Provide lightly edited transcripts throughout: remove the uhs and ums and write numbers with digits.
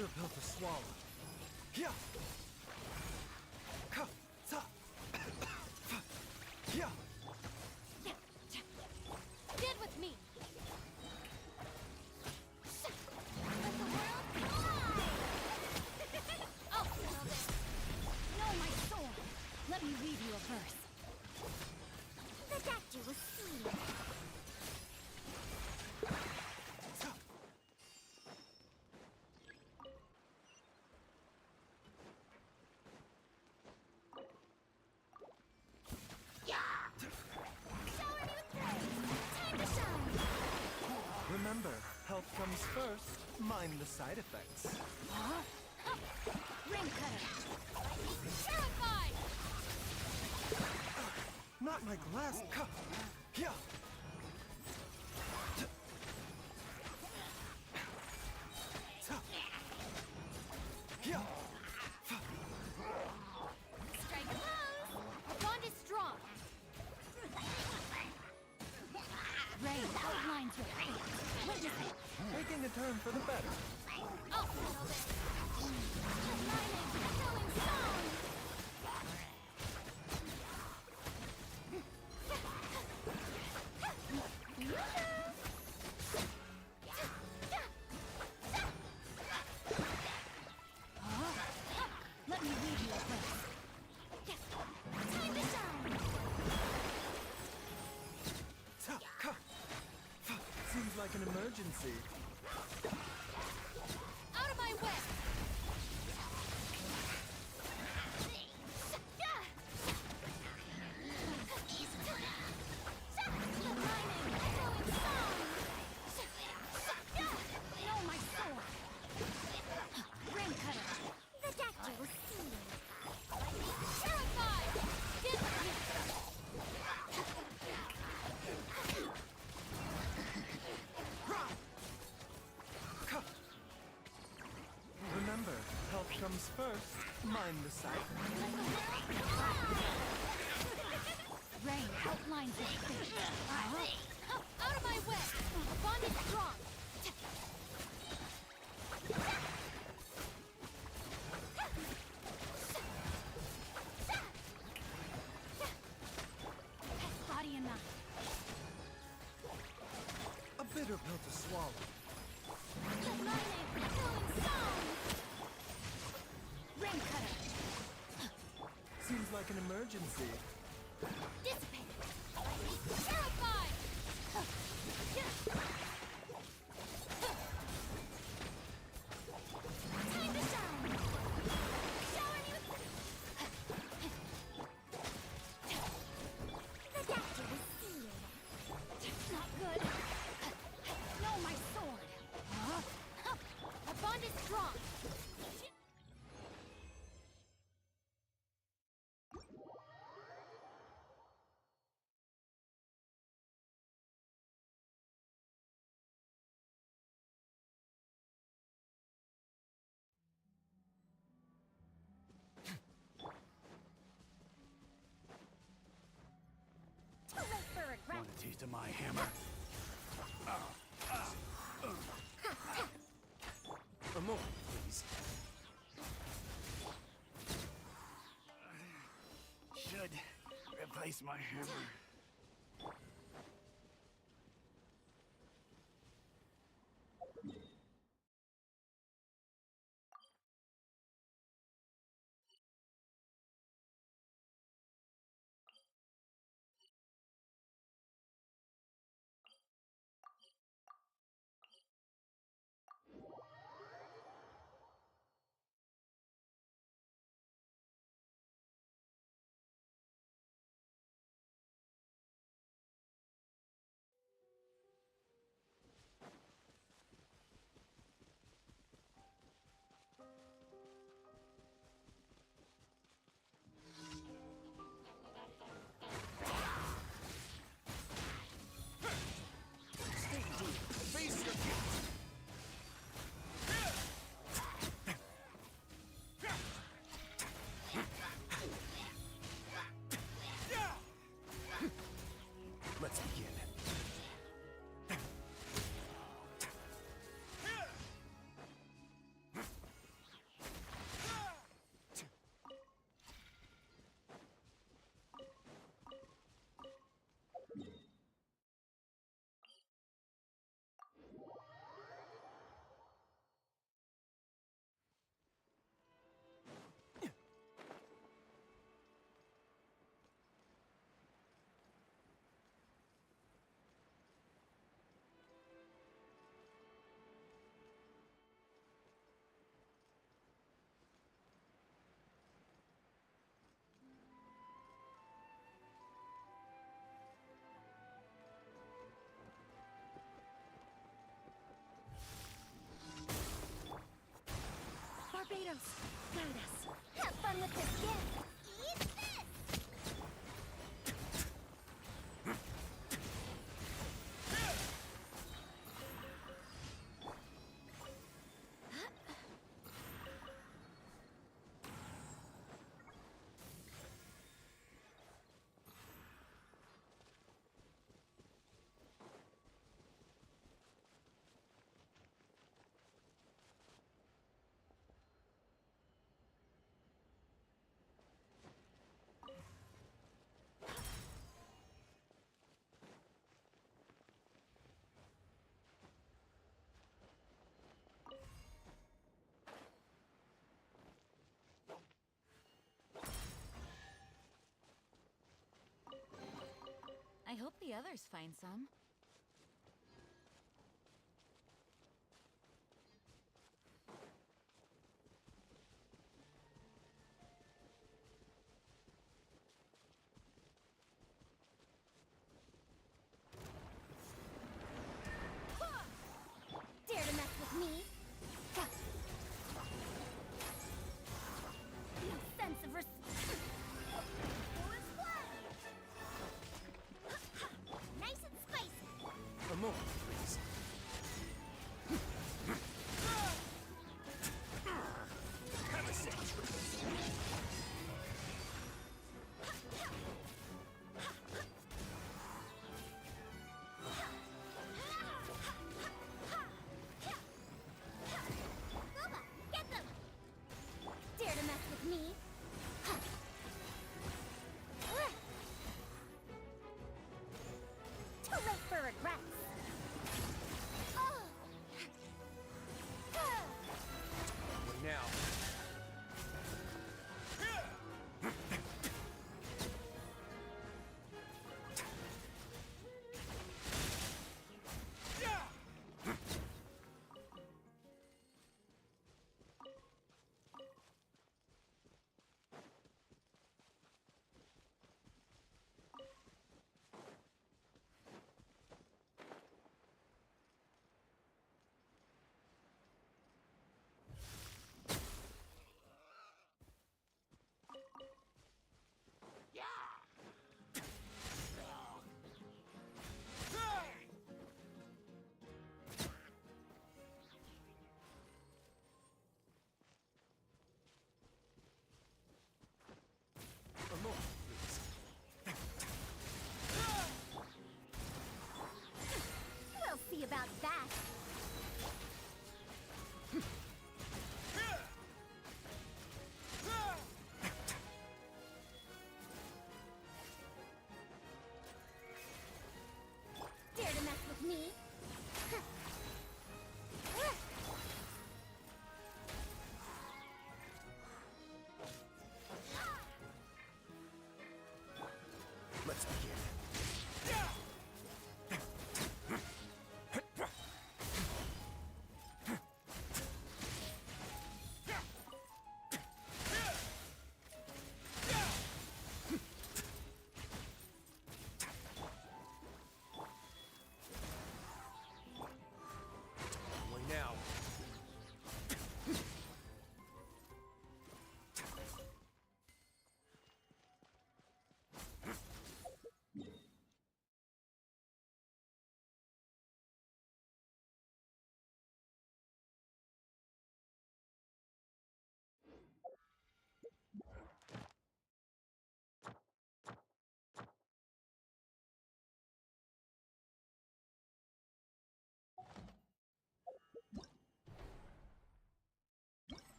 bitter pill to swallow. Yeah. Ka, ta. Yeah. Stand with me! Let the world fly! I'll settle this! Know my soul! Let me read you a verse. The doctor was seeing. Remember, health comes first. Mind the side effects. Huh? Ring cutter! Terrified! Not my glass cup. Yeah. Yeah. Strike close! Our bond is strong! Rain outlines your fate. Witness it! Taking a turn for the better. I'll settle this! Lightning, echoing song! Let me read you a verse. Time to shine! Seems like an emergency. Out of my way! Lightning, echoing song! Know my sword! Ring cutter! The doctor was seeing. Terrified! Stand with me! Remember, health comes first. Mind the side. Rain outlines your fate. Out of my way! Our bond is strong! Body and mind. A bitter pill to swallow. Lightning, echoing song! Ring cutter! Seems like an emergency. Dissipate! Terrified! Time to shine! Shower me with... The doctor was seeing. Not good. Know my sword. Our bond is strong. Too late for regret. Want a taste of my hammer? A moment, please. Should replace my hammer. shadows, guide us. Have fun with this gift. Eat this! I hope the others find some. Dare to mess with me? No sense of respect. Nice and spicy. A moment, please. Have a seat. Booba, get them! Dare to mess with me? Too late for regrets. Oh. What now? A moment, please. We'll see about that. Dare to mess with me? Let's begin. Only now.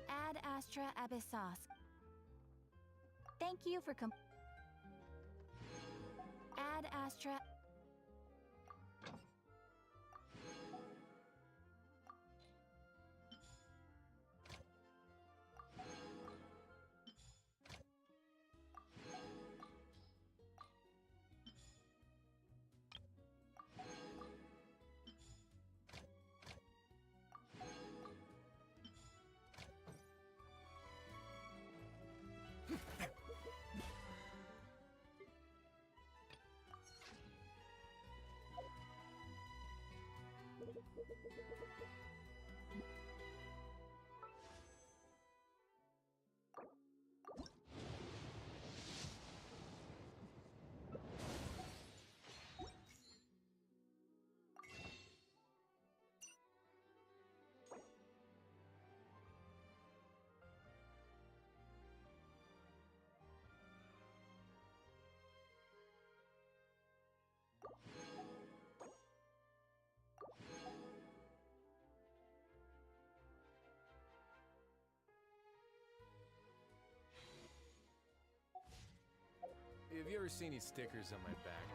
Ad Astra Abyssos. Thank you for Ad Astra. Have you ever seen these stickers on my back?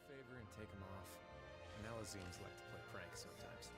Favor and take them off. Melazines like to play pranks sometimes.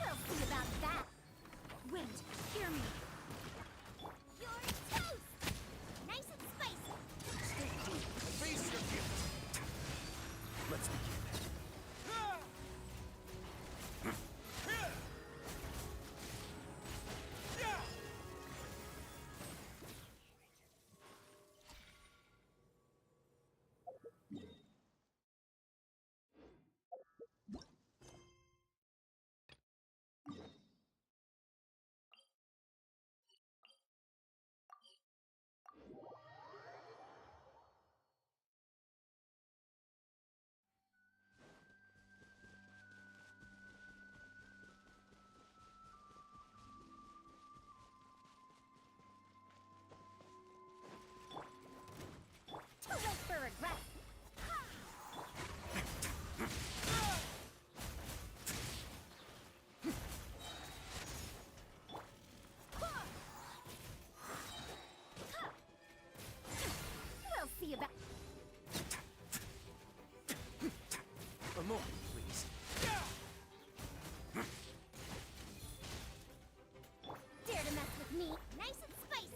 We'll see about that. Wait, hear me. You're toast! Nice and spicy. Stay deep. Face your guilt. Let's begin. Too late for regret. We'll see about. A moment, please. Dare to mess with me. Nice and spicy.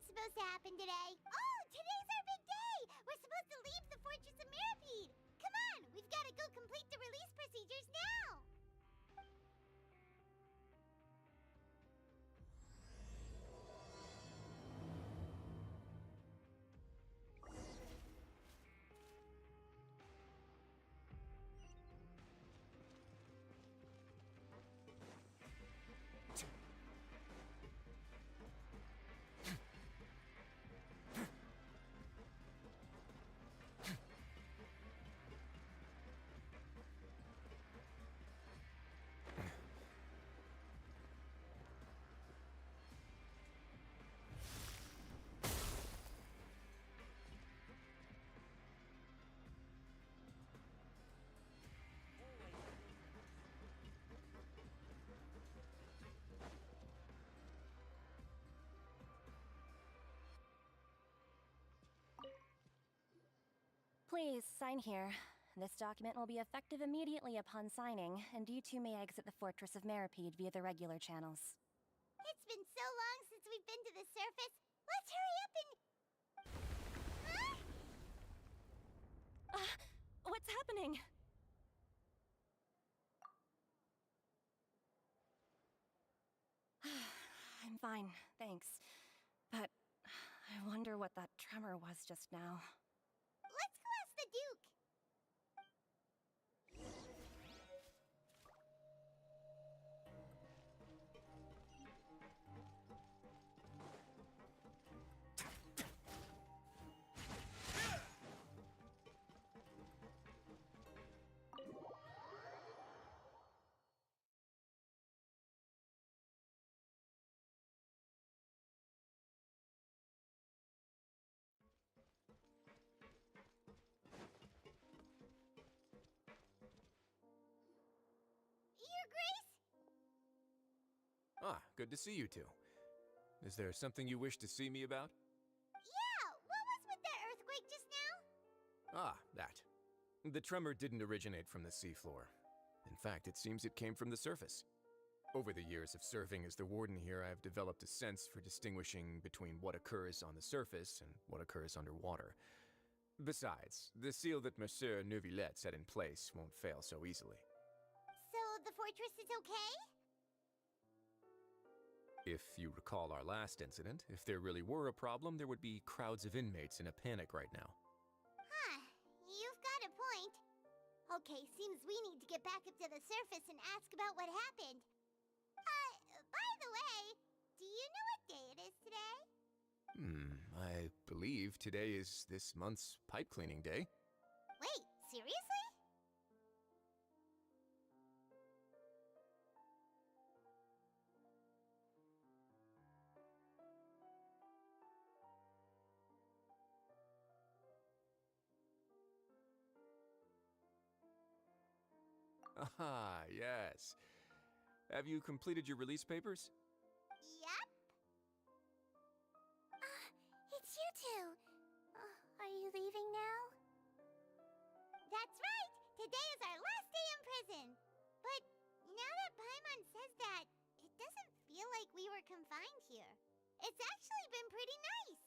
supposed to happen today? Oh, today's our big day! We're supposed to leave the Fortress of Mirapede! Come on, we've got to go complete the release procedures now! Please, sign here. This document will be effective immediately upon signing, and you two may exit the Fortress of Mirapede via the regular channels. It's been so long since we've been to the surface. Let's hurry up and... Huh? What's happening? I'm fine, thanks. But I wonder what that tremor was just now. Let's go ask the Duke. Your Grace? Ah, good to see you two. Is there something you wish to see me about? Yeah, what was with that earthquake just now? Ah, that. The tremor didn't originate from the seafloor. In fact, it seems it came from the surface. Over the years of serving as the warden here, I've developed a sense for distinguishing between what occurs on the surface and what occurs underwater. Besides, the seal that Monsieur Neuvillette set in place won't fail so easily. So the fortress is okay? If you recall our last incident, if there really were a problem, there would be crowds of inmates in a panic right now. Huh, you've got a point. Okay, seems we need to get back up to the surface and ask about what happened. By the way, do you know what day it is today? I believe today is this month's pipe cleaning day. Wait, seriously? Ah, yes. Have you completed your release papers? Yep. It's you two. Are you leaving now? That's right. Today is our last day in prison. But now that Paimon says that, it doesn't feel like we were confined here. It's actually been pretty nice.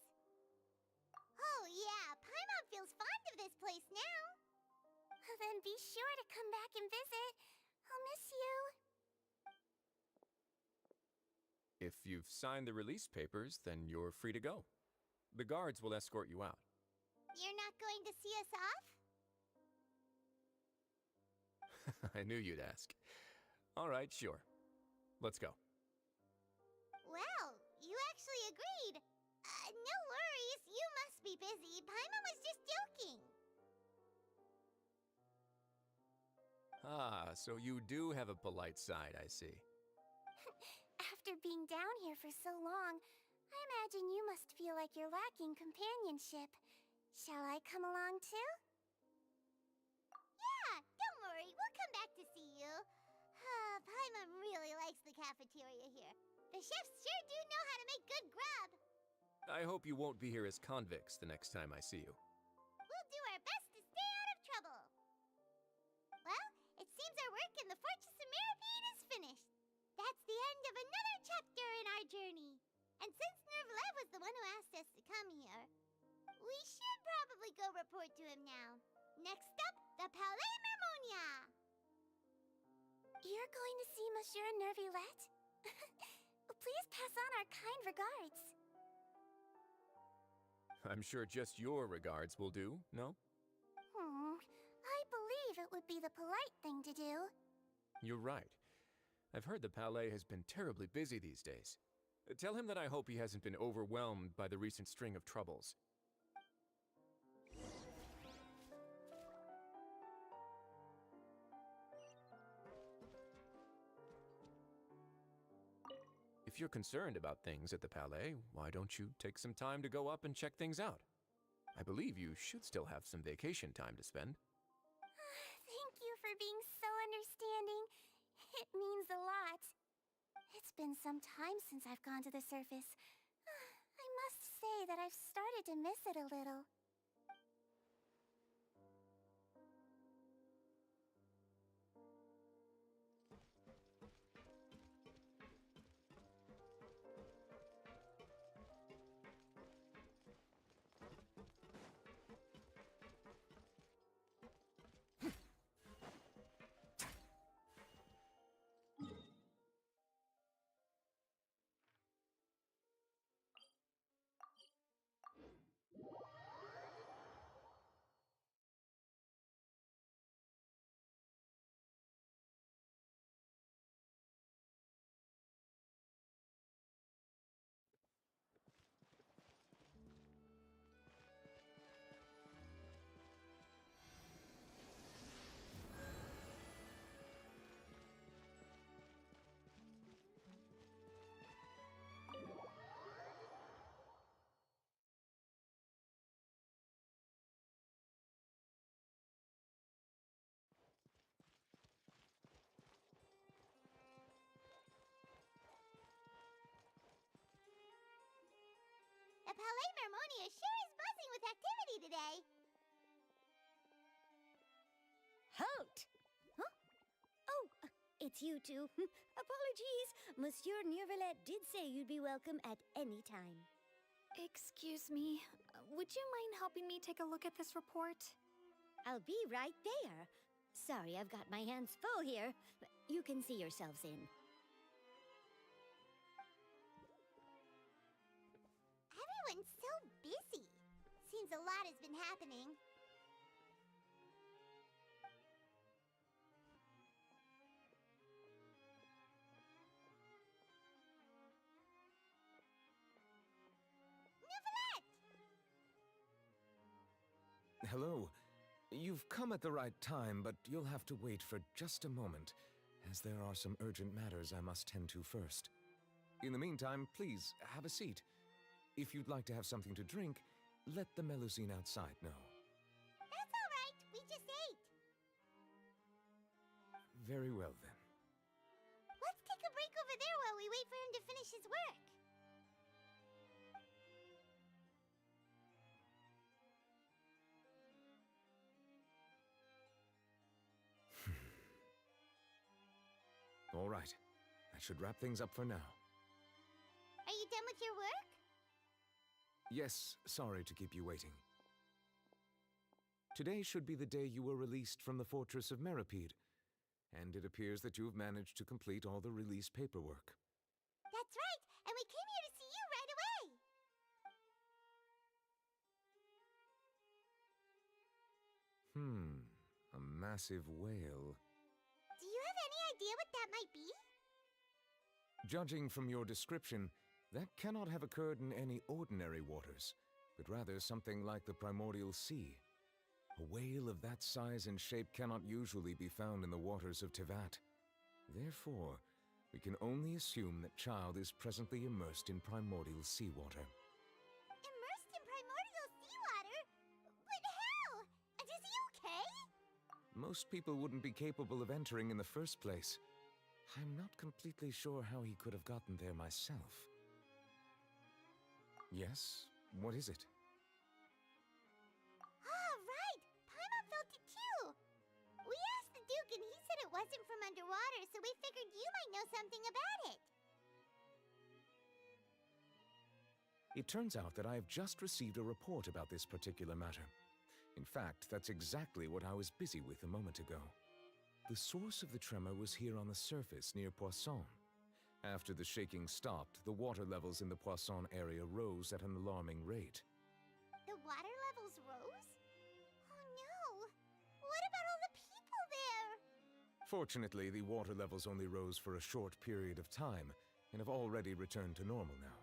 Oh yeah, Paimon feels fond of this place now. Then be sure to come back and visit. I'll miss you. If you've signed the release papers, then you're free to go. The guards will escort you out. You're not going to see us off? I knew you'd ask. All right, sure. Let's go. Well, you actually agreed. No worries, you must be busy. Paimon was just joking. Ah, so you do have a polite side, I see. After being down here for so long, I imagine you must feel like you're lacking companionship. Shall I come along too? Yeah, don't worry, we'll come back to see you. Paimon really likes the cafeteria here. The chefs sure do know how to make good grub. I hope you won't be here as convicts the next time I see you. We'll do our best to stay out of trouble. Well, it seems our work in the Fortress of Mirapede is finished. That's the end of another chapter in our journey. And since Nervalet was the one who asked us to come here. We should probably go report to him now. Next up, the Palais Mermonia! You're going to see Monsieur Nervalet? Please pass on our kind regards. I'm sure just your regards will do, no? I believe it would be the polite thing to do. You're right. I've heard the Palais has been terribly busy these days. Tell him that I hope he hasn't been overwhelmed by the recent string of troubles. If you're concerned about things at the Palais, why don't you take some time to go up and check things out? I believe you should still have some vacation time to spend. Thank you for being so understanding. It means a lot. It's been some time since I've gone to the surface. I must say that I've started to miss it a little. The Palais Mermonia sure is buzzing with activity today. Halt! Huh? Oh, it's you two. Apologies. Monsieur Nervalet did say you'd be welcome at any time. Excuse me, would you mind helping me take a look at this report? I'll be right there. Sorry, I've got my hands full here. You can see yourselves in. Everyone's so busy. Seems a lot has been happening. Hello. You've come at the right time, but you'll have to wait for just a moment, as there are some urgent matters I must tend to first. In the meantime, please, have a seat. If you'd like to have something to drink, let the Melusine outside know. That's all right. We just ate. Very well, then. Let's take a break over there while we wait for him to finish his work. All right. That should wrap things up for now. Are you done with your work? Yes, sorry to keep you waiting. Today should be the day you were released from the Fortress of Meripede, and it appears that you've managed to complete all the release paperwork. That's right, and we came here to see you right away. A massive whale. Do you have any idea what that might be? Judging from your description, that cannot have occurred in any ordinary waters, but rather something like the primordial sea. A whale of that size and shape cannot usually be found in the waters of Tevat. Therefore, we can only assume that Child is presently immersed in primordial seawater. Immersed in primordial seawater? But how? And is he okay? Most people wouldn't be capable of entering in the first place. I'm not completely sure how he could have gotten there myself. Yes? What is it? Ah, right! Paimon felt it too! We asked the Duke and he said it wasn't from underwater, so we figured you might know something about it. It turns out that I have just received a report about this particular matter. In fact, that's exactly what I was busy with a moment ago. The source of the tremor was here on the surface near Poisson. After the shaking stopped, the water levels in the Poisson area rose at an alarming rate. The water levels rose? Oh no! What about all the people there? Fortunately, the water levels only rose for a short period of time and have already returned to normal now.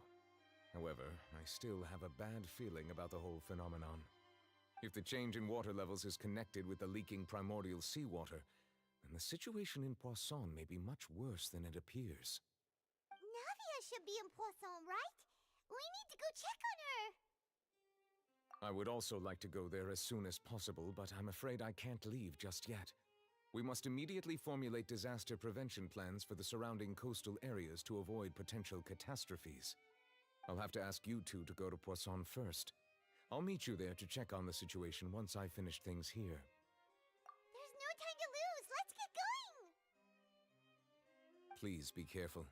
However, I still have a bad feeling about the whole phenomenon. If the change in water levels is connected with the leaking primordial seawater, then the situation in Poisson may be much worse than it appears. Navia should be in Poisson, right? We need to go check on her! I would also like to go there as soon as possible, but I'm afraid I can't leave just yet. We must immediately formulate disaster prevention plans for the surrounding coastal areas to avoid potential catastrophes. I'll have to ask you two to go to Poisson first. I'll meet you there to check on the situation once I finish things here. There's no time to lose! Let's get going! Please be careful.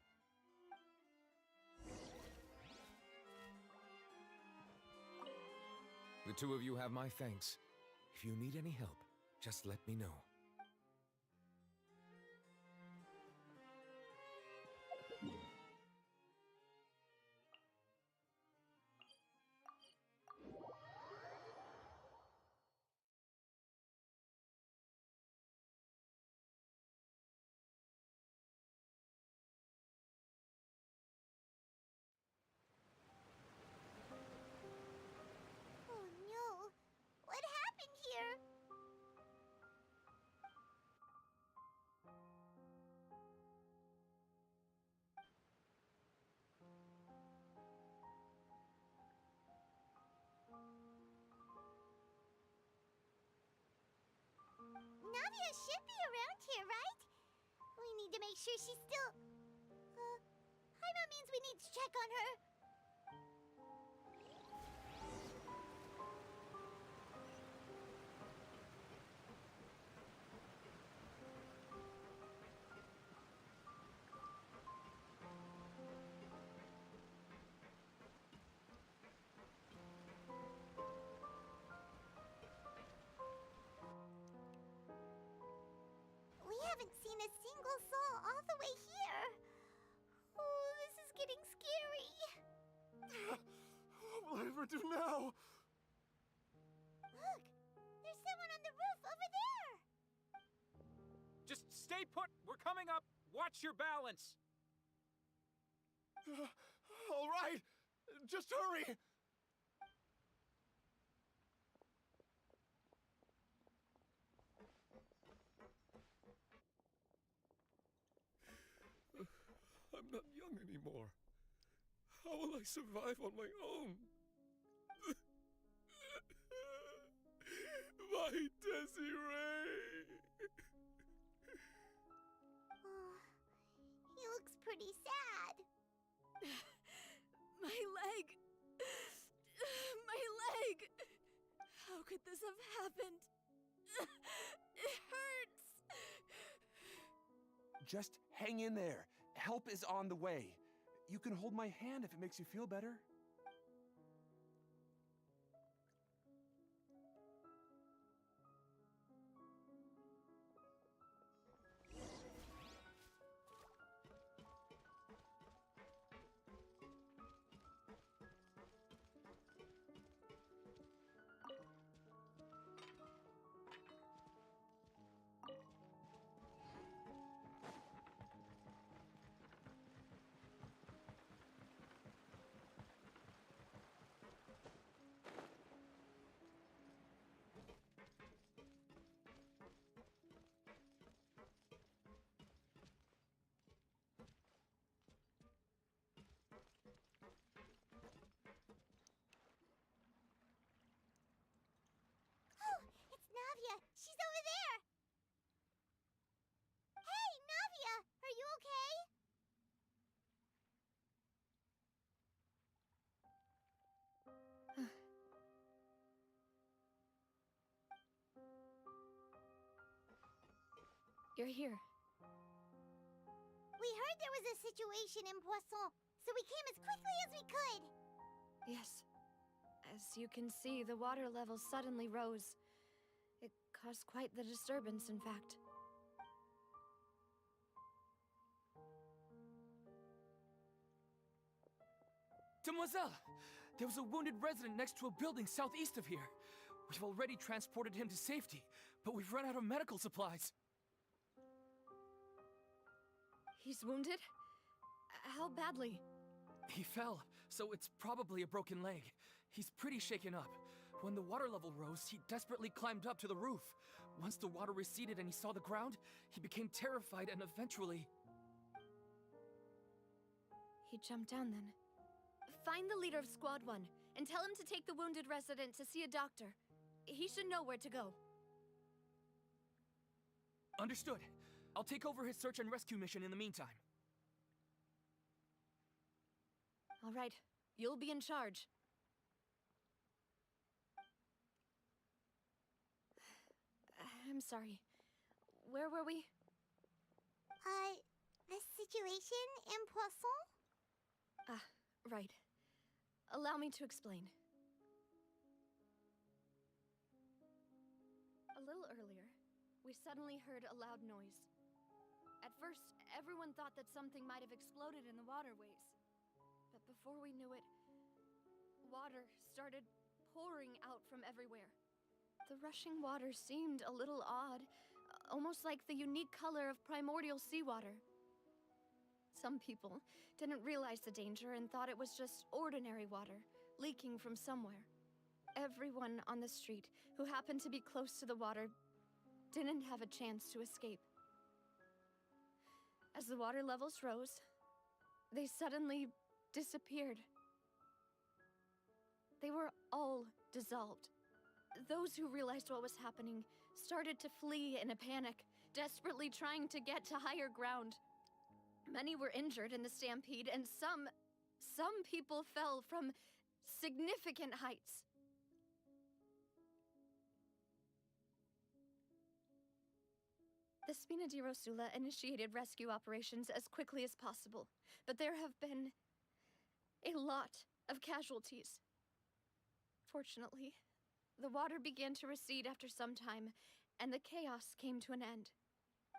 The two of you have my thanks. If you need any help, just let me know. Oh no! What happened here? Navia should be around here, right? We need to make sure she's still... Paimon means we need to check on her. We haven't seen a single soul all the way here. Oh, this is getting scary. What will I ever do now? Look, there's someone on the roof over there. Just stay put! We're coming up! Watch your balance! All right, just hurry. I'm not young anymore. How will I survive on my own? My Desiree! Oh, he looks pretty sad. My leg! My leg! How could this have happened? It hurts! Just hang in there. Help is on the way. You can hold my hand if it makes you feel better. Oh, it's Navia. She's over there. Hey, Navia, are you okay? You're here. We heard there was a situation in Poisson, so we came as quickly as we could. Yes. As you can see, the water level suddenly rose. It caused quite the disturbance, in fact. Demoiselle! There was a wounded resident next to a building southeast of here. We've already transported him to safety, but we've run out of medical supplies. He's wounded? How badly? He fell, so it's probably a broken leg. He's pretty shaken up. When the water level rose, he desperately climbed up to the roof. Once the water receded and he saw the ground, he became terrified and eventually... He jumped down then. Find the leader of Squad 1 and tell him to take the wounded resident to see a doctor. He should know where to go. Understood. I'll take over his search and rescue mission in the meantime. All right. You'll be in charge. I'm sorry. Where were we? The situation in Poisson? Ah, right. Allow me to explain. A little earlier, we suddenly heard a loud noise. At first, everyone thought that something might have exploded in the waterways. But before we knew it, water started pouring out from everywhere. The rushing water seemed a little odd, almost like the unique color of primordial seawater. Some people didn't realize the danger and thought it was just ordinary water, leaking from somewhere. Everyone on the street who happened to be close to the water didn't have a chance to escape. As the water levels rose, they suddenly disappeared. They were all dissolved. Those who realized what was happening started to flee in a panic, desperately trying to get to higher ground. Many were injured in the stampede, and some people fell from significant heights. The Spina di Rosula initiated rescue operations as quickly as possible, but there have been a lot of casualties. Fortunately, the water began to recede after some time, and the chaos came to an end.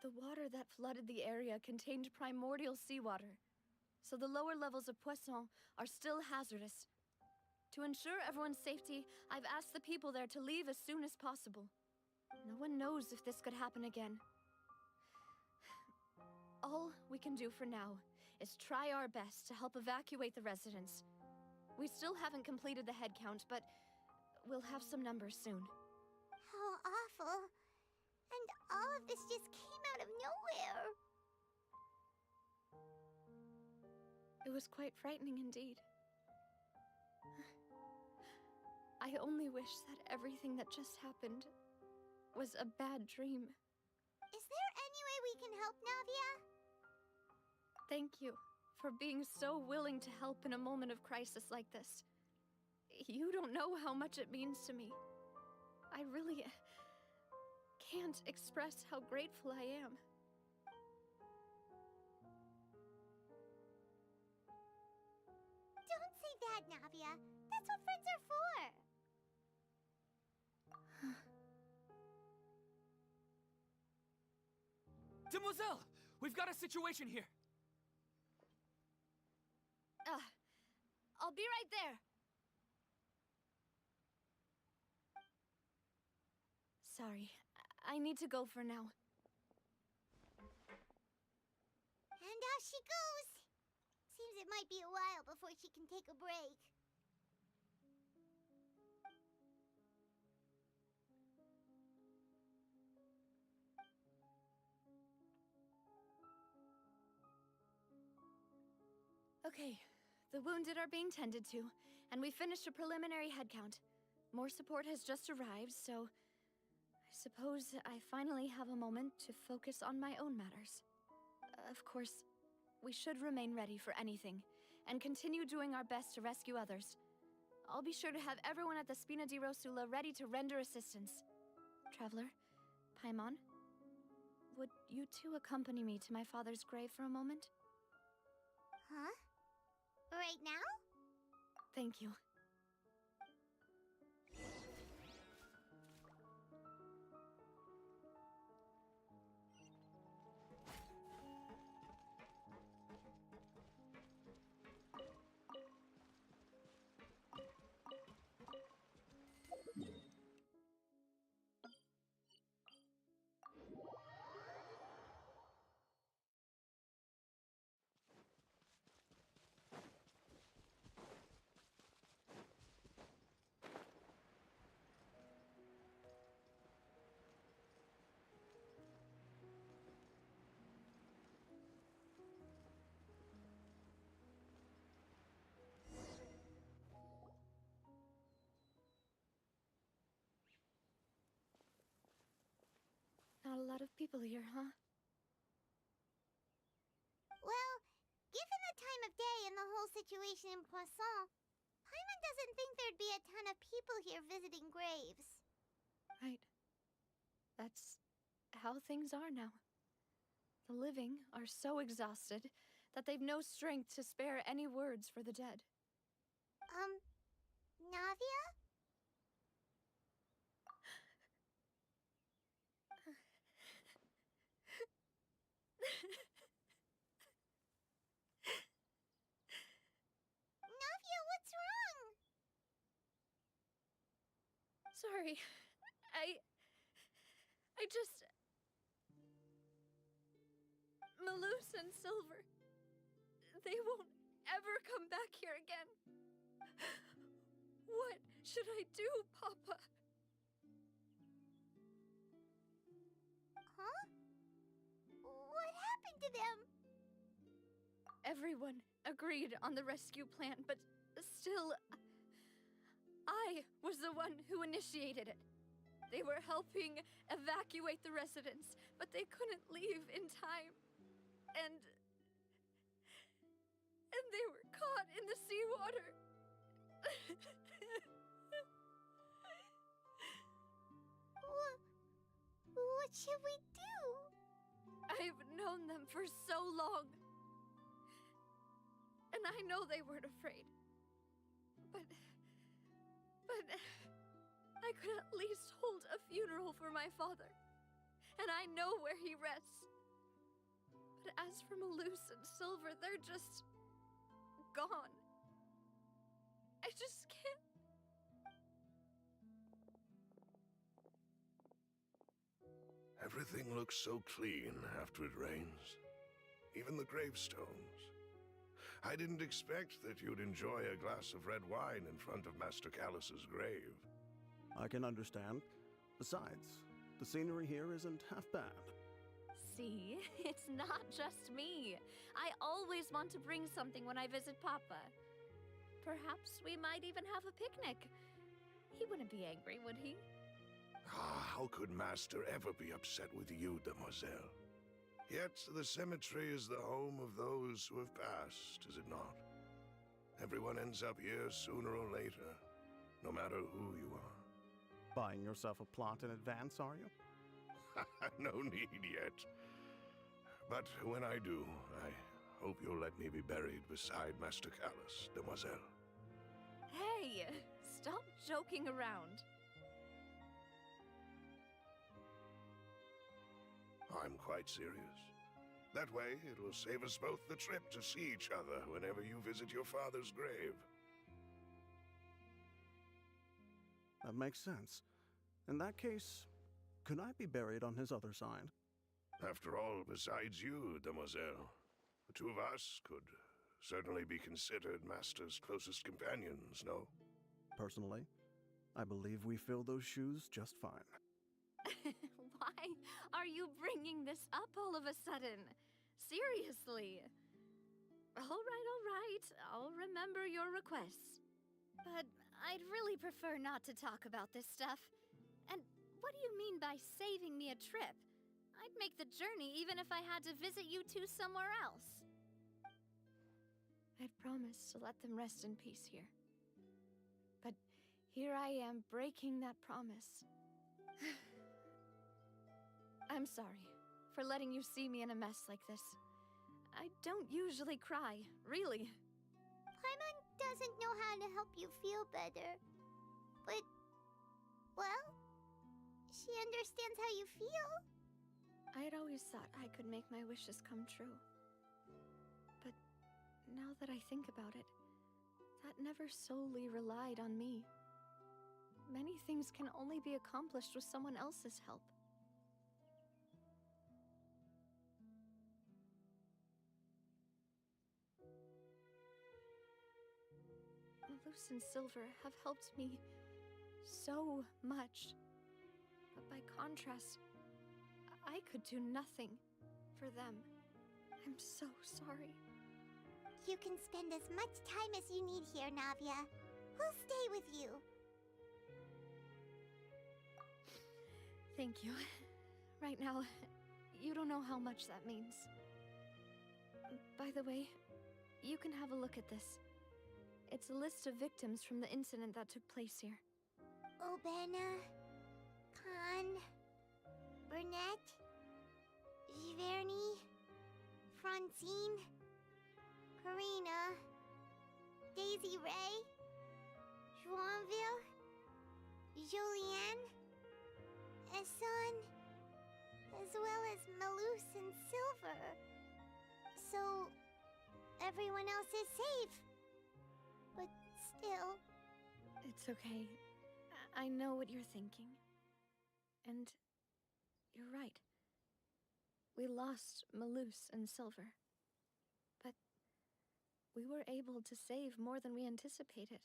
The water that flooded the area contained primordial seawater, so the lower levels of Poisson are still hazardous. To ensure everyone's safety, I've asked the people there to leave as soon as possible. No one knows if this could happen again. All we can do for now is try our best to help evacuate the residents. We still haven't completed the head count, but we'll have some numbers soon. How awful. And all of this just came out of nowhere. It was quite frightening indeed. I only wish that everything that just happened was a bad dream. Is there any way we can help, Navia? Thank you for being so willing to help in a moment of crisis like this. You don't know how much it means to me. I really can't express how grateful I am. Don't say that, Navia. That's what friends are for. Demoiselle! We've got a situation here! I'll be right there. Sorry, I need to go for now. And off she goes. Seems it might be a while before she can take a break. Okay, the wounded are being tended to, and we finished a preliminary head count. More support has just arrived, so I suppose I finally have a moment to focus on my own matters. Of course, we should remain ready for anything, and continue doing our best to rescue others. I'll be sure to have everyone at the Spina di Rosula ready to render assistance. Traveler, Paimon, would you two accompany me to my father's grave for a moment? Huh? Right now? Thank you. Not a lot of people here, huh? Well, given the time of day and the whole situation in Poisson, Paimon doesn't think there'd be a ton of people here visiting graves. Right. That's how things are now. The living are so exhausted that they've no strength to spare any words for the dead. Navia? Navia, what's wrong? Sorry. I just... Malus and Silver. They won't ever come back here again. What should I do, Papa? Huh? What happened to them? Everyone agreed on the rescue plan, but still, I was the one who initiated it. They were helping evacuate the residents, but they couldn't leave in time. And they were caught in the seawater. What should we do? I've known them for so long. And I know they weren't afraid. But I could at least hold a funeral for my father. And I know where he rests. But as for Malus and Silver, they're just gone. I just can't. Everything looks so clean after it rains. Even the gravestones. I didn't expect that you'd enjoy a glass of red wine in front of Master Callus's grave. I can understand. Besides, the scenery here isn't half bad. See, it's not just me. I always want to bring something when I visit Papa. Perhaps we might even have a picnic. He wouldn't be angry, would he? How could Master ever be upset with you, Demoiselle? Yet the cemetery is the home of those who have passed, is it not? Everyone ends up here sooner or later, no matter who you are. Buying yourself a plot in advance, are you? No need yet. But when I do, I hope you'll let me be buried beside Master Callus, Demoiselle. Hey, stop joking around. I'm quite serious. That way, it will save us both the trip to see each other whenever you visit your father's grave. That makes sense. In that case, could I be buried on his other side? After all, besides you, Demoiselle, the two of us could certainly be considered Master's closest companions, no? Personally, I believe we fill those shoes just fine. Why are you bringing this up all of a sudden? Seriously. All right. I'll remember your requests. But I'd really prefer not to talk about this stuff. And what do you mean by saving me a trip? I'd make the journey even if I had to visit you two somewhere else. I'd promised to let them rest in peace here. But here I am breaking that promise. I'm sorry for letting you see me in a mess like this. I don't usually cry, really. Paimon doesn't know how to help you feel better. But, well, she understands how you feel. I had always thought I could make my wishes come true. But now that I think about it, that never solely relied on me. Many things can only be accomplished with someone else's help. Malus and Silver have helped me so much. But by contrast, I could do nothing for them. I'm so sorry. You can spend as much time as you need here, Navia. We'll stay with you. Thank you. Right now, you don't know how much that means. By the way, you can have a look at this. It's a list of victims from the incident that took place here. Obena, Khan, Burnett, Giverny, Francine, Karina, Daisy Ray, Joinville, Julianne, Esson, as well as Malus and Silver. So, everyone else is safe. But still... It's okay. I know what you're thinking. And you're right. We lost Malus and Silver. But we were able to save more than we anticipated.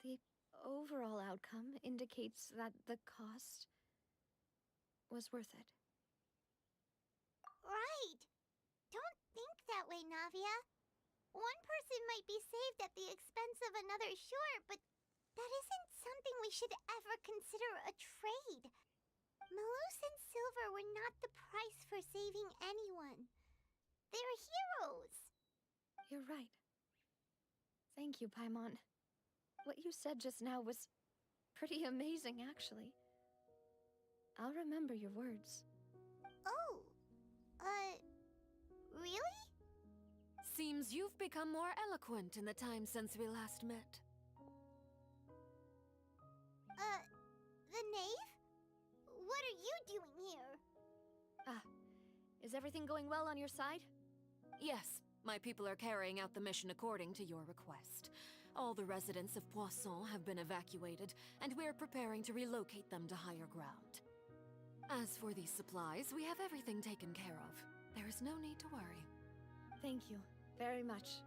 The overall outcome indicates that the cost was worth it. Right! Don't think that way, Navia. One person might be saved at the expense of another, sure, but that isn't something we should ever consider a trade. Malus and Silver were not the price for saving anyone. They're heroes. You're right. Thank you, Paimon. What you said just now was pretty amazing, actually. I'll remember your words. Oh, really? Seems you've become more eloquent in the time since we last met. The knave? What are you doing here? Is everything going well on your side? Yes, my people are carrying out the mission according to your request. All the residents of Poisson have been evacuated, and we're preparing to relocate them to higher ground. As for these supplies, we have everything taken care of. There is no need to worry. Thank you very much.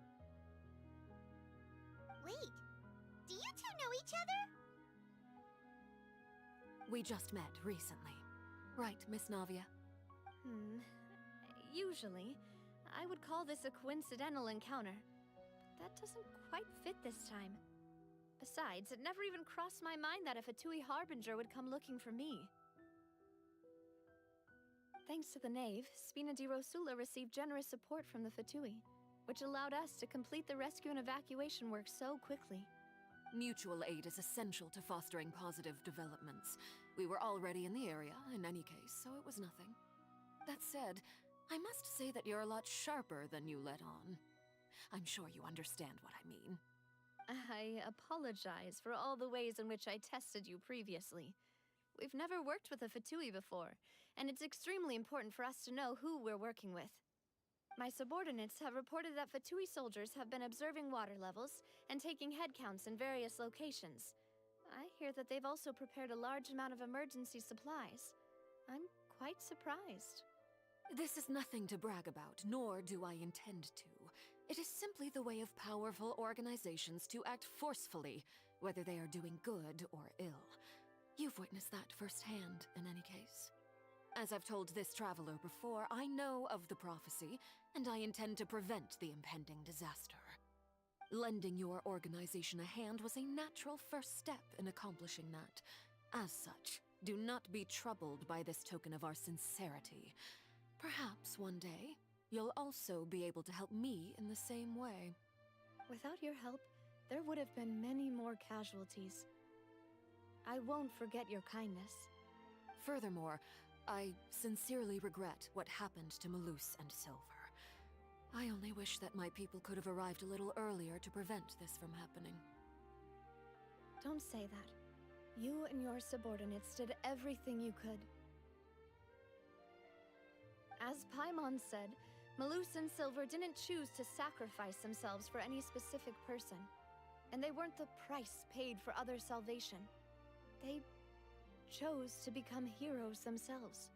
Wait, do you two know each other? We just met recently. Right, Miss Navia? Usually, I would call this a coincidental encounter. But that doesn't quite fit this time. Besides, it never even crossed my mind that a Fatui Harbinger would come looking for me. Thanks to the Knave, Spina di Rosula received generous support from the Fatui, which allowed us to complete the rescue and evacuation work so quickly. Mutual aid is essential to fostering positive developments. We were already in the area, in any case, so it was nothing. That said, I must say that you're a lot sharper than you let on. I'm sure you understand what I mean. I apologize for all the ways in which I tested you previously. We've never worked with a Fatui before, and it's extremely important for us to know who we're working with. My subordinates have reported that Fatui soldiers have been observing water levels and taking head counts in various locations. I hear that they've also prepared a large amount of emergency supplies. I'm quite surprised. This is nothing to brag about, nor do I intend to. It is simply the way of powerful organizations to act forcefully, whether they are doing good or ill. You've witnessed that firsthand, in any case. As I've told this traveler before, I know of the prophecy, and I intend to prevent the impending disaster. Lending your organization a hand was a natural first step in accomplishing that. As such, do not be troubled by this token of our sincerity. Perhaps one day, you'll also be able to help me in the same way. Without your help, there would have been many more casualties. I won't forget your kindness. Furthermore, I sincerely regret what happened to Malus and Silver. I only wish that my people could have arrived a little earlier to prevent this from happening. Don't say that. You and your subordinates did everything you could. As Paimon said, Malus and Silver didn't choose to sacrifice themselves for any specific person, and they weren't the price paid for other salvation. They chose to become heroes themselves.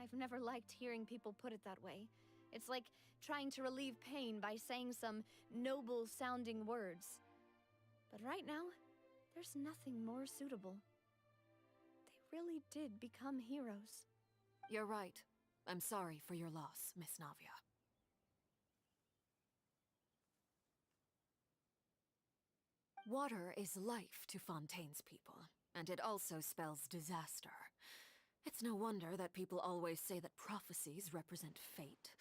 I've never liked hearing people put it that way. It's like trying to relieve pain by saying some noble-sounding words. But right now, there's nothing more suitable. They really did become heroes. You're right. I'm sorry for your loss, Miss Navia. Water is life to Fontaine's people, and it also spells disaster. It's no wonder that people always say that prophecies represent fate.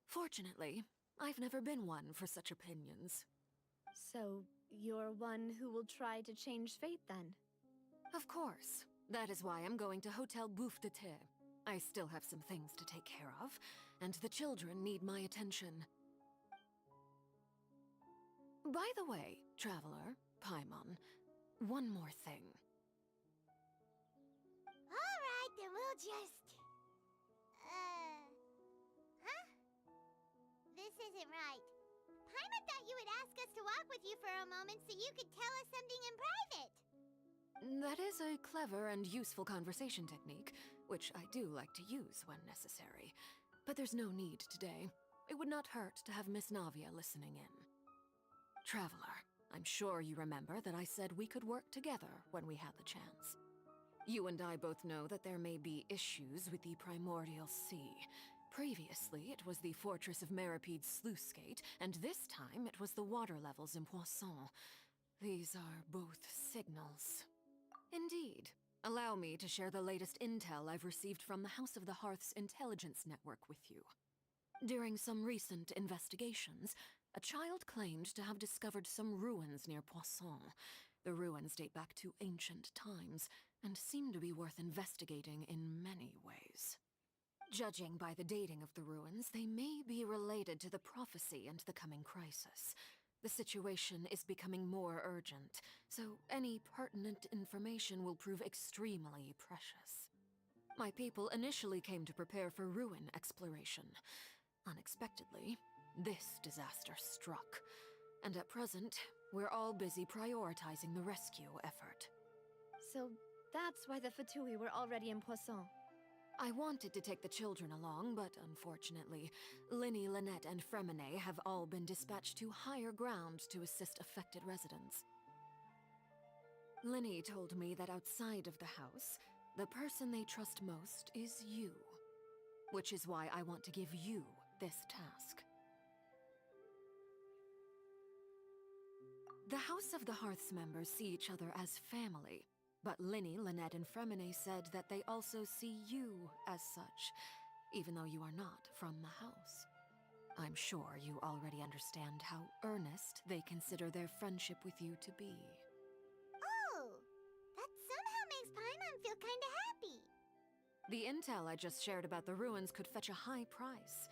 Fortunately, I've never been one for such opinions. So, you're one who will try to change fate then? Of course. That is why I'm going to Hotel Bouffe de Thé. I still have some things to take care of, and the children need my attention. By the way, Traveler, Paimon, one more thing. Alright, then we'll just... Huh? This isn't right. Paimon thought you would ask us to walk with you for a moment so you could tell us something in private. That is a clever and useful conversation technique, which I do like to use when necessary. But there's no need today. It would not hurt to have Miss Navia listening in. Traveler, I'm sure you remember that I said we could work together when we had the chance. You and I both know that there may be issues with the Primordial Sea. Previously, it was the Fortress of Meripede's sluice gate, and this time it was the water levels in Poisson. These are both signals. Indeed. Allow me to share the latest intel I've received from the House of the Hearth's intelligence network with you. During some recent investigations, a child claimed to have discovered some ruins near Poisson. The ruins date back to ancient times, and seem to be worth investigating in many ways. Judging by the dating of the ruins, they may be related to the prophecy and the coming crisis. The situation is becoming more urgent, so any pertinent information will prove extremely precious. My people initially came to prepare for ruin exploration. Unexpectedly, this disaster struck, and at present, we're all busy prioritizing the rescue effort. So, that's why the Fatui were already in Poisson. I wanted to take the children along, but unfortunately, Linny, Lynette, and Fremine have all been dispatched to higher ground to assist affected residents. Linny told me that outside of the house, the person they trust most is you. Which is why I want to give you this task. The House of the Hearth's members see each other as family. But Linny, Lynette, and Fremine said that they also see you as such, even though you are not from the house. I'm sure you already understand how earnest they consider their friendship with you to be. Oh, that somehow makes Paimon feel kinda happy. The intel I just shared about the ruins could fetch a high price.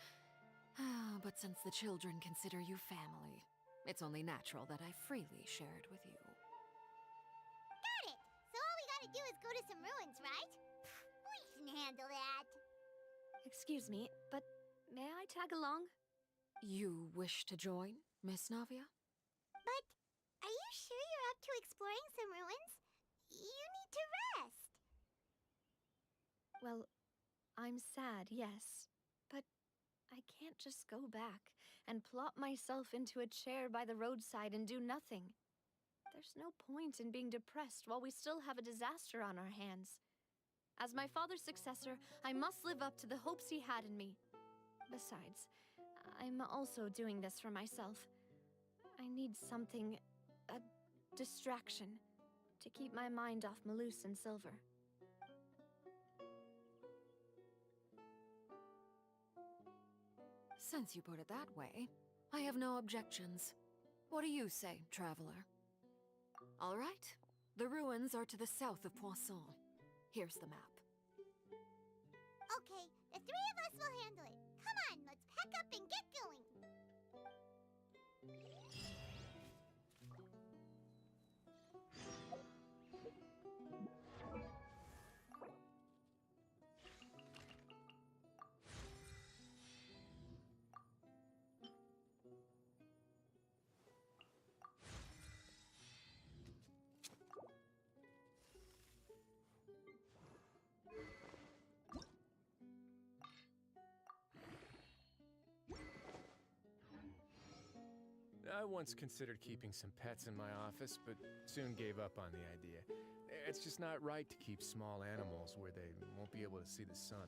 But since the children consider you family, it's only natural that I freely share it with you. Got it! So all we gotta do is go to some ruins, right? We can handle that. Excuse me, but may I tag along? You wish to join, Miss Navia? But are you sure you're up to exploring some ruins? You need to rest. Well, I'm sad, yes. But I can't just go back and plop myself into a chair by the roadside and do nothing. There's no point in being depressed while we still have a disaster on our hands. As my father's successor, I must live up to the hopes he had in me. Besides, I'm also doing this for myself. I need something, a distraction, to keep my mind off Malus and Silver. Since you put it that way, I have no objections. What do you say, traveler? All right. The ruins are to the south of Poisson. Here's the map. Okay, the three of us will handle it. Come on, let's pack up and get going. I once considered keeping some pets in my office, but soon gave up on the idea. It's just not right to keep small animals where they won't be able to see the sun.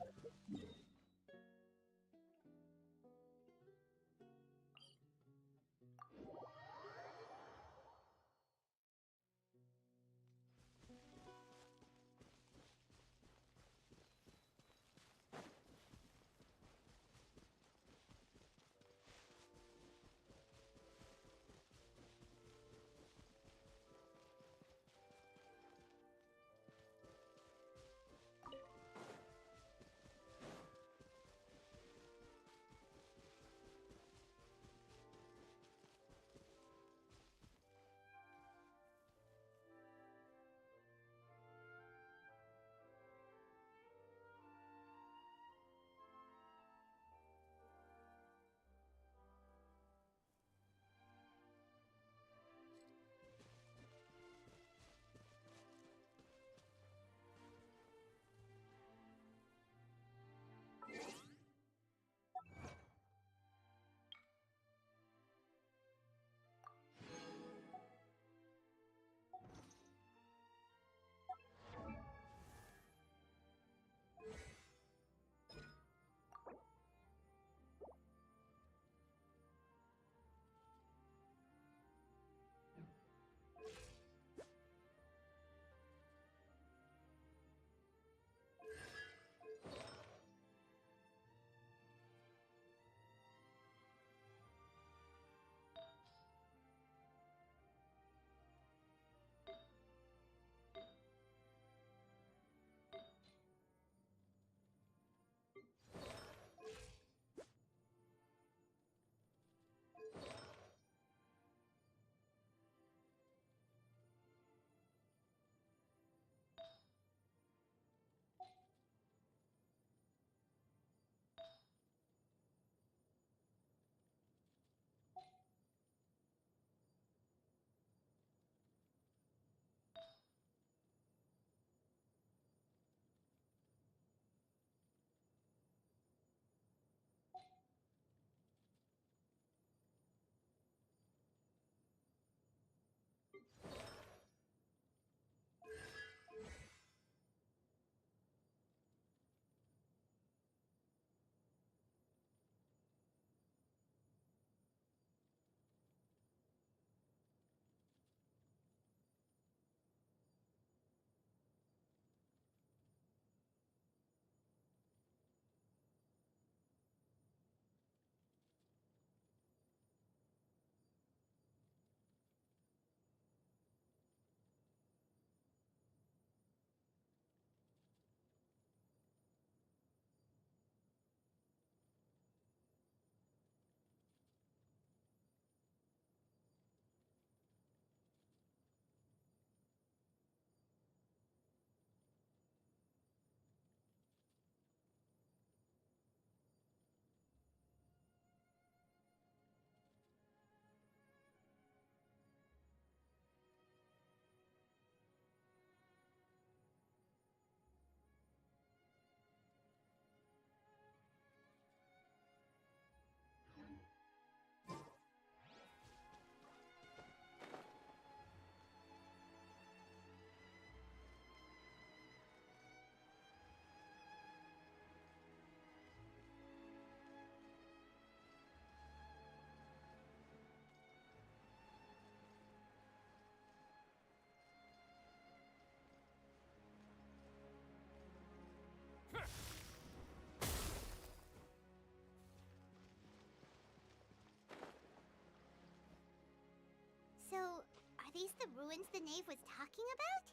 these the ruins the knave was talking about?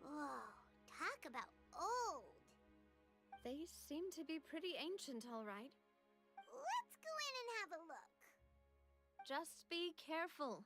Whoa, talk about old. They seem to be pretty ancient, all right. Let's go in and have a look. Just be careful.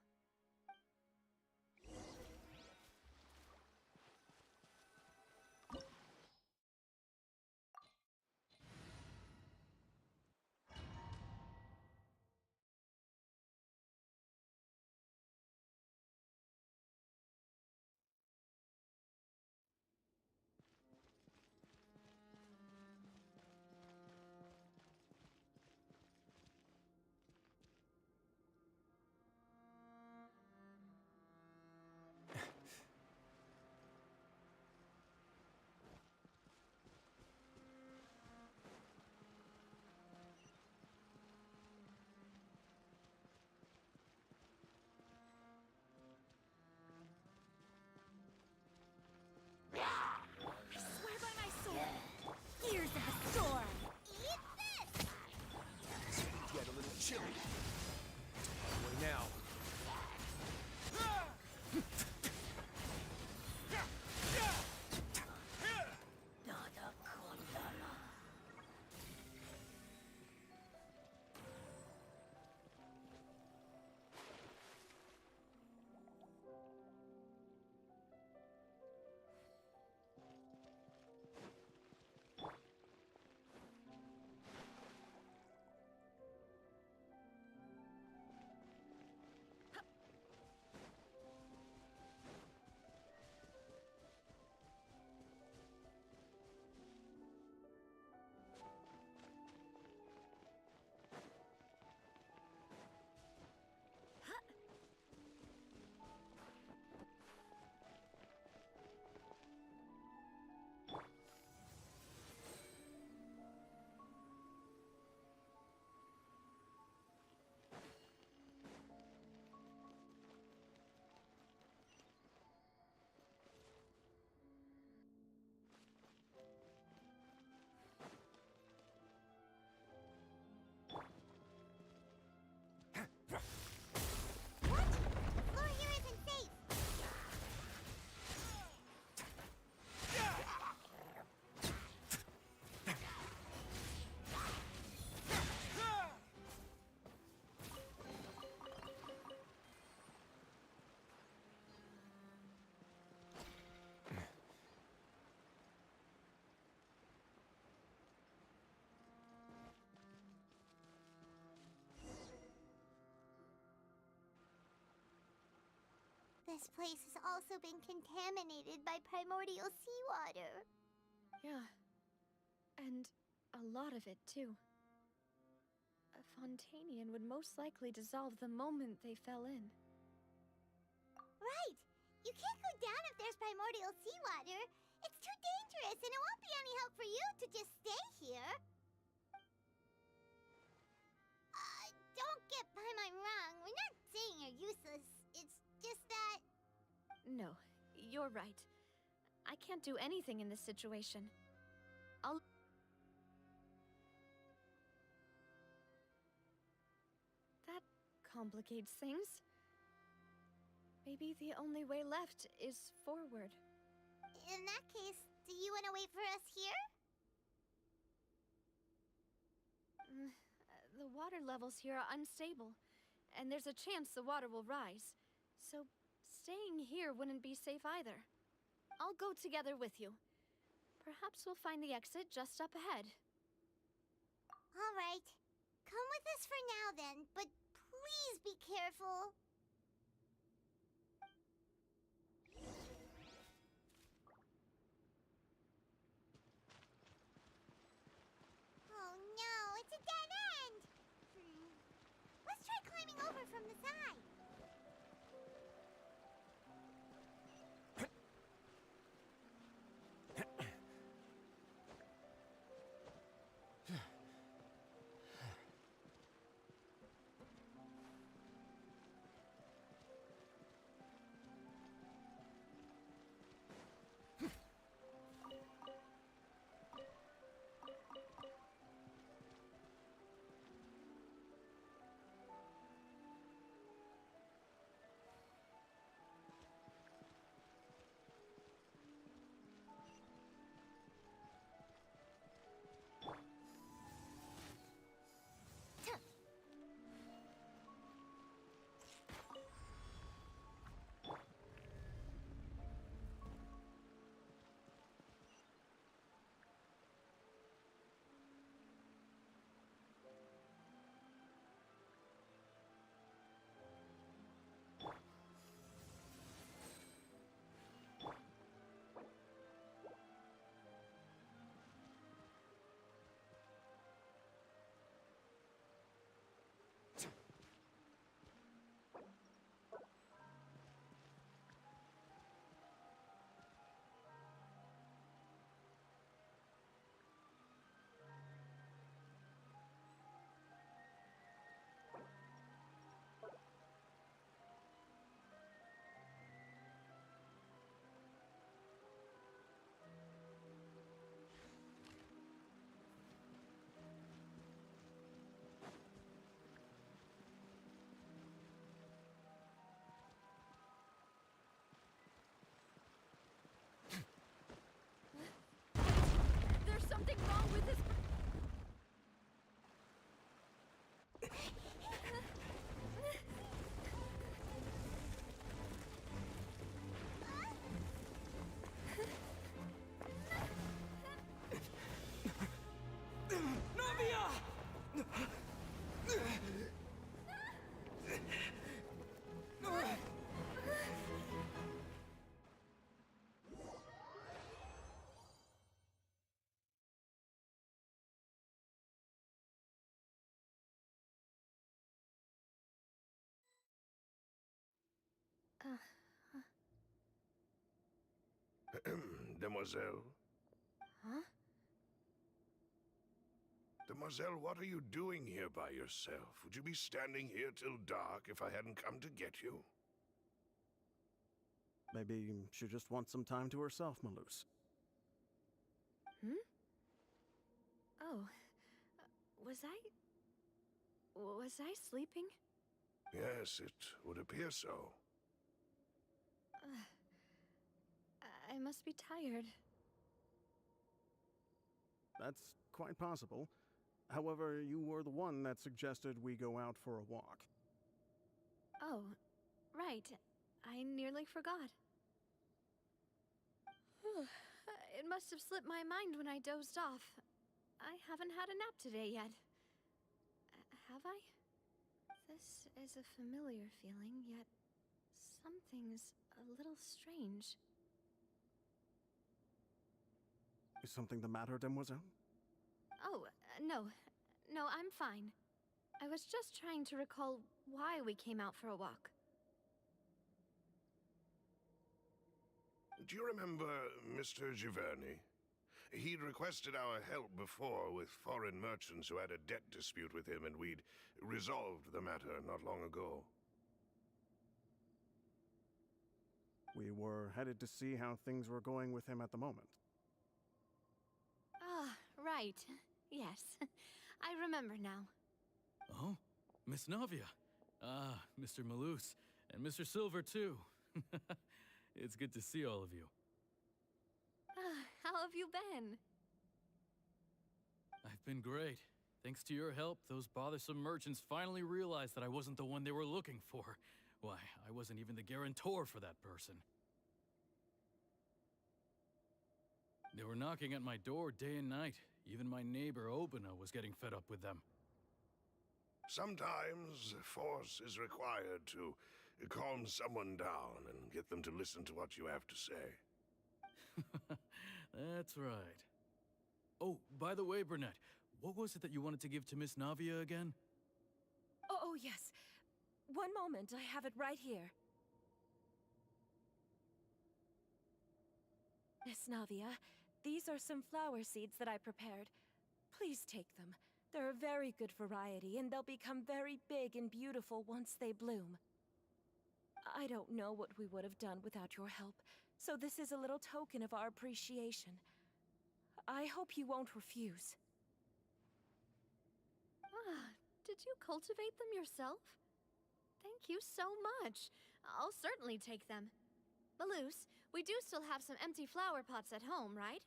Swear by my sword! Ears of the storm! Eat this! This could get a little chilly. Away now. This place has also been contaminated by primordial seawater. Yeah. And a lot of it, too. A Fontainian would most likely dissolve the moment they fell in. Right! You can't go down if there's primordial seawater. It's too dangerous, and it won't be any help for you to just stay here. Don't get by my wrong. We're not saying you're useless. It's just that... No, you're right. I can't do anything in this situation. That complicates things. Maybe the only way left is forward. In that case, do you want to wait for us here? The water levels here are unstable, and there's a chance the water will rise. So, staying here wouldn't be safe either. I'll go together with you. Perhaps we'll find the exit just up ahead. All right. Come with us for now then, but please be careful. Oh no, it's a dead end! Let's try climbing over from the side. demoiselle. Huh? Demoiselle, what are you doing here by yourself? Would you be standing here till dark if I hadn't come to get you? Maybe she just wants some time to herself, Malus. Hmm? Oh. Was I sleeping? Yes, it would appear so. I must be tired. That's quite possible. However, you were the one that suggested we go out for a walk. Oh, right. I nearly forgot. It must have slipped my mind when I dozed off. I haven't had a nap today yet. Have I? This is a familiar feeling, yet something's a little strange. Is something the matter, demoiselle? Oh, no. No, I'm fine. I was just trying to recall why we came out for a walk. Do you remember Mr. Giverny? He'd requested our help before with foreign merchants who had a debt dispute with him, and we'd resolved the matter not long ago. We were headed to see how things were going with him at the moment. Ah, right. Yes. I remember now. Oh, Miss Navia. Ah, Mr. Malus, and Mr. Silver, too. It's good to see all of you. How have you been? I've been great. Thanks to your help, those bothersome merchants finally realized that I wasn't the one they were looking for. Why, I wasn't even the guarantor for that person. They were knocking at my door day and night. Even my neighbor, Obina, was getting fed up with them. Sometimes force is required to calm someone down and get them to listen to what you have to say. That's right. Oh, by the way, Burnett, what was it that you wanted to give to Miss Navia again? Oh, yes. One moment, I have it right here. Miss Navia, these are some flower seeds that I prepared. Please take them. They're a very good variety, and they'll become very big and beautiful once they bloom. I don't know what we would have done without your help, so this is a little token of our appreciation. I hope you won't refuse. Ah, did you cultivate them yourself? Thank you so much. I'll certainly take them. Malus, we do still have some empty flower pots at home, right?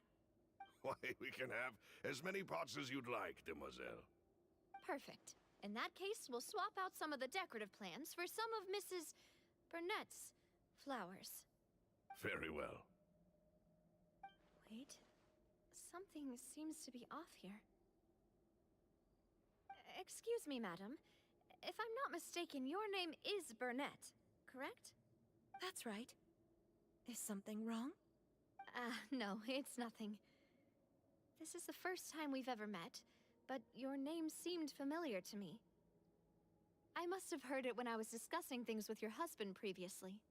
Why, we can have as many pots as you'd like, demoiselle. Perfect. In that case, we'll swap out some of the decorative plants for some of Mrs. Burnett's flowers. Very well. Wait. Something seems to be off here. Excuse me, madam. If I'm not mistaken, your name is Burnett, correct? That's right. Is something wrong? No, it's nothing. This is the first time we've ever met, but your name seemed familiar to me. I must have heard it when I was discussing things with your husband previously.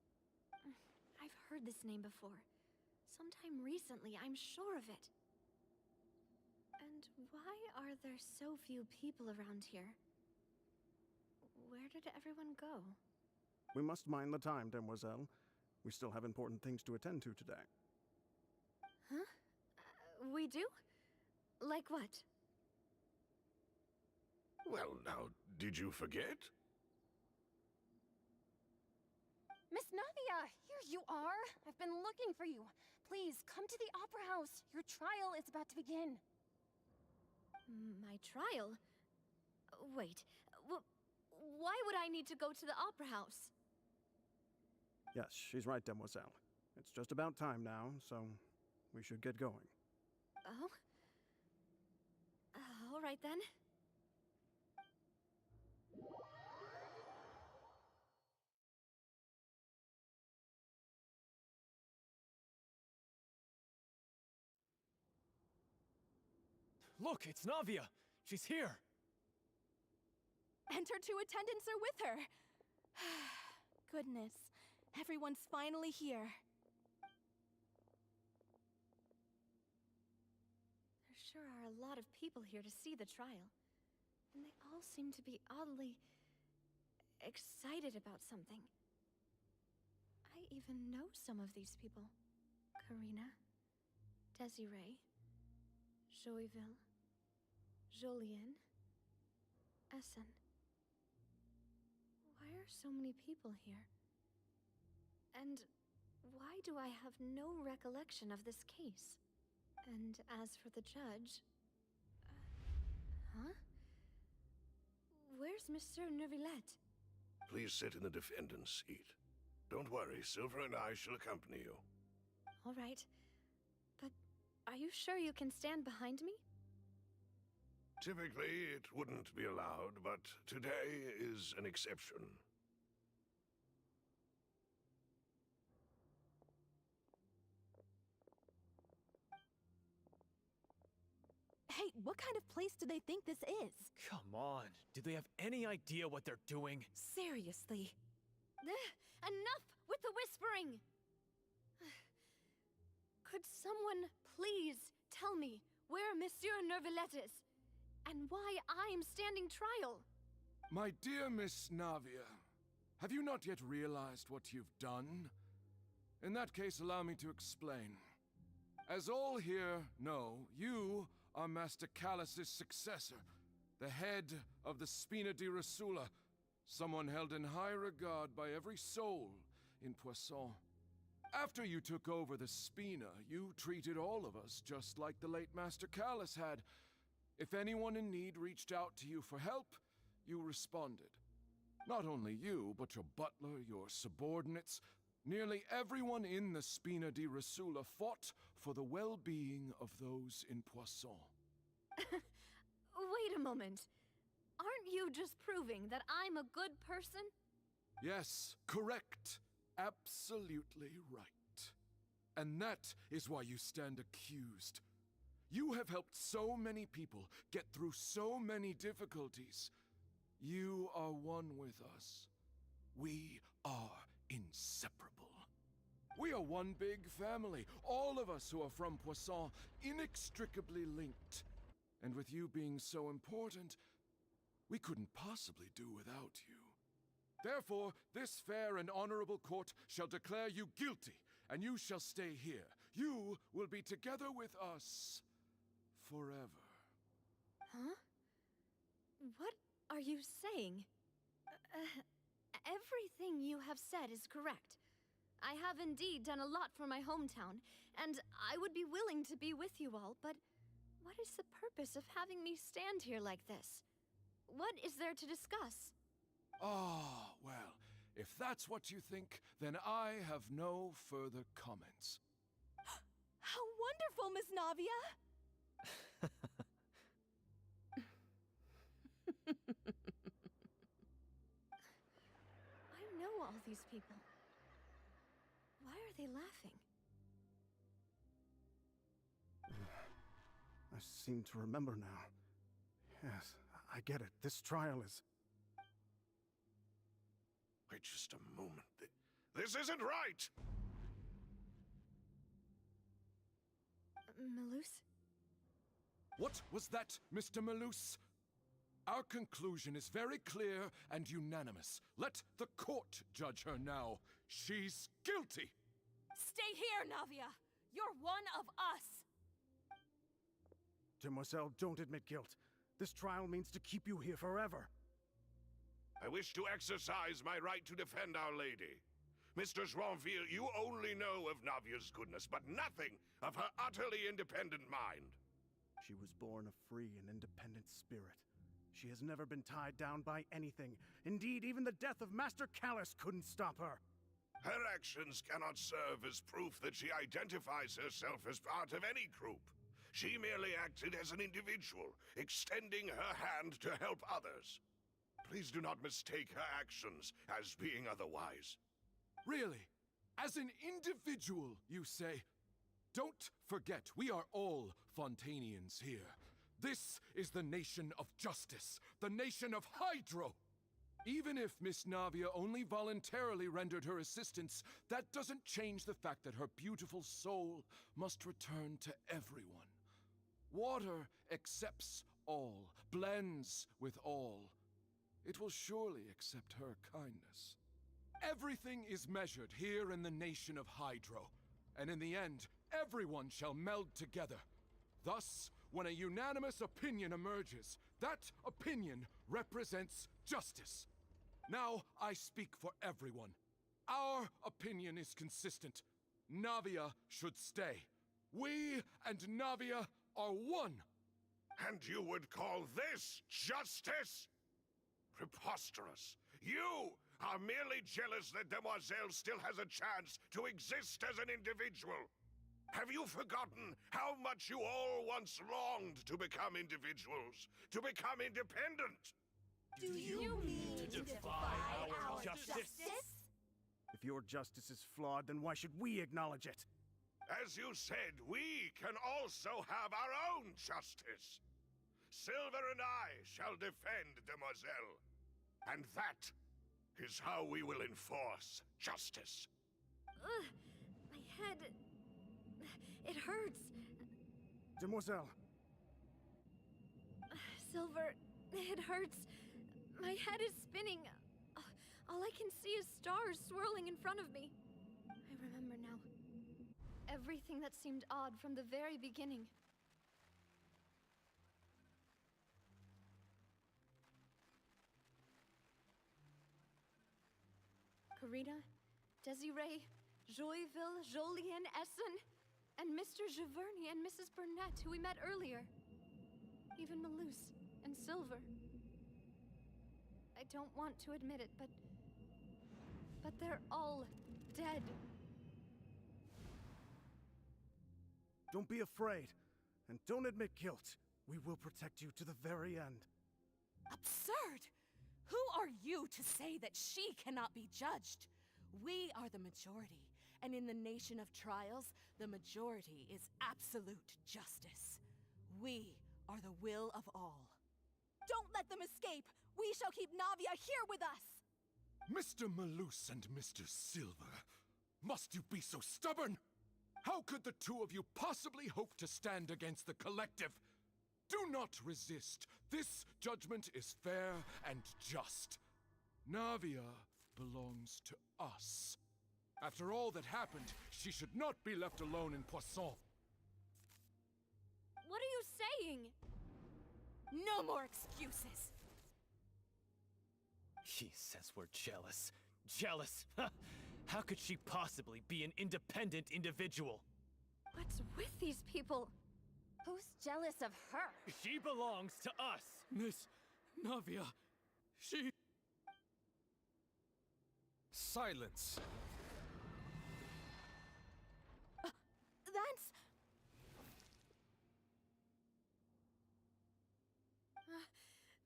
I've heard this name before. Sometime recently, I'm sure of it. And why are there so few people around here? Where did everyone go? We must mind the time, demoiselle. We still have important things to attend to today. Huh? We do? Like what? Well, now, did you forget? Miss Navia, here you are. I've been looking for you. Please, come to the Opera House. Your trial is about to begin. My trial? Wait, why would I need to go to the Opera House? Yes, she's right, demoiselle. It's just about time now, so we should get going. Oh? All right then. Look, it's Navia! She's here! And her two attendants are with her. Goodness, everyone's finally here. sure are a lot of people here to see the trial. And they all seem to be oddly excited about something. I even know some of these people. Karina, Desiree, Joyville, Jolien, Essen. Why are so many people here? And why do I have no recollection of this case? And as for the judge... huh? Where's Monsieur Neuvillette? Please sit in the defendant's seat. Don't worry, Silver and I shall accompany you. All right. But are you sure you can stand behind me? Typically, it wouldn't be allowed, but today is an exception. Hey, what kind of place do they think this is? Come on, do they have any idea what they're doing? Seriously. Enough with the whispering! Could someone please tell me where Monsieur Neuvillette is? And why I'm standing trial? My dear Miss Navia, have you not yet realized what you've done? In that case, allow me to explain. As all here know, you are Master Callus's successor, the head of the Spina di Rosula, someone held in high regard by every soul in Poisson. After you took over the Spina, you treated all of us just like the late Master Callus had. If anyone in need reached out to you for help, you responded. Not only you, but your butler, your subordinates, nearly everyone in the Spina di Rosula fought for the well-being of those in Poisson. Wait a moment. Aren't you just proving that I'm a good person? Yes, correct. Absolutely right. And that is why you stand accused. You have helped so many people get through so many difficulties. You are one with us. We are inseparable. We are one big family, all of us who are from Poisson, inextricably linked. And with you being so important, we couldn't possibly do without you. Therefore, this fair and honorable court shall declare you guilty, and you shall stay here. You will be together with us forever. Huh? What are you saying? Everything you have said is correct. I have indeed done a lot for my hometown, and I would be willing to be with you all, but what is the purpose of having me stand here like this? What is there to discuss? Ah, well, if that's what you think, then I have no further comments. How wonderful, Miss Navia! I know all these people. Why are they laughing? I seem to remember now. Yes, I get it. This trial is... Wait just a moment. This isn't right! Melus? What was that, Mr. Melus? Our conclusion is very clear and unanimous. Let the court judge her now. She's guilty! Stay here, Navia! You're one of us! Demoiselle, don't admit guilt. This trial means to keep you here forever. I wish to exercise my right to defend Our Lady. Mr. Joinville, you only know of Navia's goodness, but nothing of her utterly independent mind. She was born a free and independent spirit. She has never been tied down by anything. Indeed, even the death of Master Callus couldn't stop her. Her actions cannot serve as proof that she identifies herself as part of any group. She merely acted as an individual, extending her hand to help others. Please do not mistake her actions as being otherwise. Really? As an individual, you say? Don't forget, we are all Fontainians here. This is the nation of justice, the nation of Hydro! Even if Miss Navia only voluntarily rendered her assistance, that doesn't change the fact that her beautiful soul must return to everyone. Water accepts all, blends with all. It will surely accept her kindness. Everything is measured here in the nation of Hydro, and in the end, everyone shall meld together. Thus, when a unanimous opinion emerges, that opinion represents justice. Now I speak for everyone. Our opinion is consistent. Navia should stay. We and Navia are one. And you would call this justice? Preposterous. You are merely jealous that Demoiselle still has a chance to exist as an individual. Have you forgotten how much you all once longed to become individuals, to become independent? Do you mean to defy our justice? If your justice is flawed, then why should we acknowledge it? As you said, we can also have our own justice. Silver and I shall defend Demoiselle. And that is how we will enforce justice. Ugh, my head... It hurts. Demoiselle. Silver, it hurts. My head is spinning. All I can see is stars swirling in front of me. I remember now. Everything that seemed odd from the very beginning. Karina, Desiree, Joyville, Jolien, Essen, and Mr. Giverny and Mrs. Burnett, who we met earlier. Even Malus and Silver. I don't want to admit it, but they're all dead. Don't be afraid, and don't admit guilt. We will protect you to the very end. Absurd! Who are you to say that she cannot be judged? We are the majority, and in the nation of trials, the majority is absolute justice. We are the will of all. Don't let them escape! We shall keep Navia here with us! Mr. Malus and Mr. Silver, must you be so stubborn? How could the two of you possibly hope to stand against the collective? Do not resist. This judgment is fair and just. Navia belongs to us. After all that happened, she should not be left alone in Poisson. What are you saying? No more excuses! She says we're jealous. Jealous? How could she possibly be an independent individual? What's with these people? Who's jealous of her? She belongs to us! Miss Navia, she... Silence! That's...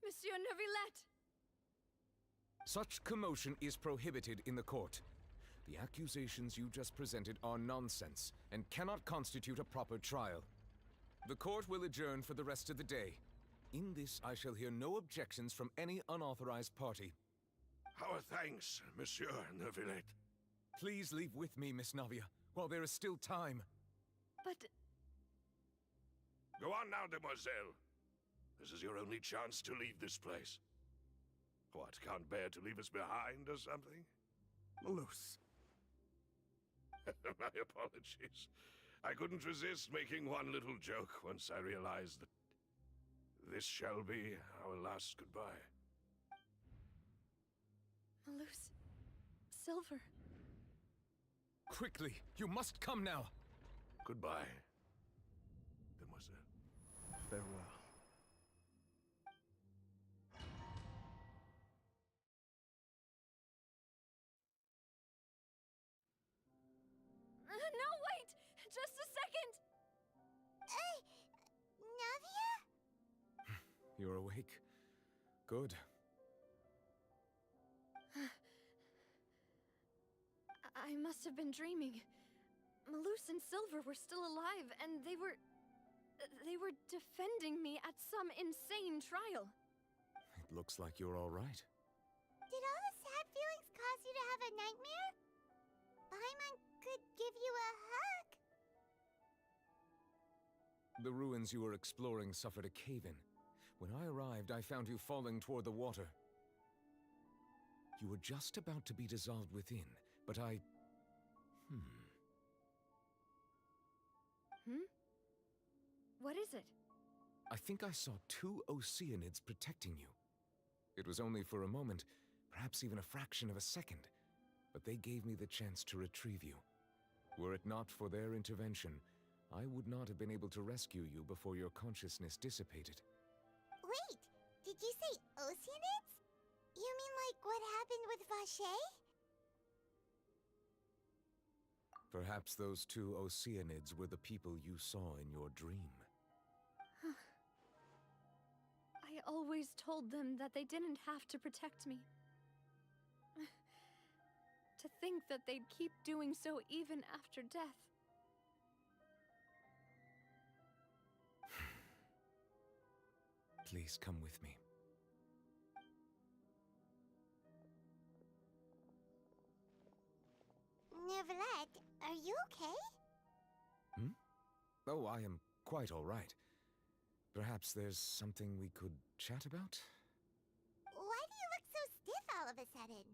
Monsieur Neuvillette! Such commotion is prohibited in the court. The accusations you just presented are nonsense and cannot constitute a proper trial. The court will adjourn for the rest of the day. In this, I shall hear no objections from any unauthorized party. Our thanks, Monsieur Neuvillette. Please leave with me, Miss Navia, while there is still time. But... Go on now, Demoiselle. This is your only chance to leave this place. What, can't bear to leave us behind or something? Malus. My apologies. I couldn't resist making one little joke once I realized that this shall be our last goodbye. Malus... Silver... Quickly, you must come now! Goodbye, Demoiselle. Farewell. No, wait! Just a second! Navia? You're awake. Good. I must have been dreaming. Malus and Silver were still alive, and they were defending me at some insane trial. It looks like you're all right. Did all the sad feelings cause you to have a nightmare? Paimon could give you a hug. The ruins you were exploring suffered a cave-in. When I arrived, I found you falling toward the water. You were just about to be dissolved within, but I... What is it? I think I saw 2 Oceanids protecting you. It was only for a moment, perhaps even a fraction of a second, but they gave me the chance to retrieve you. Were it not for their intervention, I would not have been able to rescue you before your consciousness dissipated. Wait, did you say Oceanids? You mean like what happened with Vache? Perhaps those 2 Oceanids were the people you saw in your dream. I always told them that they didn't have to protect me. To think that they'd keep doing so even after death. Please come with me. Neverlet, are you okay? Oh, I am quite all right. Perhaps there's something we could chat about? Why do you look so stiff all of a sudden?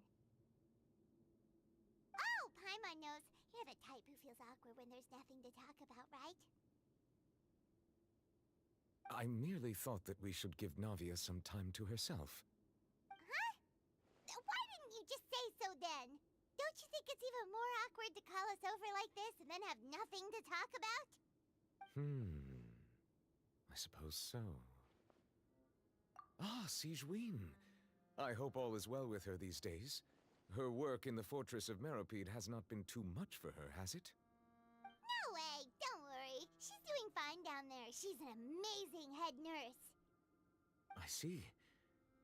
Oh, Paimon knows. You're the type who feels awkward when there's nothing to talk about, right? I merely thought that we should give Navia some time to herself. Huh? Why didn't you just say so then? Don't you think it's even more awkward to call us over like this and then have nothing to talk about? I suppose so. Ah, Sigewinne. I hope all is well with her these days. Her work in the Fortress of Meropide has not been too much for her, has it? No way! Don't worry. She's doing fine down there. She's an amazing head nurse. I see.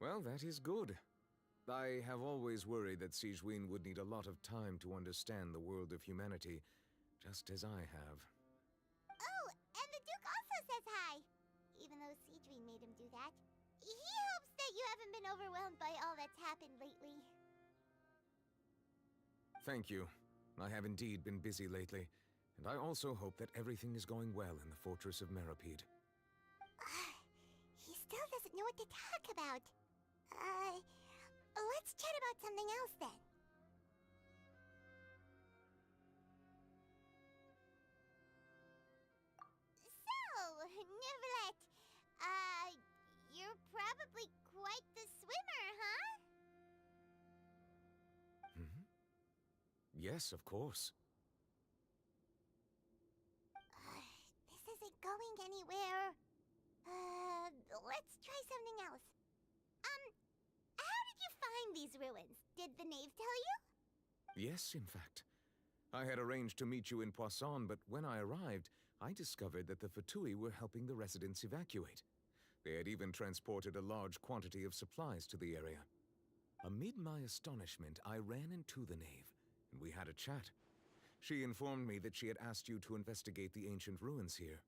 Well, that is good. I have always worried that Sigewinne would need a lot of time to understand the world of humanity, just as I have. Oh, and the Duke also says hi. Even though Sigewinne made him do that. He hopes that you haven't been overwhelmed by all that's happened lately. Thank you. I have indeed been busy lately, and I also hope that everything is going well in the Fortress of Meropide. He still doesn't know what to talk about. Let's chat about something else then. So, Neverlet, you're probably quite the swimmer, huh? Yes, of course. This isn't going anywhere. Let's try something else. How did you find these ruins? Did the knave tell you? Yes, in fact. I had arranged to meet you in Poisson, but when I arrived, I discovered that the Fatui were helping the residents evacuate. They had even transported a large quantity of supplies to the area. Amid my astonishment, I ran into the knave, and we had a chat. She informed me that she had asked you to investigate the ancient ruins here.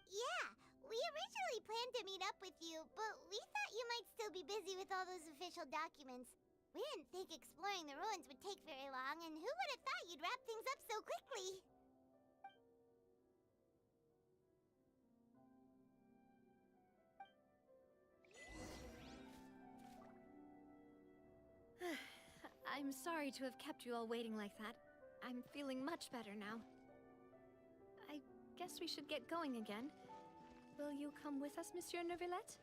Yeah, we originally planned to meet up with you, but we thought you might still be busy with all those official documents. We didn't think exploring the ruins would take very long, and who would have thought you'd wrap things up so quickly? I'm sorry to have kept you all waiting like that. I'm feeling much better now. I guess we should get going again. Will you come with us, Monsieur Neuvillette?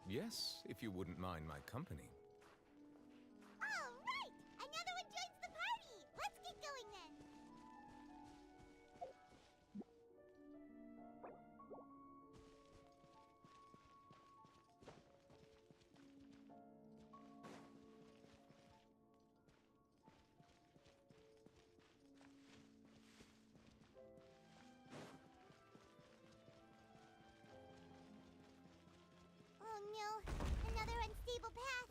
Yes, if you wouldn't mind my company. All right! Another one joins the party! Let's get going then! Oh no, another unstable path.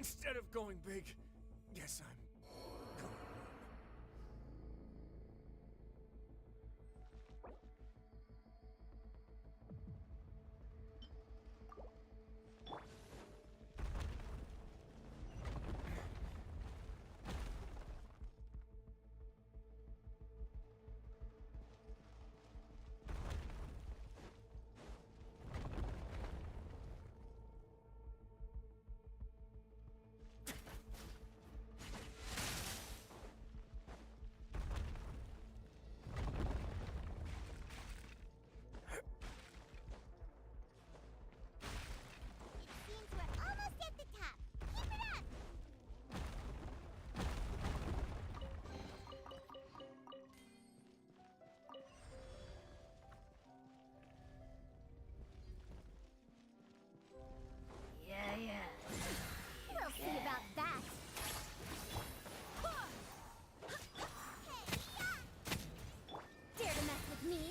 Instead of going big, guess I'm going home. Seems we're almost at the top. Keep it up! We'll see about that. Dare to mess with me?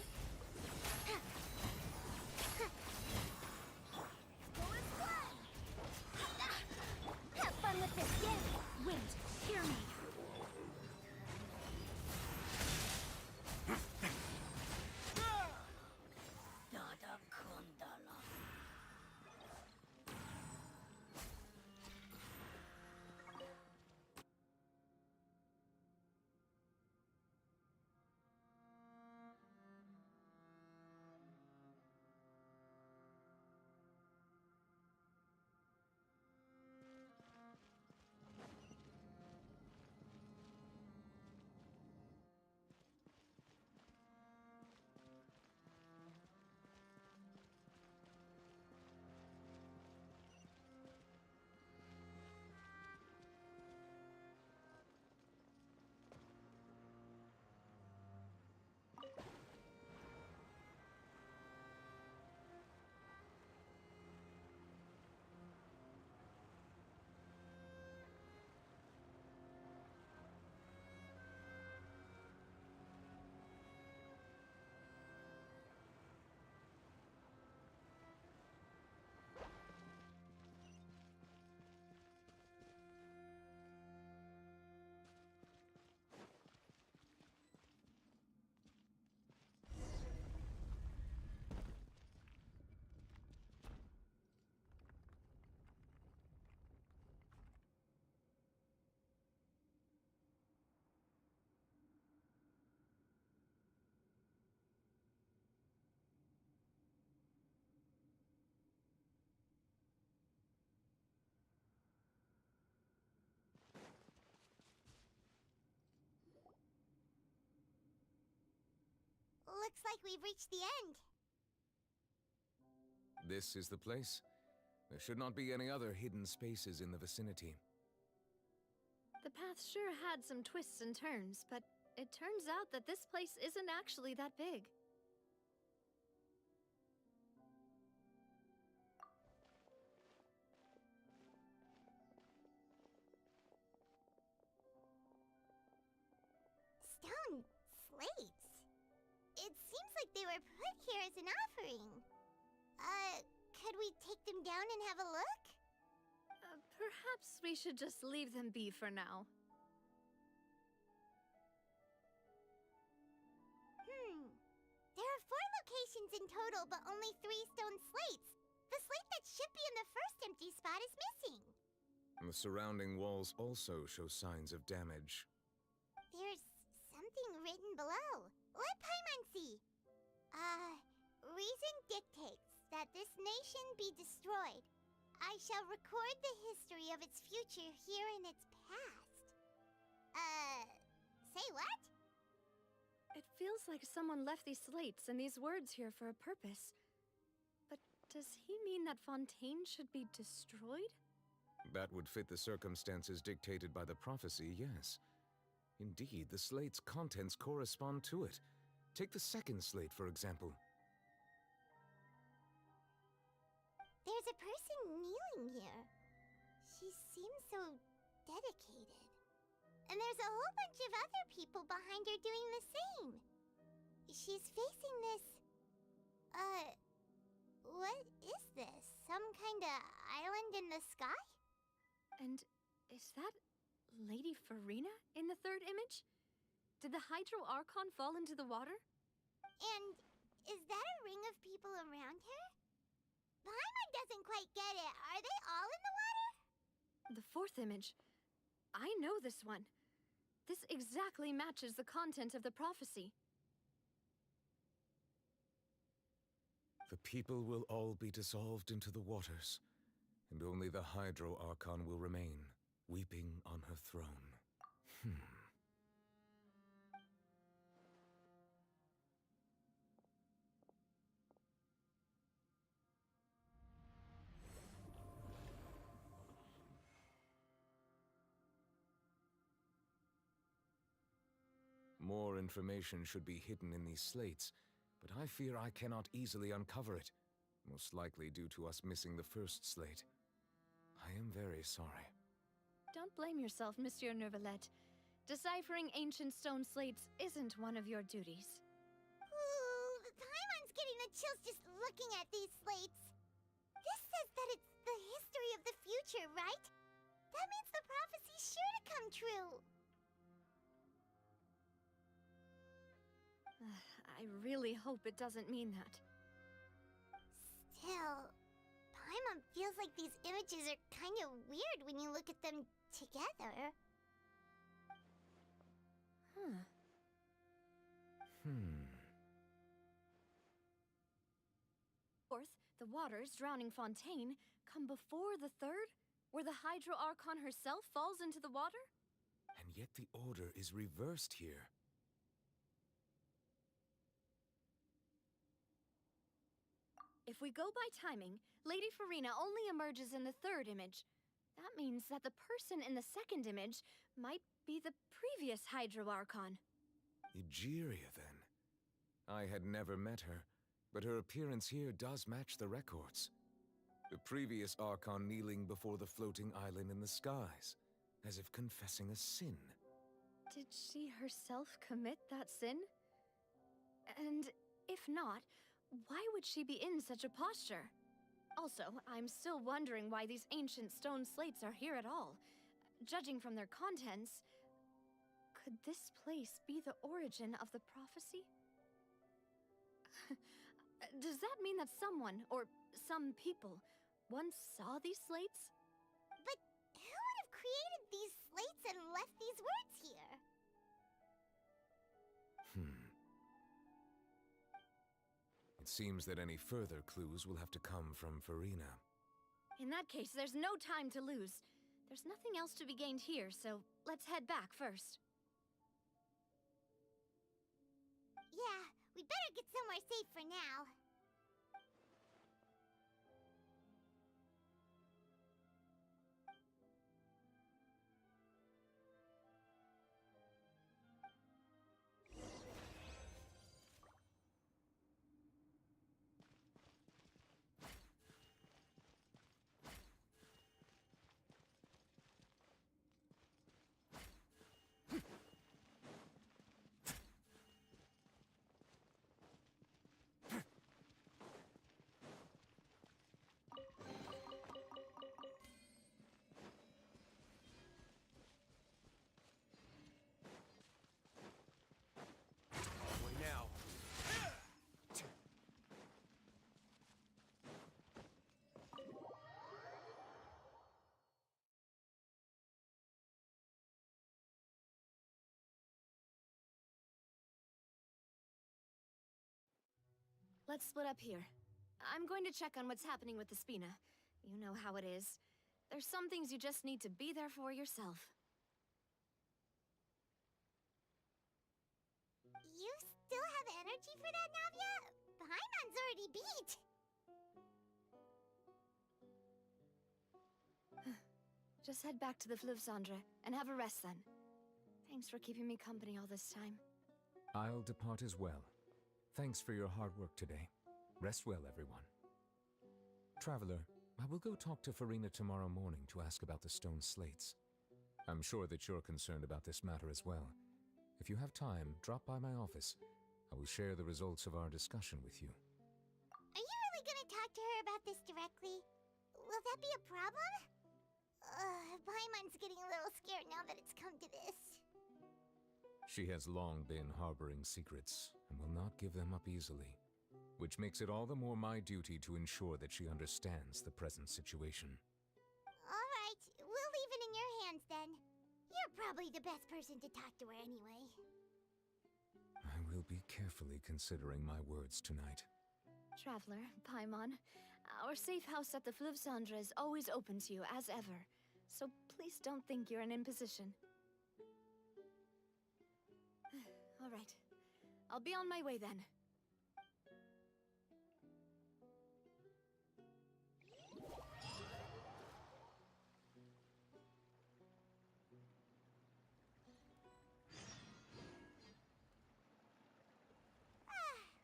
Have fun with this, yeah? Wait, hear me. Looks like we've reached the end. This is the place. There should not be any other hidden spaces in the vicinity. The path sure had some twists and turns, but it turns out that this place isn't actually that big. Stone slates. It seems like they were put here as an offering. Could we take them down and have a look? Perhaps we should just leave them be for now. There are 4 locations in total, but only 3 stone slates. The slate that should be in the first empty spot is missing. The surrounding walls also show signs of damage. There's something written below. Let Paimon see. Reason dictates that this nation be destroyed. I shall record the history of its future here in its past. Say what? It feels like someone left these slates and these words here for a purpose. But does he mean that Fontaine should be destroyed? That would fit the circumstances dictated by the prophecy, yes. Indeed, the slate's contents correspond to it. Take the second slate, for example. There's a person kneeling here. She seems so dedicated. And there's a whole bunch of other people behind her doing the same. She's facing this... what is this? Some kind of island in the sky? And is that Lady Farina in the third image? Did the Hydro Archon fall into the water? And is that a ring of people around her? Paimon doesn't quite get it. Are they all in the water? The fourth image. I know this one. This exactly matches the content of the prophecy. The people will all be dissolved into the waters, and only the Hydro Archon will remain, weeping on her throne. More information should be hidden in these slates, but I fear I cannot easily uncover it, most likely due to us missing the first slate. I am very sorry. Don't blame yourself, Monsieur Neuvillette. Deciphering ancient stone slates isn't one of your duties. Ooh, Paimon's getting the chills just looking at these slates. This says that it's the history of the future, right? That means the prophecy's sure to come true. I really hope it doesn't mean that. Still, Paimon feels like these images are kind of weird when you look at them together. Fourth, the waters drowning Fontaine come before the third, where the Hydro Archon herself falls into the water? And yet the order is reversed here. If we go by timing, Lady Farina only emerges in the third image. That means that the person in the second image might be the previous Hydro Archon. Egeria, then. I had never met her, but her appearance here does match the records. The previous Archon kneeling before the floating island in the skies, as if confessing a sin. Did she herself commit that sin? And if not, why would she be in such a posture? Also, I'm still wondering why these ancient stone slates are here at all. Judging from their contents, could this place be the origin of the prophecy? Does that mean that someone, or some people, once saw these slates? But who would have created these slates and left these words here? It seems that any further clues will have to come from Farina. In that case, there's no time to lose. There's nothing else to be gained here, so let's head back first. Yeah, we better get somewhere safe for now. Let's split up here. I'm going to check on what's happening with the Spina. You know how it is. There's some things you just need to be there for yourself. You still have energy for that, Navia? Paimon's already beat! Just head back to the Fleuve Cendre and have a rest then. Thanks for keeping me company all this time. I'll depart as well. Thanks for your hard work today. Rest well, everyone. Traveler, I will go talk to Farina tomorrow morning to ask about the stone slates. I'm sure that you're concerned about this matter as well. If you have time, drop by my office. I will share the results of our discussion with you. Are you really gonna talk to her about this directly? Will that be a problem? Paimon's getting a little scared now that it's come to this. She has long been harboring secrets and will not give them up easily, which makes it all the more my duty to ensure that she understands the present situation. Alright, we'll leave it in your hands then. You're probably the best person to talk to her anyway. I will be carefully considering my words tonight. Traveler, Paimon, our safe house at the Flivsandra is always open to you, as ever. So please don't think you're an imposition. All right. I'll be on my way then.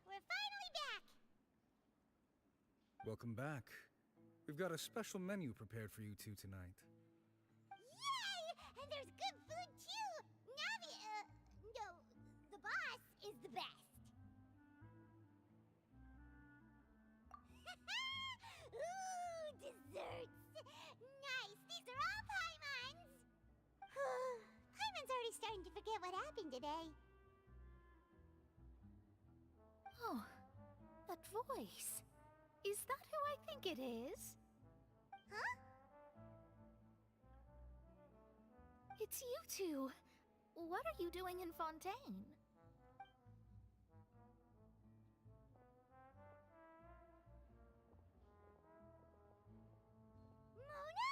We're finally back! Welcome back. We've got a special menu prepared for you two tonight. Yay! And there's good food too! Navi, no, the boss is the best. Ooh, desserts! Nice! These are all Paimon's! Paimon's already starting to forget what happened today. Oh, that voice. Is that who I think it is? Huh? It's you two. What are you doing in Fontaine? Mona?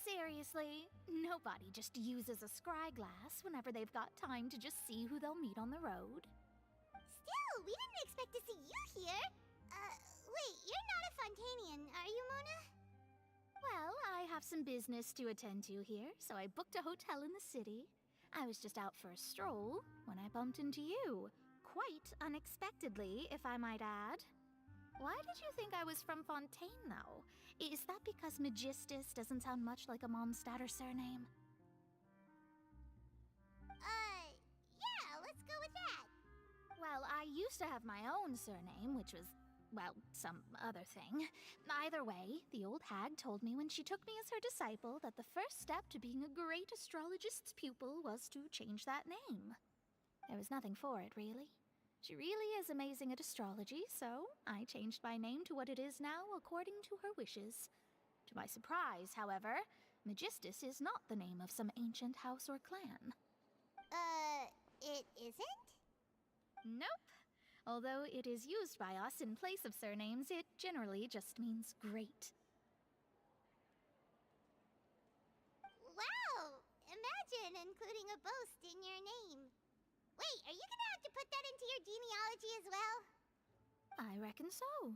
Seriously, nobody just uses a scry glass whenever they've got time to just see who they'll meet on the road. Still, we didn't expect to see you here. Wait, you're not a Fontainian, are you, Mona? Well, I have some business to attend to here, so I booked a hotel in the city. I was just out for a stroll when I bumped into you. Quite unexpectedly, if I might add. Why did you think I was from Fontaine, though? Is that because Magistus doesn't sound much like a Mondstadter surname? Yeah, let's go with that. Well, I used to have my own surname, which was, well, some other thing. Either way, the old hag told me when she took me as her disciple that the first step to being a great astrologist's pupil was to change that name. There was nothing for it, really. She really is amazing at astrology, so I changed my name to what it is now according to her wishes. To my surprise, however, Magistus is not the name of some ancient house or clan. It isn't? Nope. Although it is used by us in place of surnames, it generally just means great. Wow! Imagine including a boast in your name. Wait, are you gonna have to put that into your genealogy as well? I reckon so.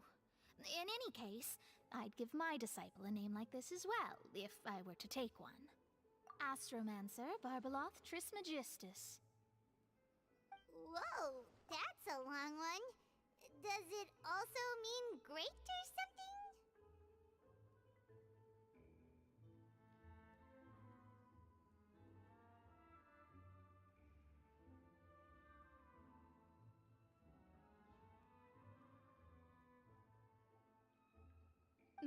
In any case, I'd give my disciple a name like this as well, if I were to take one. Astromancer Barbeloth Trismegistus. Whoa, that's a long one. Does it also mean great or something?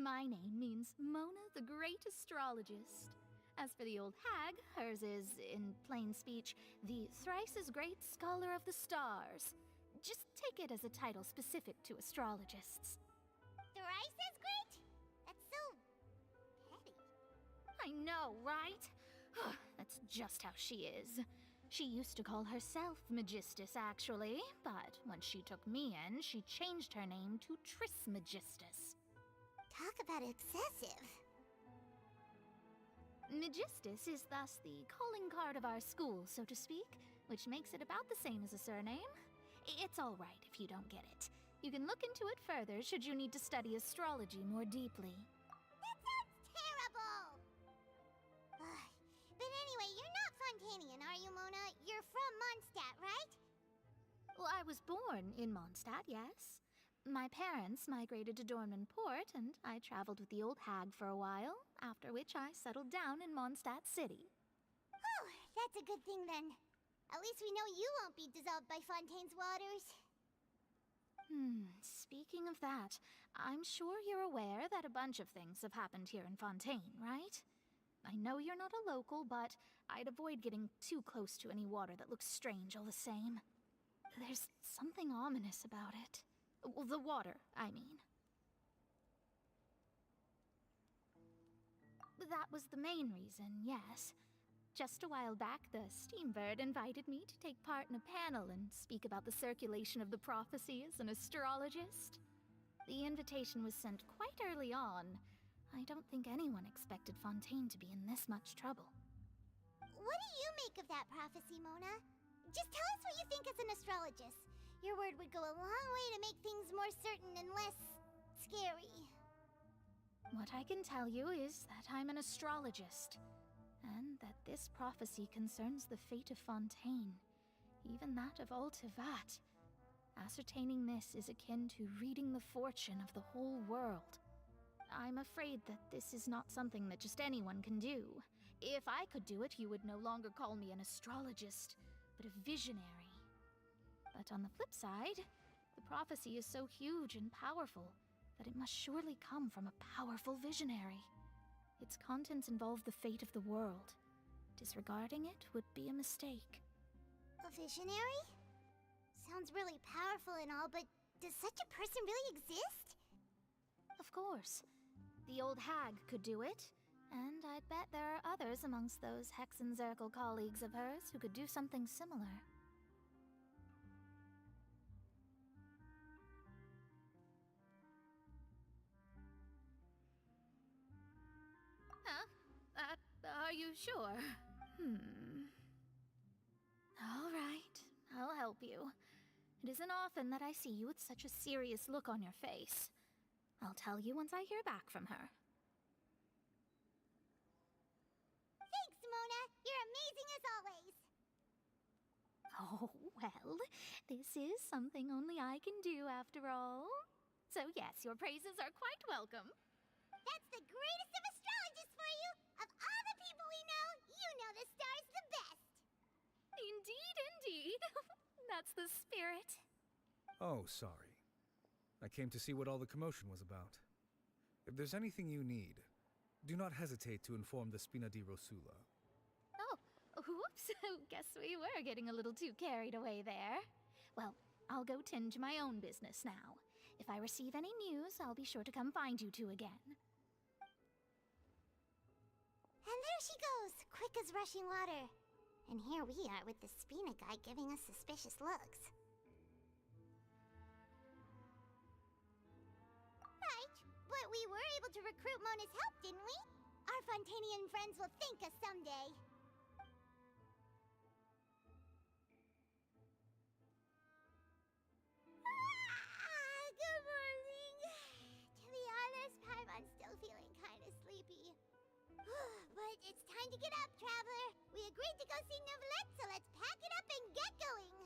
My name means Mona the Great Astrologist. As for the old hag, hers is, in plain speech, the thrice-as-great Scholar of the Stars. Just take it as a title specific to astrologists. Thrice as great? That's so petty. I know, right? That's just how she is. She used to call herself Magistus, actually, but when she took me in, she changed her name to Trismegistus. Talk about excessive. Magistus is thus the calling card of our school, so to speak, which makes it about the same as a surname. It's all right if you don't get it. You can look into it further should you need to study astrology more deeply. That sounds terrible! But anyway, you're not Fontainian, are you, Mona? You're from Mondstadt, right? Well, I was born in Mondstadt, yes. My parents migrated to Dornman Port, and I traveled with the old hag for a while, after which I settled down in Mondstadt City. Oh, that's a good thing then. At least we know you won't be dissolved by Fontaine's waters. Speaking of that, I'm sure you're aware that a bunch of things have happened here in Fontaine, right? I know you're not a local, but I'd avoid getting too close to any water that looks strange all the same. There's something ominous about it. Well, the water, I mean. That was the main reason, yes. Just a while back, the Steambird invited me to take part in a panel and speak about the circulation of the prophecy as an astrologist. The invitation was sent quite early on. I don't think anyone expected Fontaine to be in this much trouble. What do you make of that prophecy, Mona? Just tell us what you think as an astrologist. Your word would go a long way to make things more certain and less scary. What I can tell you is that I'm an astrologist, and that this prophecy concerns the fate of Fontaine, even that of Ultivat. Ascertaining this is akin to reading the fortune of the whole world. I'm afraid that this is not something that just anyone can do. If I could do it, you would no longer call me an astrologist, but a visionary. But on the flip side, the prophecy is so huge and powerful that it must surely come from a powerful visionary. Its contents involve the fate of the world. Disregarding it would be a mistake. A visionary? Sounds really powerful and all, but does such a person really exist? Of course. The old hag could do it, and I'd bet there are others amongst those Hexenzirkel colleagues of hers who could do something similar. Are you sure? All right, I'll help you. It isn't often that I see you with such a serious look on your face. I'll tell you once I hear back from her. Thanks, Mona! You're amazing as always! Oh, well, this is something only I can do after all. So yes, your praises are quite welcome. That's the greatest of astrologists for you! Of all the people we know, you know the star's the best! Indeed, indeed. That's the spirit. Oh, sorry. I came to see what all the commotion was about. If there's anything you need, do not hesitate to inform the Spina di Rosula. Oh, whoops. Guess we were getting a little too carried away there. Well, I'll go tend to my own business now. If I receive any news, I'll be sure to come find you two again. And there she goes, quick as rushing water. And here we are with the Spina guy giving us suspicious looks. Right, but we were able to recruit Mona's help, didn't we? Our Fontainian friends will thank us someday. Good morning. To be honest, Paimon's still feeling kind of sleepy. But it's time to get up, traveler. We agreed to go see Neuvillette, so let's pack it up and get going.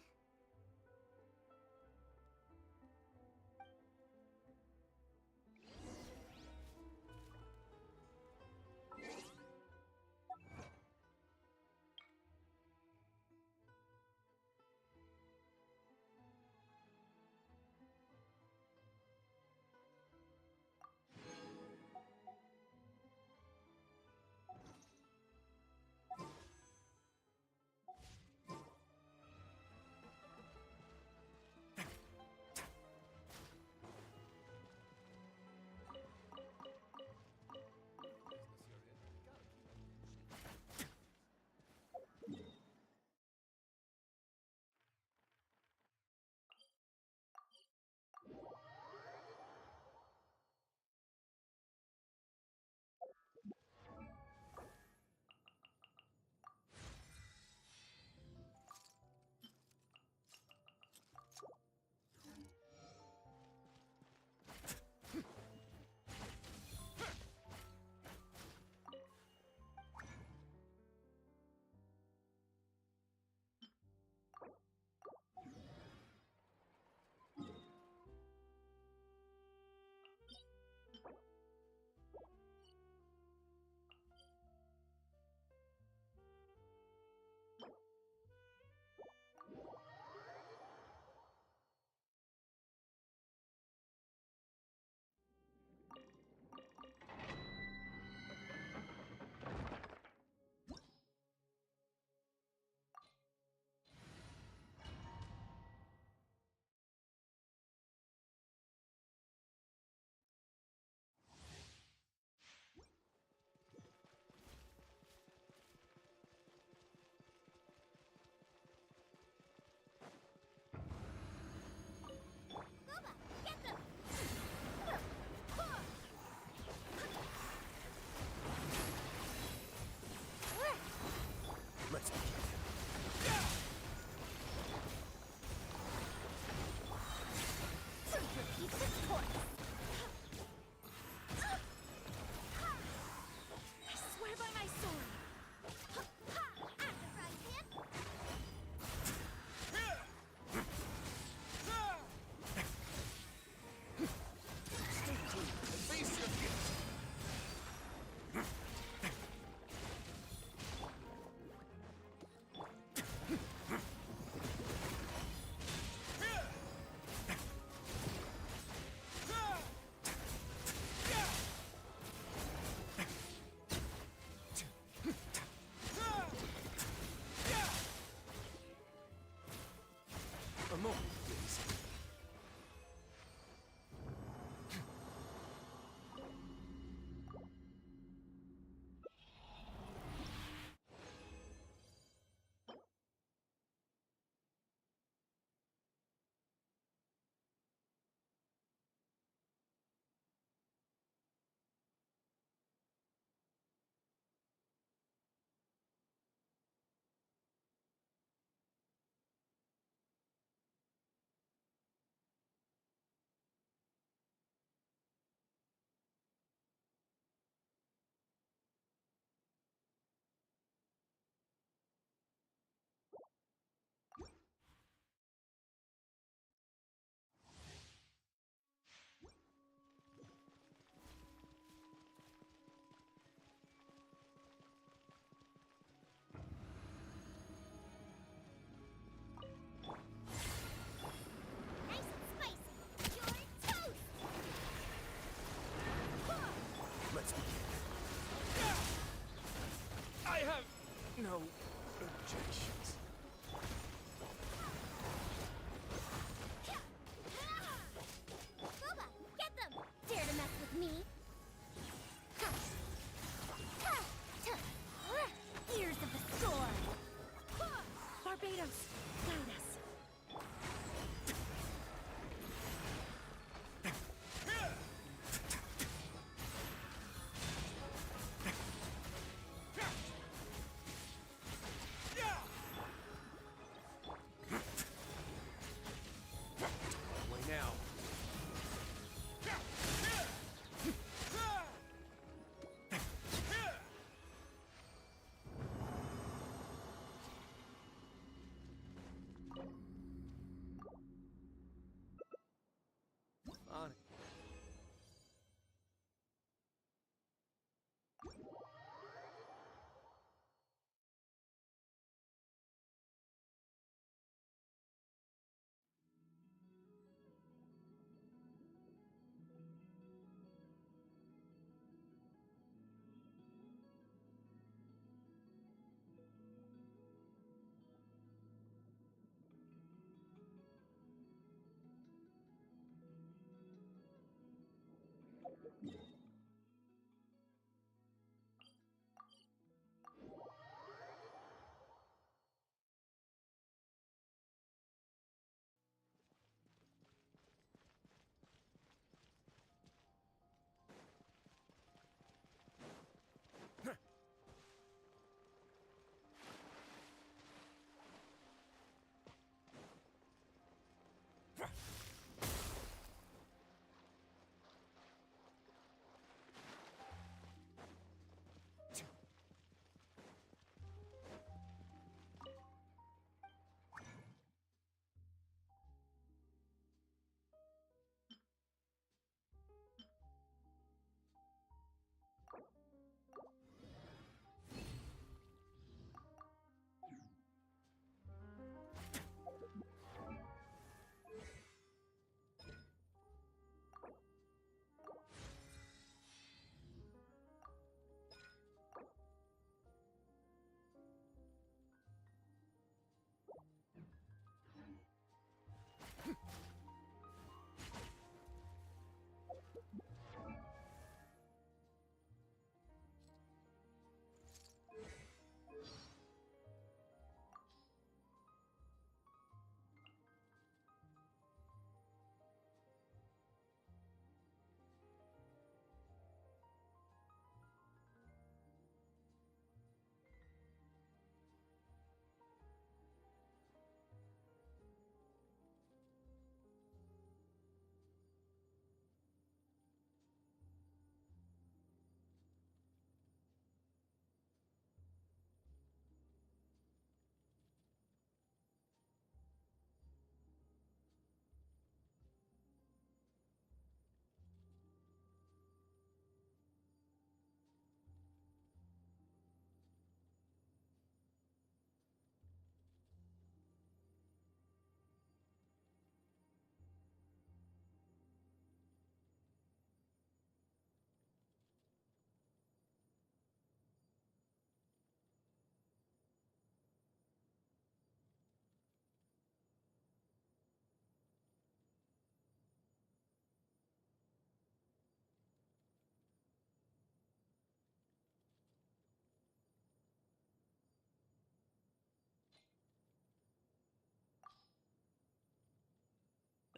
No objections. Booba, get them! Dare to mess with me? Ears of the storm! Barbados, guide us. Way now. On it.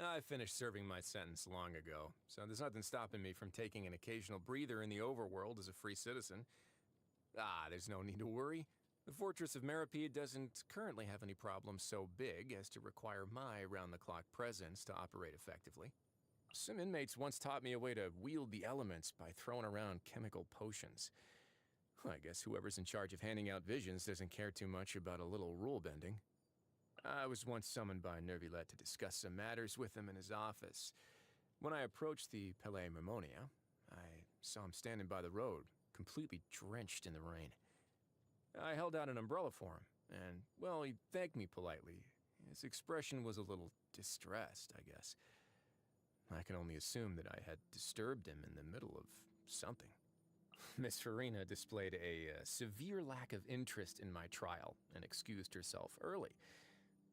I finished serving my sentence long ago, so there's nothing stopping me from taking an occasional breather in the overworld as a free citizen. There's no need to worry. The Fortress of Meripede doesn't currently have any problems so big as to require my round-the-clock presence to operate effectively. Some inmates once taught me a way to wield the elements by throwing around chemical potions. I guess whoever's in charge of handing out visions doesn't care too much about a little rule-bending. I was once summoned by Nervilette to discuss some matters with him in his office. When I approached the Palais Mermonia, I saw him standing by the road, completely drenched in the rain. I held out an umbrella for him, and, well, he thanked me politely. His expression was a little distressed, I guess. I can only assume that I had disturbed him in the middle of something. Miss Farina displayed a severe lack of interest in my trial and excused herself early,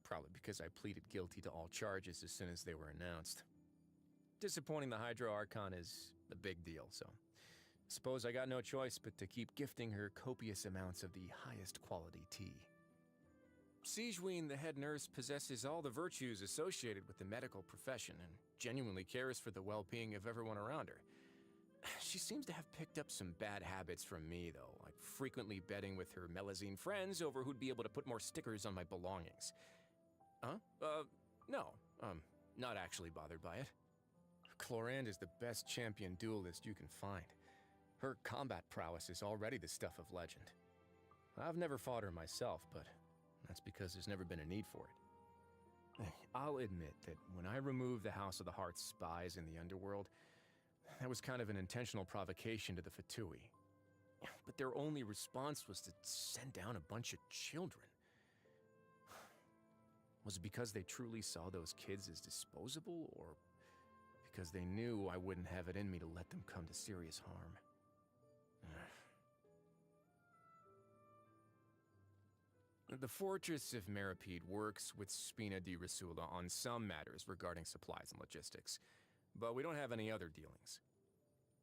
probably because I pleaded guilty to all charges as soon as they were announced. Disappointing the Hydro Archon is a big deal, so suppose I got no choice but to keep gifting her copious amounts of the highest quality tea. Sigewinne, the head nurse, possesses all the virtues associated with the medical profession and genuinely cares for the well-being of everyone around her. She seems to have picked up some bad habits from me, though, like frequently betting with her Melazine friends over who'd be able to put more stickers on my belongings. Huh? No. Not actually bothered by it. Clorinde is the best champion duelist you can find. Her combat prowess is already the stuff of legend. I've never fought her myself, but that's because there's never been a need for it. I'll admit that when I removed the House of the Heart's spies in the underworld, that was kind of an intentional provocation to the Fatui. But their only response was to send down a bunch of children. Was it because they truly saw those kids as disposable, or because they knew I wouldn't have it in me to let them come to serious harm? The Fortress of Meripede works with Spina di Risula on some matters regarding supplies and logistics, but we don't have any other dealings.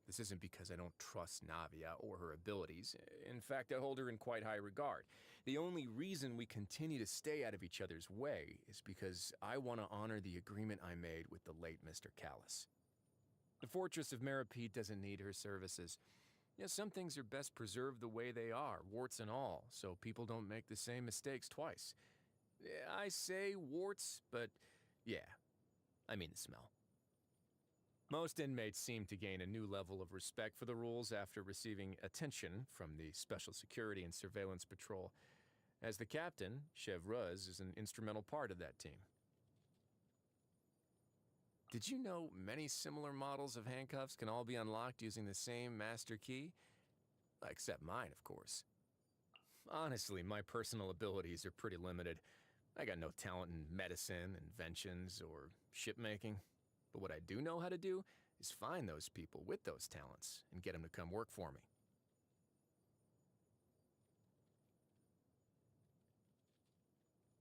This isn't because I don't trust Navia or her abilities. In fact, I hold her in quite high regard. The only reason we continue to stay out of each other's way is because I want to honor the agreement I made with the late Mr. Callus. The Fortress of Meripede doesn't need her services. Yeah, some things are best preserved the way they are, warts and all, so people don't make the same mistakes twice. I say warts, but yeah, I mean the smell. Most inmates seem to gain a new level of respect for the rules after receiving attention from the Special Security and Surveillance Patrol. As the captain, Chevreuse is an instrumental part of that team. Did you know many similar models of handcuffs can all be unlocked using the same master key? Except mine, of course. Honestly, my personal abilities are pretty limited. I got no talent in medicine, inventions, or shipmaking. But what I do know how to do is find those people with those talents and get them to come work for me.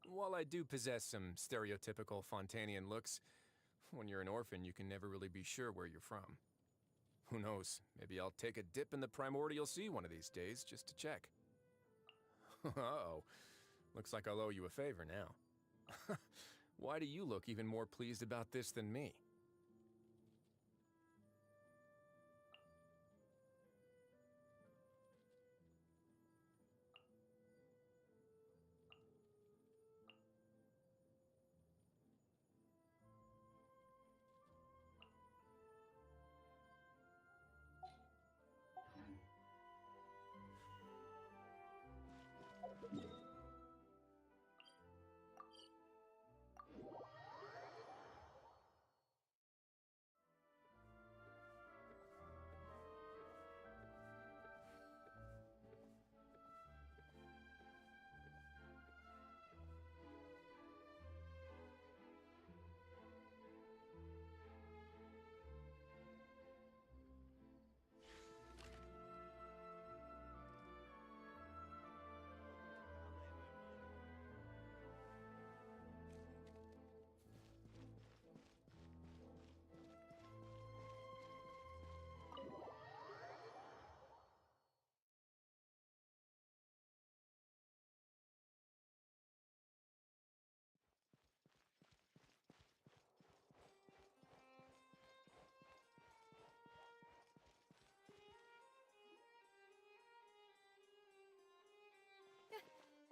While I do possess some stereotypical Fontainian looks, when you're an orphan, you can never really be sure where you're from. Who knows, maybe I'll take a dip in the primordial sea one of these days just to check. Uh-oh, looks like I'll owe you a favor now. Why do you look even more pleased about this than me?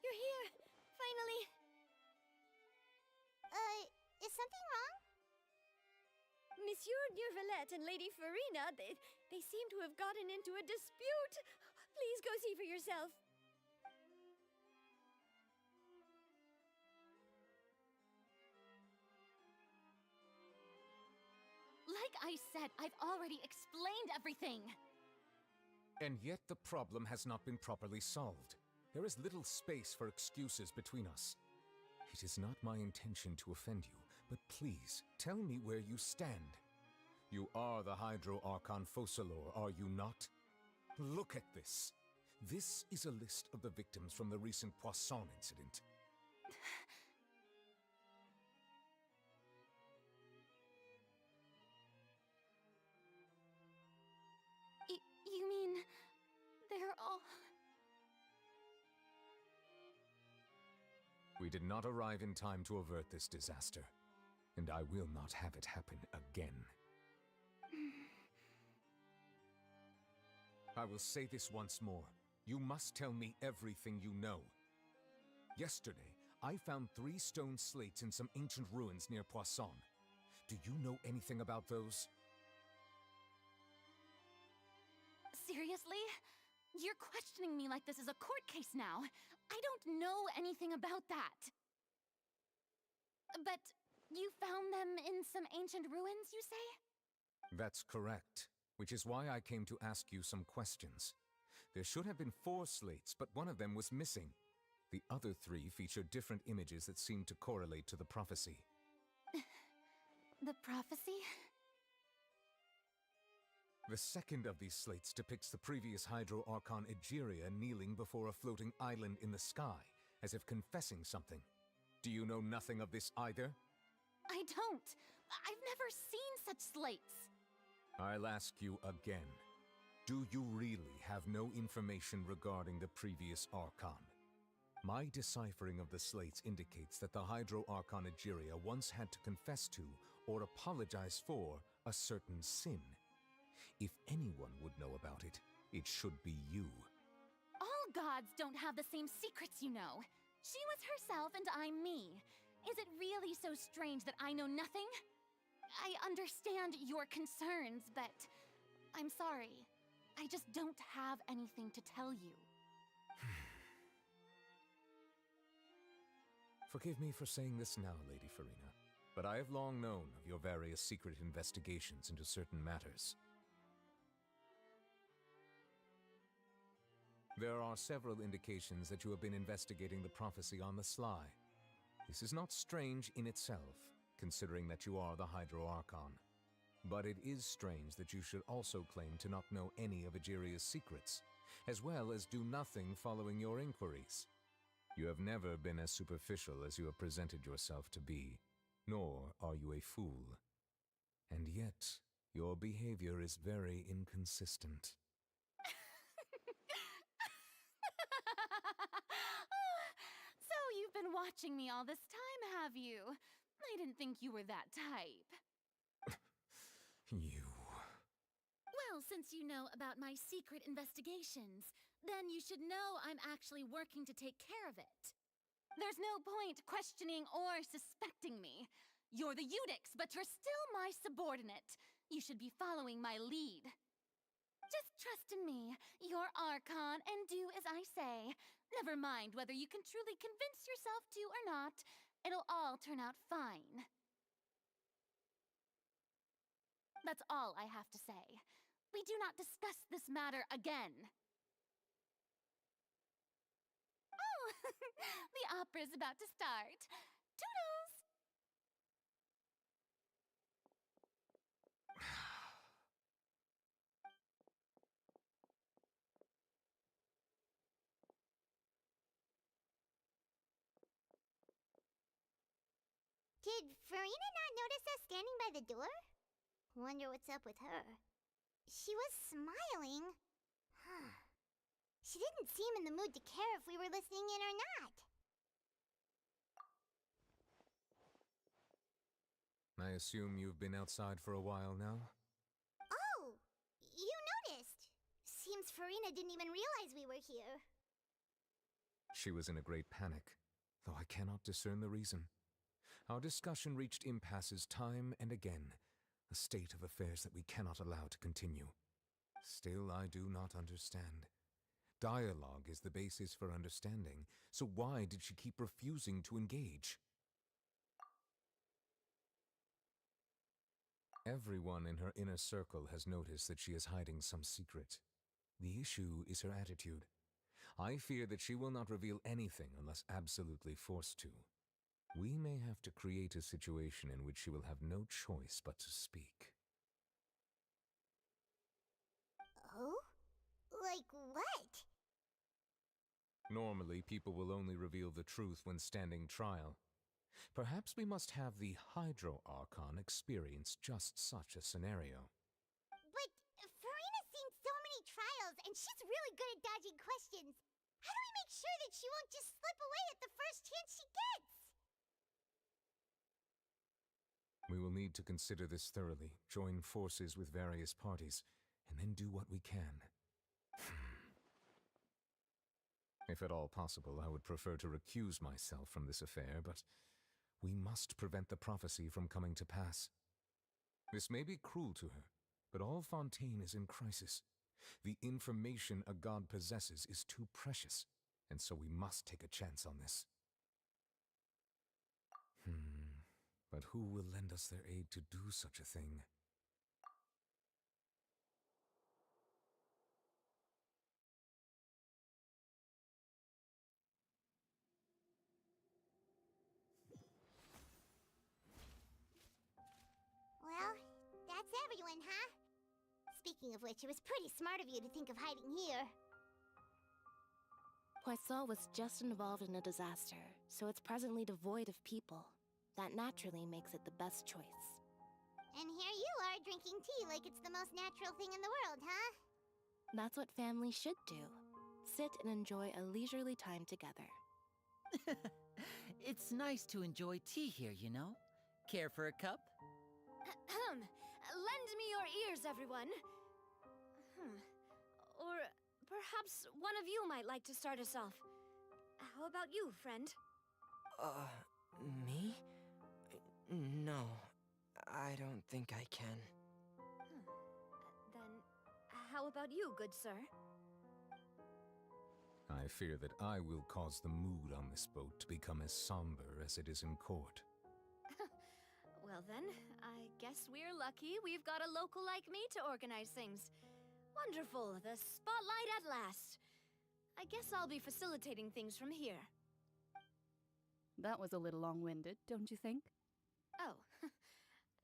You're here! Finally! Is something wrong? Monsieur Neurvalette and Lady Farina, they seem to have gotten into a dispute. Please go see for yourself. Like I said, I've already explained everything. And yet the problem has not been properly solved. There is little space for excuses between us. It is not my intention to offend you, but please, tell me where you stand. You are the Hydro Archon Focalor, are you not? Look at this. This is a list of the victims from the recent Poisson incident. You mean they're all... We did not arrive in time to avert this disaster, and I will not have it happen again. I will say this once more. You must tell me everything you know. Yesterday, I found 3 stone slates in some ancient ruins near Poisson. Do you know anything about those? Seriously? You're questioning me like this is a court case now. I don't know anything about that. But you found them in some ancient ruins, you say? That's correct, which is why I came to ask you some questions. There should have been 4 slates, but one of them was missing. The other 3 featured different images that seemed to correlate to the prophecy. The prophecy? The second of these slates depicts the previous Hydro Archon Egeria kneeling before a floating island in the sky, as if confessing something. Do you know nothing of this either? I don't. I've never seen such slates. I'll ask you again. Do you really have no information regarding the previous Archon? My deciphering of the slates indicates that the Hydro Archon Egeria once had to confess to, or apologize for, a certain sin. If anyone would know about it, it should be you. All gods don't have the same secrets, you know. She was herself and I'm me. Is it really so strange that I know nothing? I understand your concerns, but I'm sorry. I just don't have anything to tell you. Forgive me for saying this now, Lady Farina, but I have long known of your various secret investigations into certain matters. There are several indications that you have been investigating the prophecy on the sly. This is not strange in itself, considering that you are the Hydro Archon. But it is strange that you should also claim to not know any of Egeria's secrets, as well as do nothing following your inquiries. You have never been as superficial as you have presented yourself to be, nor are you a fool. And yet, your behavior is very inconsistent. So you've been watching me all this time, have you? I didn't think you were that type. You... Well, since you know about my secret investigations, then you should know I'm actually working to take care of it. There's no point questioning or suspecting me. You're the Eudix, but you're still my subordinate. You should be following my lead. Just trust in me, your Archon, and do as I say. Never mind whether you can truly convince yourself to or not. It'll all turn out fine. That's all I have to say. We do not discuss this matter again. Oh, the opera's about to start. Toodles! Did Farina not notice us standing by the door? Wonder what's up with her. She was smiling. She didn't seem in the mood to care if we were listening in or not. I assume you've been outside for a while now? Oh, you noticed. Seems Farina didn't even realize we were here. She was in a great panic, though I cannot discern the reason. Our discussion reached impasses time and again, a state of affairs that we cannot allow to continue. Still, I do not understand. Dialogue is the basis for understanding, so why did she keep refusing to engage? Everyone in her inner circle has noticed that she is hiding some secret. The issue is her attitude. I fear that she will not reveal anything unless absolutely forced to. We may have to create a situation in which she will have no choice but to speak. Oh? Like what? Normally, people will only reveal the truth when standing trial. Perhaps we must have the Hydro Archon experience just such a scenario. But Farina's seen so many trials, and she's really good at dodging questions. How do we make sure that she won't just slip away at the first chance she gets? We will need to consider this thoroughly, join forces with various parties, and then do what we can. If at all possible, I would prefer to recuse myself from this affair, but we must prevent the prophecy from coming to pass. This may be cruel to her, but all Fontaine is in crisis. The information a god possesses is too precious, and so we must take a chance on this. But who will lend us their aid to do such a thing? Well, that's everyone, huh? Speaking of which, it was pretty smart of you to think of hiding here. Poisson was just involved in a disaster, so it's presently devoid of people. That naturally makes it the best choice. And here you are drinking tea like it's the most natural thing in the world, huh? That's what families should do. Sit and enjoy a leisurely time together. It's nice to enjoy tea here, you know? Care for a cup? Lend me your ears, everyone. Or perhaps one of you might like to start us off. How about you, friend? Me? No, I don't think I can. Then, how about you, good sir? I fear that I will cause the mood on this boat to become as somber as it is in court. Well then, I guess we're lucky we've got a local like me to organize things. Wonderful, the spotlight at last. I guess I'll be facilitating things from here. That was a little long-winded, don't you think? Oh,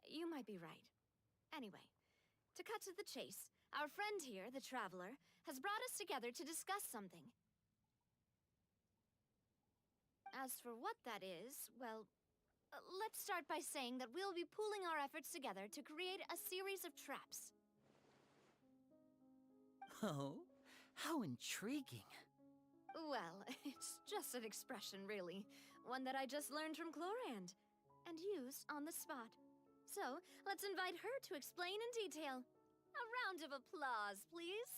you might be right. Anyway, to cut to the chase, our friend here, the Traveler, has brought us together to discuss something. As for what that is, well, let's start by saying that we'll be pooling our efforts together to create a series of traps. Oh, how intriguing. Well, it's just an expression, really. One that I just learned from Chlorand, and used on the spot. So, let's invite her to explain in detail. A round of applause, please.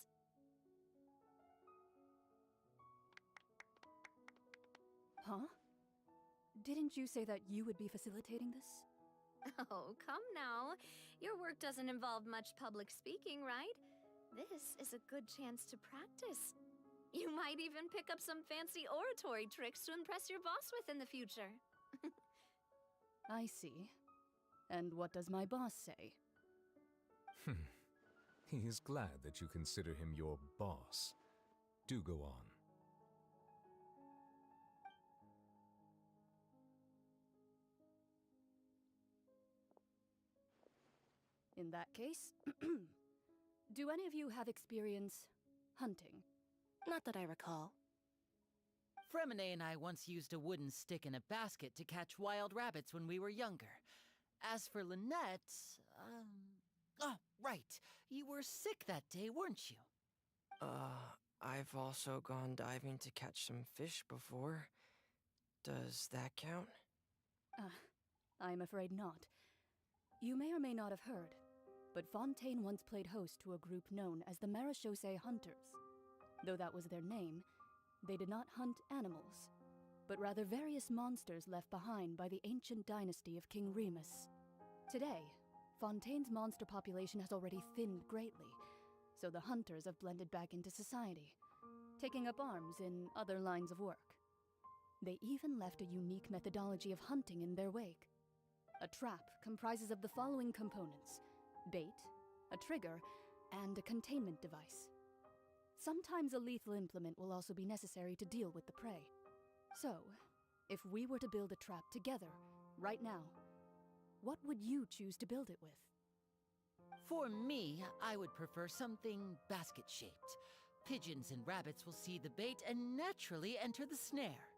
Huh? Didn't you say that you would be facilitating this? Oh, come now. Your work doesn't involve much public speaking, right? This is a good chance to practice. You might even pick up some fancy oratory tricks to impress your boss with in the future. I see. And what does my boss say? He is glad that you consider him your boss. Do go on. In that case, do any of you have experience hunting? Not that I recall. Fremine and I once used a wooden stick in a basket to catch wild rabbits when we were younger. As for Lynette, oh, right. You were sick that day, weren't you? I've also gone diving to catch some fish before. Does that count? I'm afraid not. You may or may not have heard, but Fontaine once played host to a group known as the Marechaussee Hunters. Though that was their name, they did not hunt animals, but rather various monsters left behind by the ancient dynasty of King Remus. Today, Fontaine's monster population has already thinned greatly, so the hunters have blended back into society, taking up arms in other lines of work. They even left a unique methodology of hunting in their wake. A trap comprises of the following components: bait, a trigger, and a containment device. Sometimes a lethal implement will also be necessary to deal with the prey. So, if we were to build a trap together, right now, what would you choose to build it with? For me, I would prefer something basket-shaped. Pigeons and rabbits will see the bait and naturally enter the snare.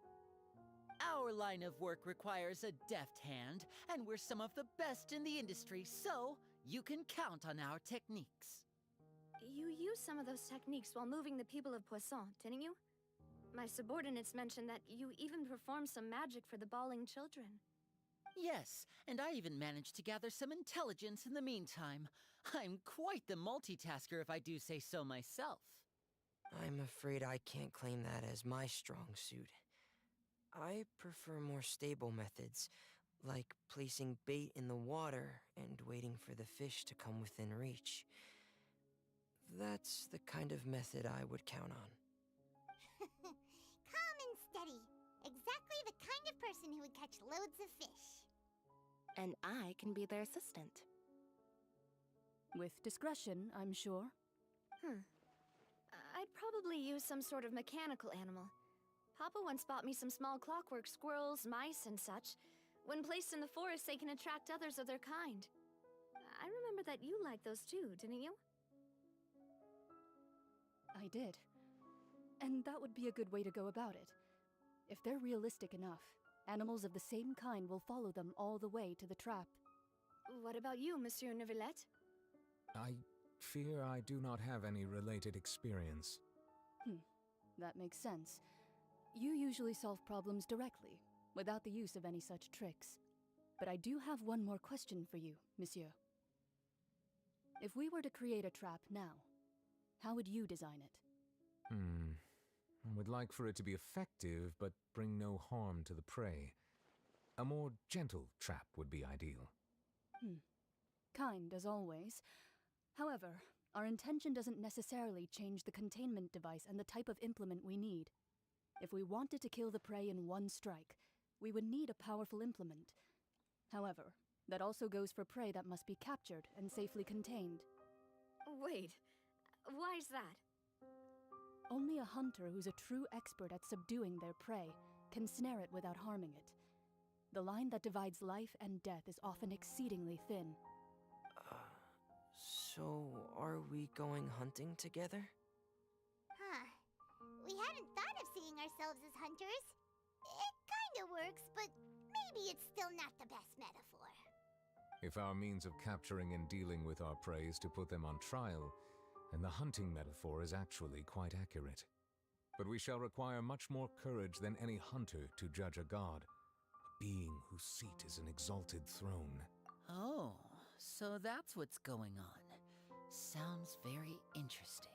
Our line of work requires a deft hand, and we're some of the best in the industry, so you can count on our techniques. You used some of those techniques while moving the people of Poisson, didn't you? My subordinates mentioned that you even performed some magic for the bawling children. Yes, and I even managed to gather some intelligence in the meantime. I'm quite the multitasker if I do say so myself. I'm afraid I can't claim that as my strong suit. I prefer more stable methods, like placing bait in the water and waiting for the fish to come within reach. That's the kind of method I would count on. Calm and steady. Exactly the kind of person who would catch loads of fish. And I can be their assistant. With discretion, I'm sure. I'd probably use some sort of mechanical animal. Papa once bought me some small clockwork squirrels, mice, and such. When placed in the forest, they can attract others of their kind. I remember that you liked those too, didn't you? I did. And that would be a good way to go about it. If they're realistic enough, animals of the same kind will follow them all the way to the trap. What about you, Monsieur Neuvillette? I fear I do not have any related experience. That makes sense. You usually solve problems directly, without the use of any such tricks. But I do have one more question for you, monsieur. If we were to create a trap now, how would you design it? I would like for it to be effective, but bring no harm to the prey. A more gentle trap would be ideal. Kind, as always. However, our intention doesn't necessarily change the containment device and the type of implement we need. If we wanted to kill the prey in one strike, we would need a powerful implement. However, that also goes for prey that must be captured and safely contained. Wait, why is that? Only a hunter who's a true expert at subduing their prey can snare it without harming it. The line that divides life and death is often exceedingly thin. So are we going hunting together? We hadn't thought of seeing ourselves as hunters. It kinda works, but maybe it's still not the best metaphor. If our means of capturing and dealing with our prey is to put them on trial, then the hunting metaphor is actually quite accurate. But we shall require much more courage than any hunter to judge a god, a being whose seat is an exalted throne. Oh, so that's what's going on. Sounds very interesting.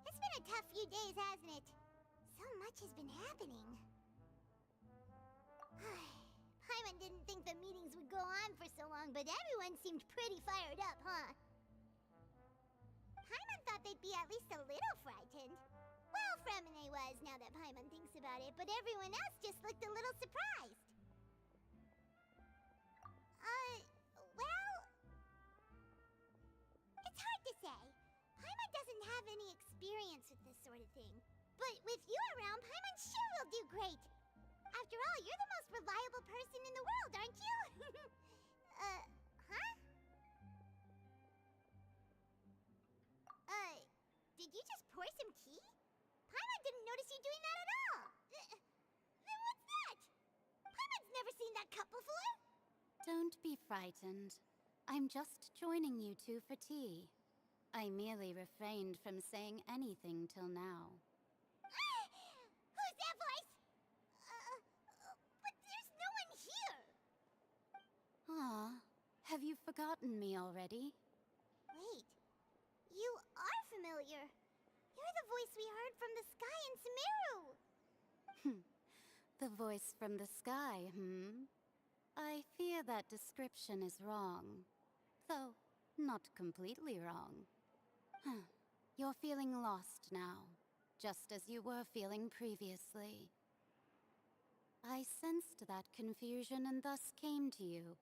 It's been a tough few days, hasn't it? So much has been happening. Paimon didn't think the meetings would go on for so long, but everyone seemed pretty fired up, huh? Paimon thought they'd be at least a little frightened. Well, Fremine was, now that Paimon thinks about it, but everyone else just looked a little surprised. Well... It's hard to say. Paimon doesn't have any experience with this sort of thing. But with you around, Paimon sure will do great. After all, you're the most reliable person in the world, aren't you? Did you just pour some tea? Paimon didn't notice you doing that at all. Then what's that? Paimon's never seen that cup before. Don't be frightened. I'm just joining you two for tea. I merely refrained from saying anything till now. Who's that voice? But there's no one here. Ah, have you forgotten me already? Wait, you are familiar. You're the voice we heard from the sky in Sumeru. The voice from the sky, I fear that description is wrong. Though, not completely wrong. You're feeling lost now, just as you were feeling previously. I sensed that confusion and thus came to you.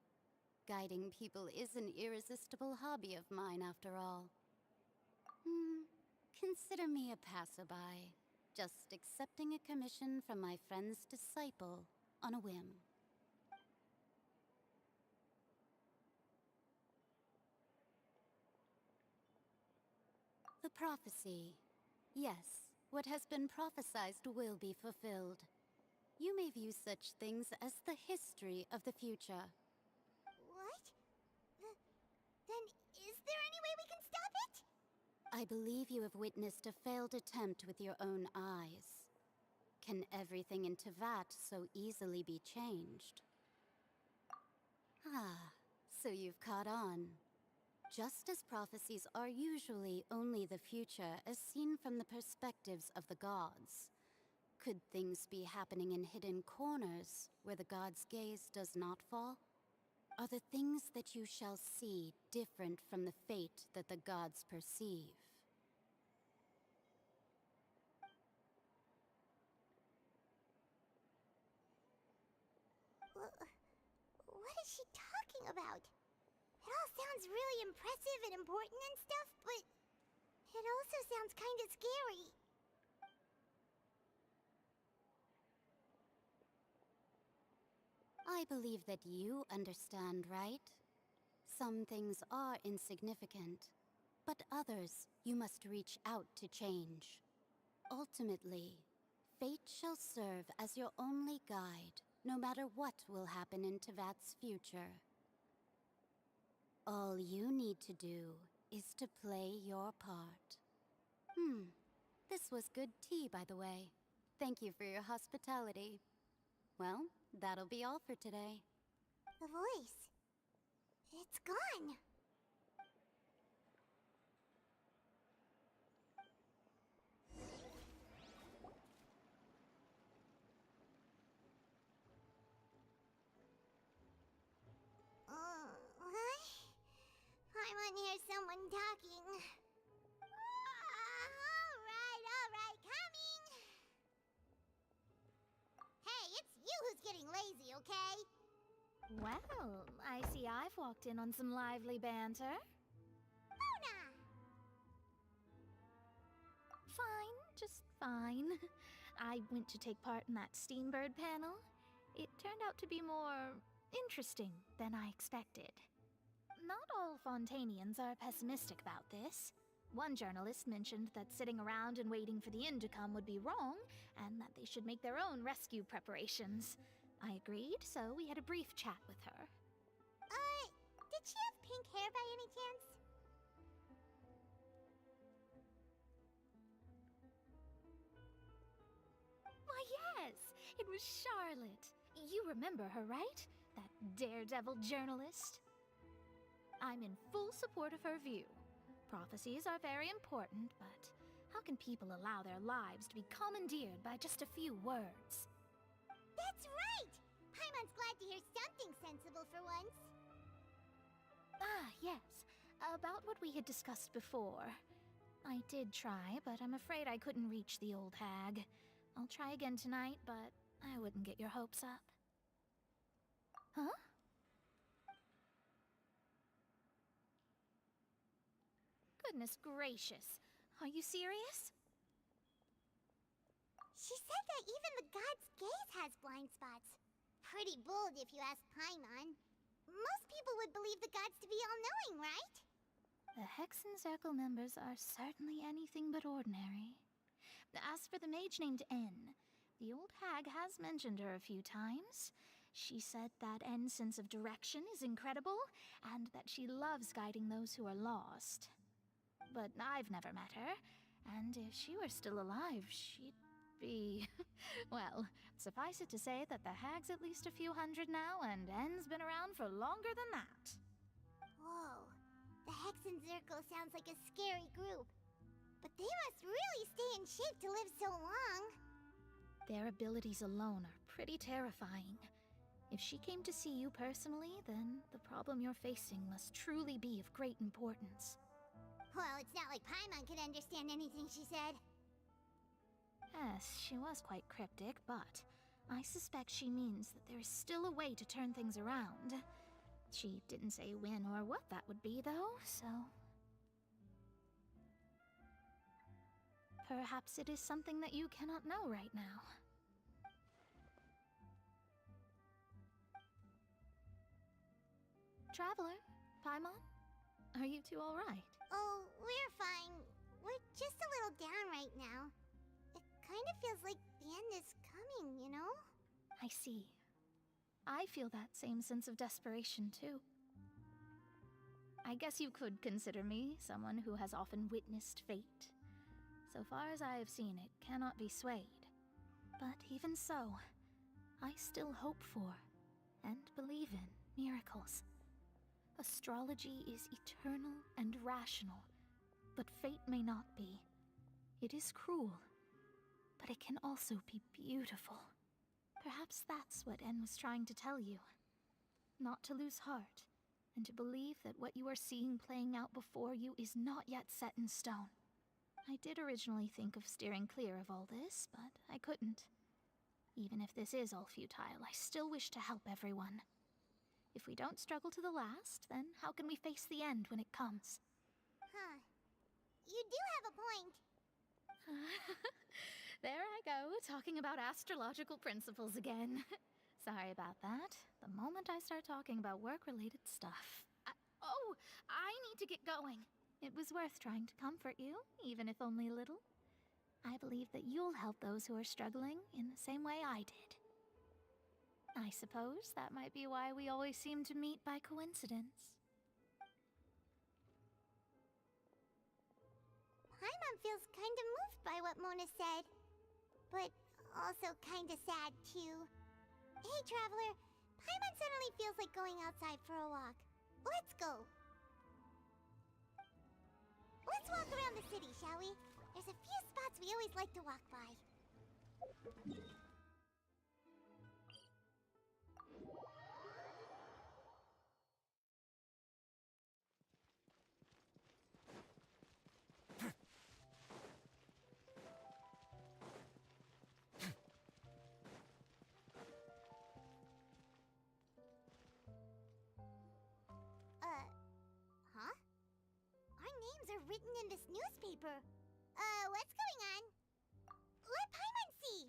Guiding people is an irresistible hobby of mine, after all. Consider me a passerby, just accepting a commission from my friend's disciple on a whim. The prophecy. Yes, what has been prophesied will be fulfilled. You may view such things as the history of the future. What? Then is there any way we can stop it? I believe you have witnessed a failed attempt with your own eyes. Can everything in Tevat so easily be changed? Ah, so you've caught on. Just as prophecies are usually only the future as seen from the perspectives of the gods, could things be happening in hidden corners where the gods' gaze does not fall? Are the things that you shall see different from the fate that the gods perceive? What is she talking about? It all sounds really impressive and important and stuff, but it also sounds kind of scary. I believe that you understand, right? Some things are insignificant, but others you must reach out to change. Ultimately, fate shall serve as your only guide, no matter what will happen in Tevat's future. All you need to do is to play your part. This was good tea, by the way. Thank you for your hospitality. Well, that'll be all for today. The voice. It's gone. I want to hear someone talking. All right, coming. Hey, it's you who's getting lazy, okay? Well, I see I've walked in on some lively banter. Mona! Fine, just fine. I went to take part in that Steambird panel. It turned out to be more interesting than I expected. Not all Fontainians are pessimistic about this. One journalist mentioned that sitting around and waiting for the end to come would be wrong, and that they should make their own rescue preparations. I agreed, so we had a brief chat with her. Did she have pink hair by any chance? Why, yes! It was Charlotte. You remember her, right? That daredevil journalist? I'm in full support of her view. Prophecies are very important, but how can people allow their lives to be commandeered by just a few words? That's right! Paimon's glad to hear something sensible for once. Ah, yes. About what we had discussed before. I did try, but I'm afraid I couldn't reach the old hag. I'll try again tonight, but I wouldn't get your hopes up. Huh? Goodness gracious. Are you serious? She said that even the god's gaze has blind spots. Pretty bold if you ask Paimon. Most people would believe the gods to be all-knowing, right? The Hexen Circle members are certainly anything but ordinary. as for the mage named N, the old hag has mentioned her a few times. She said that N's sense of direction is incredible, and that she loves guiding those who are lost. But I've never met her, and if she were still alive, she'd be... well, suffice it to say that the hag's at least a few hundred now, and N's been around for longer than that. Whoa. The Hexen Circle sounds like a scary group. But they must really stay in shape to live so long. Their abilities alone are pretty terrifying. If she came to see you personally, then the problem you're facing must truly be of great importance. Well, it's not like Paimon could understand anything she said. Yes, she was quite cryptic, but I suspect she means that there is still a way to turn things around. She didn't say when or what that would be, though, so... perhaps it is something that you cannot know right now. Traveler, Paimon, are you two all right? Oh, we're fine. We're just a little down right now. It kind of feels like the end is coming, you know? I see. I feel that same sense of desperation, too. I guess you could consider me someone who has often witnessed fate. So far as I have seen, it cannot be swayed. But even so, I still hope for, and believe in, miracles. Astrology is eternal and rational, but fate may not be. It is cruel, but it can also be beautiful. Perhaps that's what N was trying to tell you. Not to lose heart, and to believe that what you are seeing playing out before you is not yet set in stone. I did originally think of steering clear of all this, but I couldn't. Even if this is all futile, I still wish to help everyone. If we don't struggle to the last, then how can we face the end when it comes? Huh. You do have a point. There I go, talking about astrological principles again. Sorry about that. The moment I start talking about work-related stuff... I need to get going. It was worth trying to comfort you, even if only a little. I believe that you'll help those who are struggling in the same way I did. I suppose that might be why we always seem to meet by coincidence. Paimon feels kinda moved by what Mona said. But also kinda sad, too. Hey, Traveler. Paimon suddenly feels like going outside for a walk. Let's go. Let's walk around the city, shall we? There's a few spots we always like to walk by. Huh? Our names are written in this newspaper. What's going on? Let Paimon see!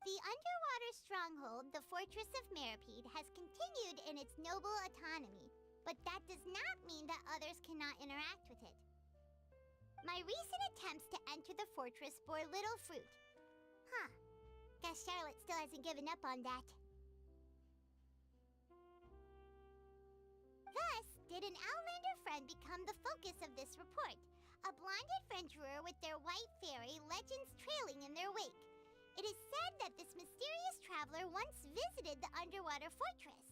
The underwater stronghold, the Fortress of Meripede, has continued in its noble autonomy, but that does not mean that others cannot interact with it. My recent attempts to enter the fortress bore little fruit. Huh. Guess Charlotte still hasn't given up on that. Thus, did an Outlander friend become the focus of this report? A blonde adventurer with their white fairy, legends trailing in their wake. It is said that this mysterious traveler once visited the underwater fortress.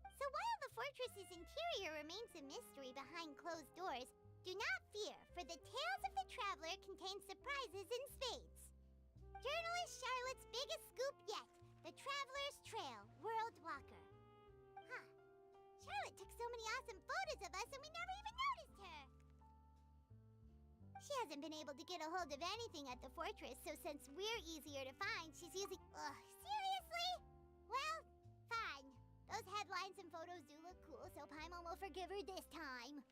So while the fortress's interior remains a mystery behind closed doors, do not fear, for the tales of the traveler contain surprises in spades. Journalist Charlotte's biggest scoop yet, the Traveler's Trail, World Walker. Huh. Charlotte took so many awesome photos of us and we never even noticed her. She hasn't been able to get a hold of anything at the fortress, so since we're easier to find, she's using... Ugh, seriously? Well, fine. Those headlines and photos do look cool, so Paimon will forgive her this time.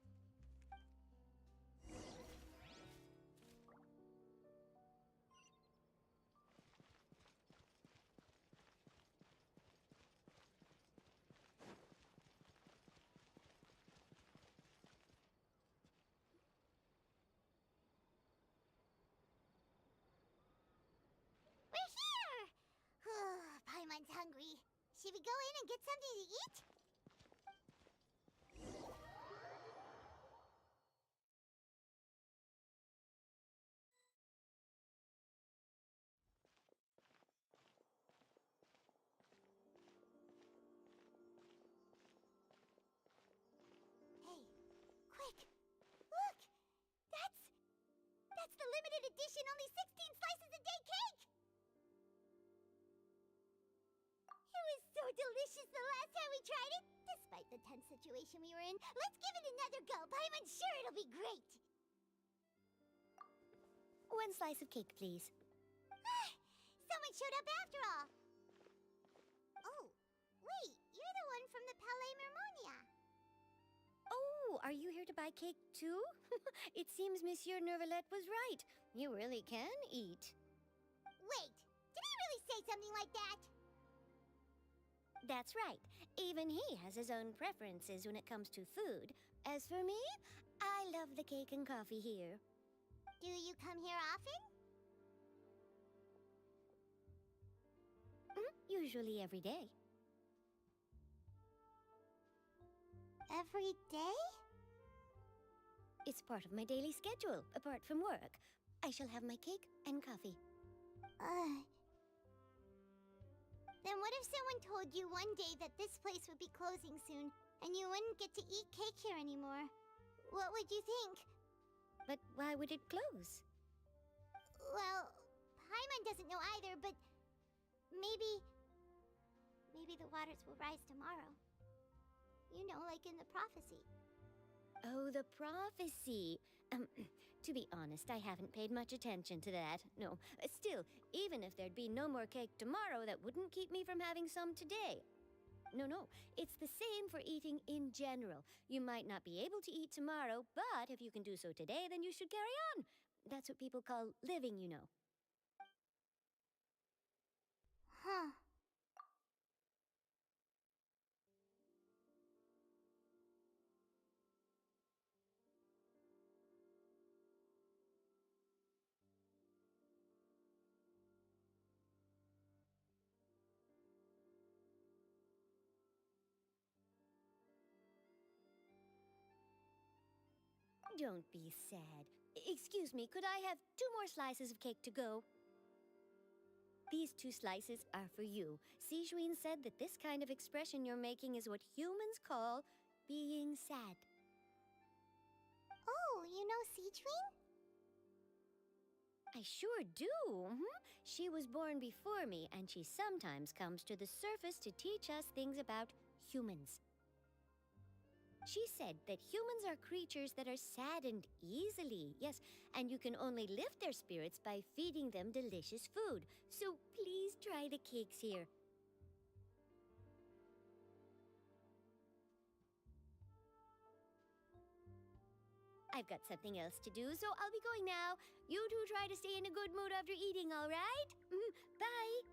Should we go in and get something to eat? Hey, quick! Look! That's the limited edition only 16 slices a day cake! It was so delicious the last time we tried it, despite the tense situation we were in. Let's give it another go. I'm sure it'll be great. 1 slice of cake, please. Someone showed up after all. Oh, wait, you're the one from the Palais Mermonia. Oh, are you here to buy cake too? It seems Monsieur Nervalette was right. You really can eat. Wait, did he really say something like that? That's right. Even he has his own preferences when it comes to food. As for me, I love the cake and coffee here. Do you come here often? Usually every day. Every day? It's part of my daily schedule, apart from work. I shall have my cake and coffee. Then what if someone told you one day that this place would be closing soon, and you wouldn't get to eat cake here anymore? What would you think? But why would it close? Well, Paimon doesn't know either, but maybe the waters will rise tomorrow. You know, like in the prophecy. Oh, the prophecy. To be honest, I haven't paid much attention to that. No, still, even if there'd be no more cake tomorrow, that wouldn't keep me from having some today. No, it's the same for eating in general. You might not be able to eat tomorrow, but if you can do so today, then you should carry on. That's what people call living, you know. Huh. Don't be sad. Excuse me, could I have 2 more slices of cake to go? These 2 slices are for you. Sijuin said that this kind of expression you're making is what humans call being sad. Oh, you know Sijuin? I sure do. She was born before me, and she sometimes comes to the surface to teach us things about humans. She said that humans are creatures that are saddened easily, yes, and you can only lift their spirits by feeding them delicious food. So please try the cakes here. I've got something else to do, so I'll be going now. You two try to stay in a good mood after eating, all right? Bye!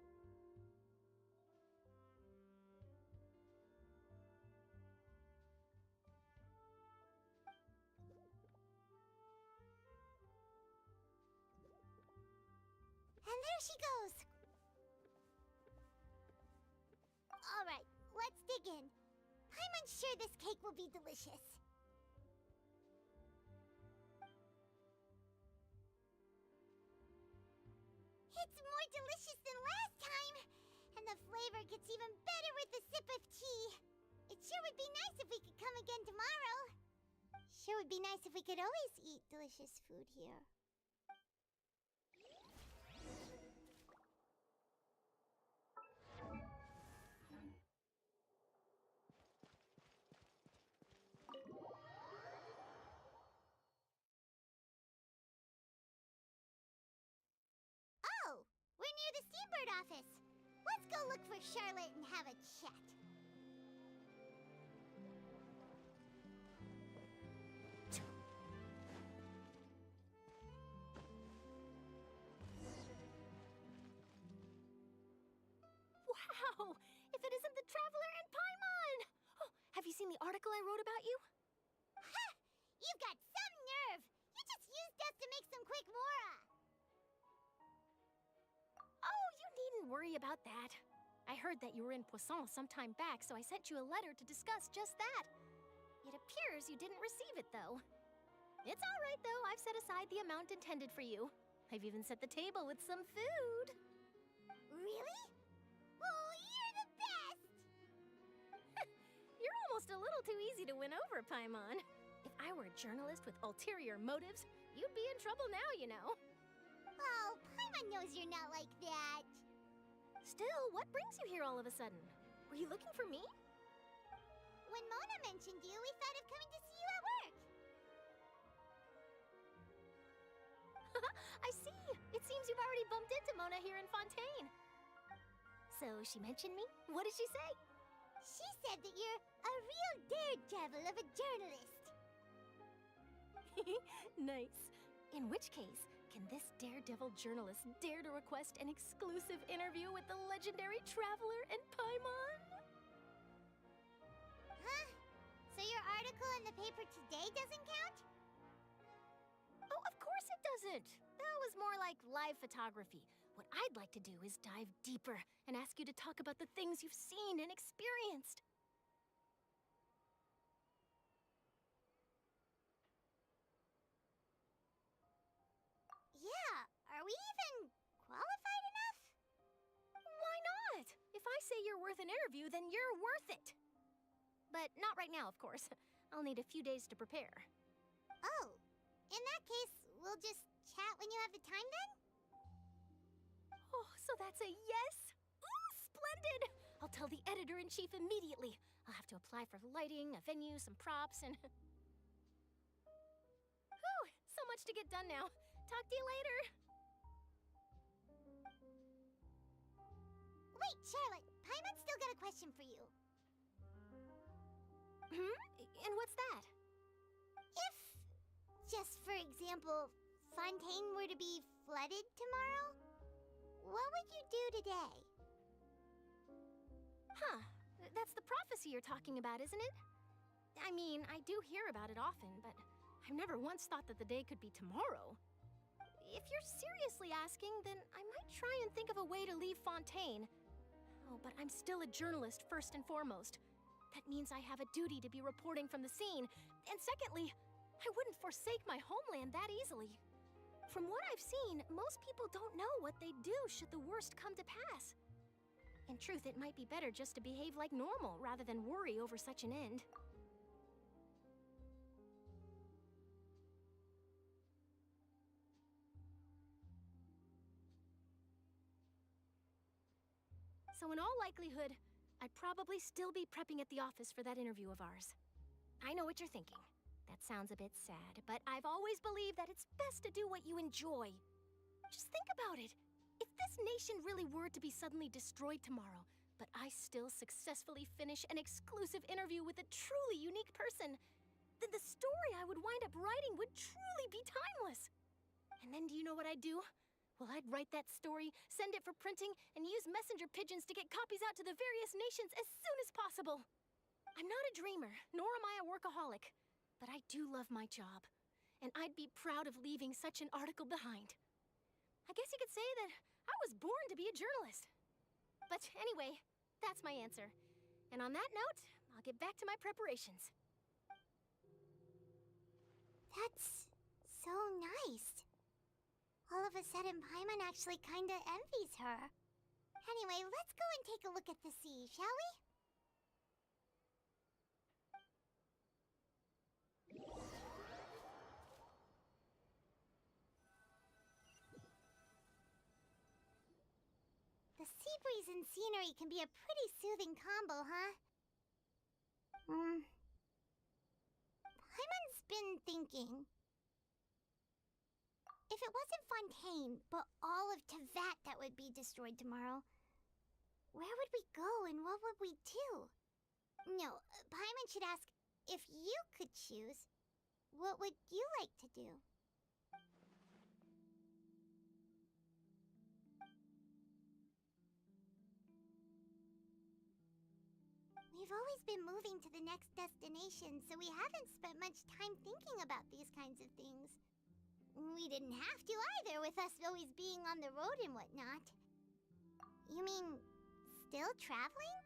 And there she goes! Alright, let's dig in. I'm unsure this cake will be delicious. It's more delicious than last time! And the flavor gets even better with a sip of tea. It sure would be nice if we could come again tomorrow. Sure would be nice if we could always eat delicious food here. Oh, we're near the Steambird office. Let's go look for Charlotte and have a chat. Wow! If it isn't the Traveler and Paimon! Oh, have you seen the article I wrote about you? Ha! You've got some nerve! You just used us to make some quick mora! Oh, you needn't worry about that. I heard that you were in Poisson some time back, so I sent you a letter to discuss just that. It appears you didn't receive it, though. It's all right, though. I've set aside the amount intended for you. I've even set the table with some food. Really? Oh, you're the best! You're almost a little too easy to win over, Paimon. If I were a journalist with ulterior motives, you'd be in trouble now, you know. Oh, Paimon knows you're not like that. Still, what brings you here all of a sudden? Were you looking for me? When Mona mentioned you, we thought of coming to see you at work. I see. It seems you've already bumped into Mona here in Fontaine. So she mentioned me? What did she say? She said that you're a real daredevil of a journalist. Nice. In which case, can this daredevil journalist dare to request an exclusive interview with the legendary traveler and Paimon? Huh? So your article in the paper today doesn't count? Oh, of course it doesn't. That was more like live photography. What I'd like to do is dive deeper and ask you to talk about the things you've seen and experienced. Yeah, are we even qualified enough? Why not? If I say you're worth an interview, then you're worth it. But not right now, of course. I'll need a few days to prepare. Oh, in that case, we'll just chat when you have the time then? Oh, so that's a yes? Ooh, splendid! I'll tell the editor-in-chief immediately. I'll have to apply for lighting, a venue, some props, and... Whew, so much to get done now. Talk to you later. Wait, Charlotte. Paimon's still got a question for you. And what's that? If, just for example, Fontaine were to be flooded tomorrow, what would you do today? Huh. That's the prophecy you're talking about, isn't it? I mean, I do hear about it often, but I've never once thought that the day could be tomorrow. If you're seriously asking, then I might try and think of a way to leave Fontaine. Oh, but I'm still a journalist first and foremost. That means I have a duty to be reporting from the scene. And secondly, I wouldn't forsake my homeland that easily. From what I've seen, most people don't know what they'd do should the worst come to pass. In truth, it might be better just to behave like normal rather than worry over such an end. So in all likelihood, I'd probably still be prepping at the office for that interview of ours. I know what you're thinking. That sounds a bit sad, but I've always believed that it's best to do what you enjoy. Just think about it. If this nation really were to be suddenly destroyed tomorrow, but I still successfully finish an exclusive interview with a truly unique person, then the story I would wind up writing would truly be timeless. And then do you know what I'd do? Well, I'd write that story, send it for printing, and use messenger pigeons to get copies out to the various nations as soon as possible. I'm not a dreamer, nor am I a workaholic, but I do love my job, and I'd be proud of leaving such an article behind. I guess you could say that I was born to be a journalist. But anyway, that's my answer. And on that note, I'll get back to my preparations. That's so nice. All of a sudden, Paimon actually kinda envies her. Anyway, let's go and take a look at the sea, shall we? The sea breeze and scenery can be a pretty soothing combo, huh? Paimon's been thinking. If it wasn't Fontaine, but all of Tevat that would be destroyed tomorrow, where would we go and what would we do? No, Paimon should ask, if you could choose, what would you like to do? We've always been moving to the next destination, so we haven't spent much time thinking about these kinds of things. We didn't have to either, with us always being on the road and whatnot. You mean, still traveling?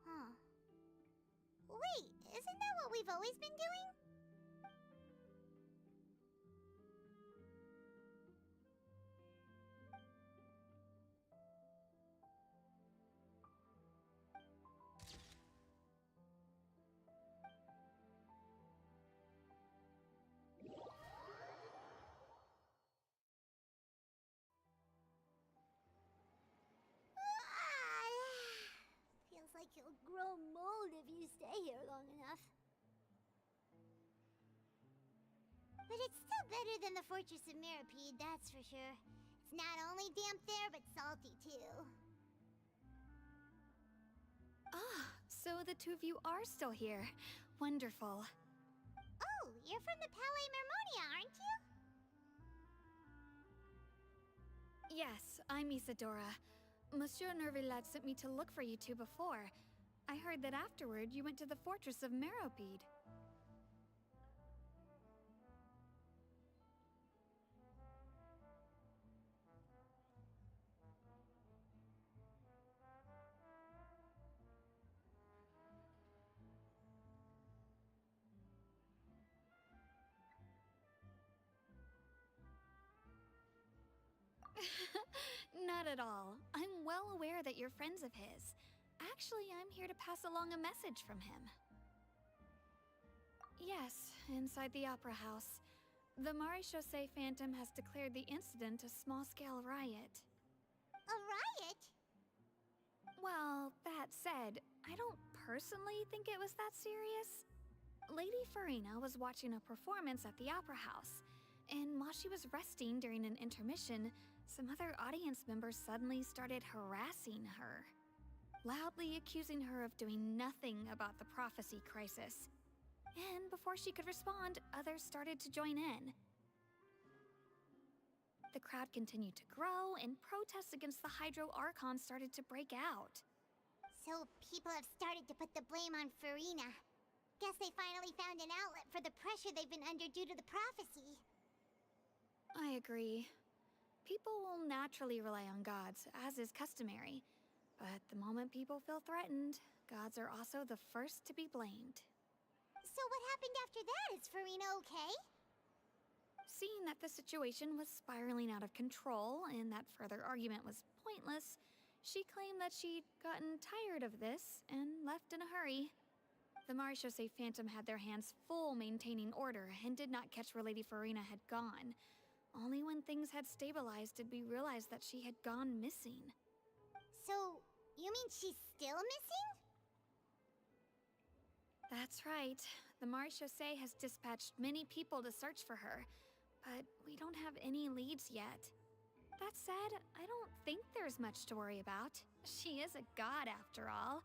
Huh. Wait, isn't that what we've always been doing? Feels like you'll grow mold if you stay here long enough. But it's still better than the Fortress of Meropide, that's for sure. It's not only damp there, but salty too. Ah, so the two of you are still here. Wonderful. Oh, you're from the Palais Mermonia, aren't you? Yes, I'm Isadora. Monsieur Nervillet sent me to look for you two before. I heard that afterward you went to the Fortress of Meropide. Not at all. I'm well aware that you're friends of his. Actually, I'm here to pass along a message from him. Yes, inside the Opera House. The Maréchaussée Phantom has declared the incident a small-scale riot. A riot? Well, that said, I don't personally think it was that serious. Lady Farina was watching a performance at the Opera House, and while she was resting during an intermission, some other audience members suddenly started harassing her, loudly accusing her of doing nothing about the prophecy crisis. And before she could respond, others started to join in. The crowd continued to grow, and protests against the Hydro Archon started to break out. So people have started to put the blame on Farina. Guess they finally found an outlet for the pressure they've been under due to the prophecy. I agree. People will naturally rely on gods, as is customary. But the moment people feel threatened, gods are also the first to be blamed. So what happened after that? Is Farina okay? Seeing that the situation was spiraling out of control and that further argument was pointless, she claimed that she'd gotten tired of this and left in a hurry. The Maréchaussée Phantom had their hands full maintaining order and did not catch where Lady Farina had gone. Only when things had stabilized did we realize that she had gone missing. So, you mean she's still missing? That's right. The Maréchaussée has dispatched many people to search for her, but we don't have any leads yet. That said, I don't think there's much to worry about. She is a god after all.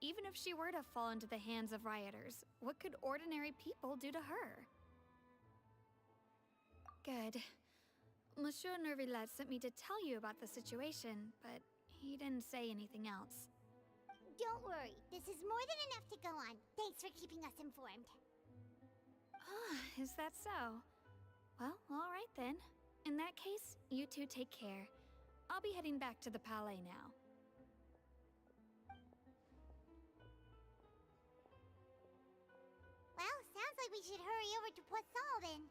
Even if she were to fall into the hands of rioters, what could ordinary people do to her? Good. Monsieur Nervillet sent me to tell you about the situation, but he didn't say anything else. Don't worry, this is more than enough to go on. Thanks for keeping us informed. Ah, is that so? Well, all right then. In that case, you two take care. I'll be heading back to the Palais now. Well, sounds like we should hurry over to Poisson then.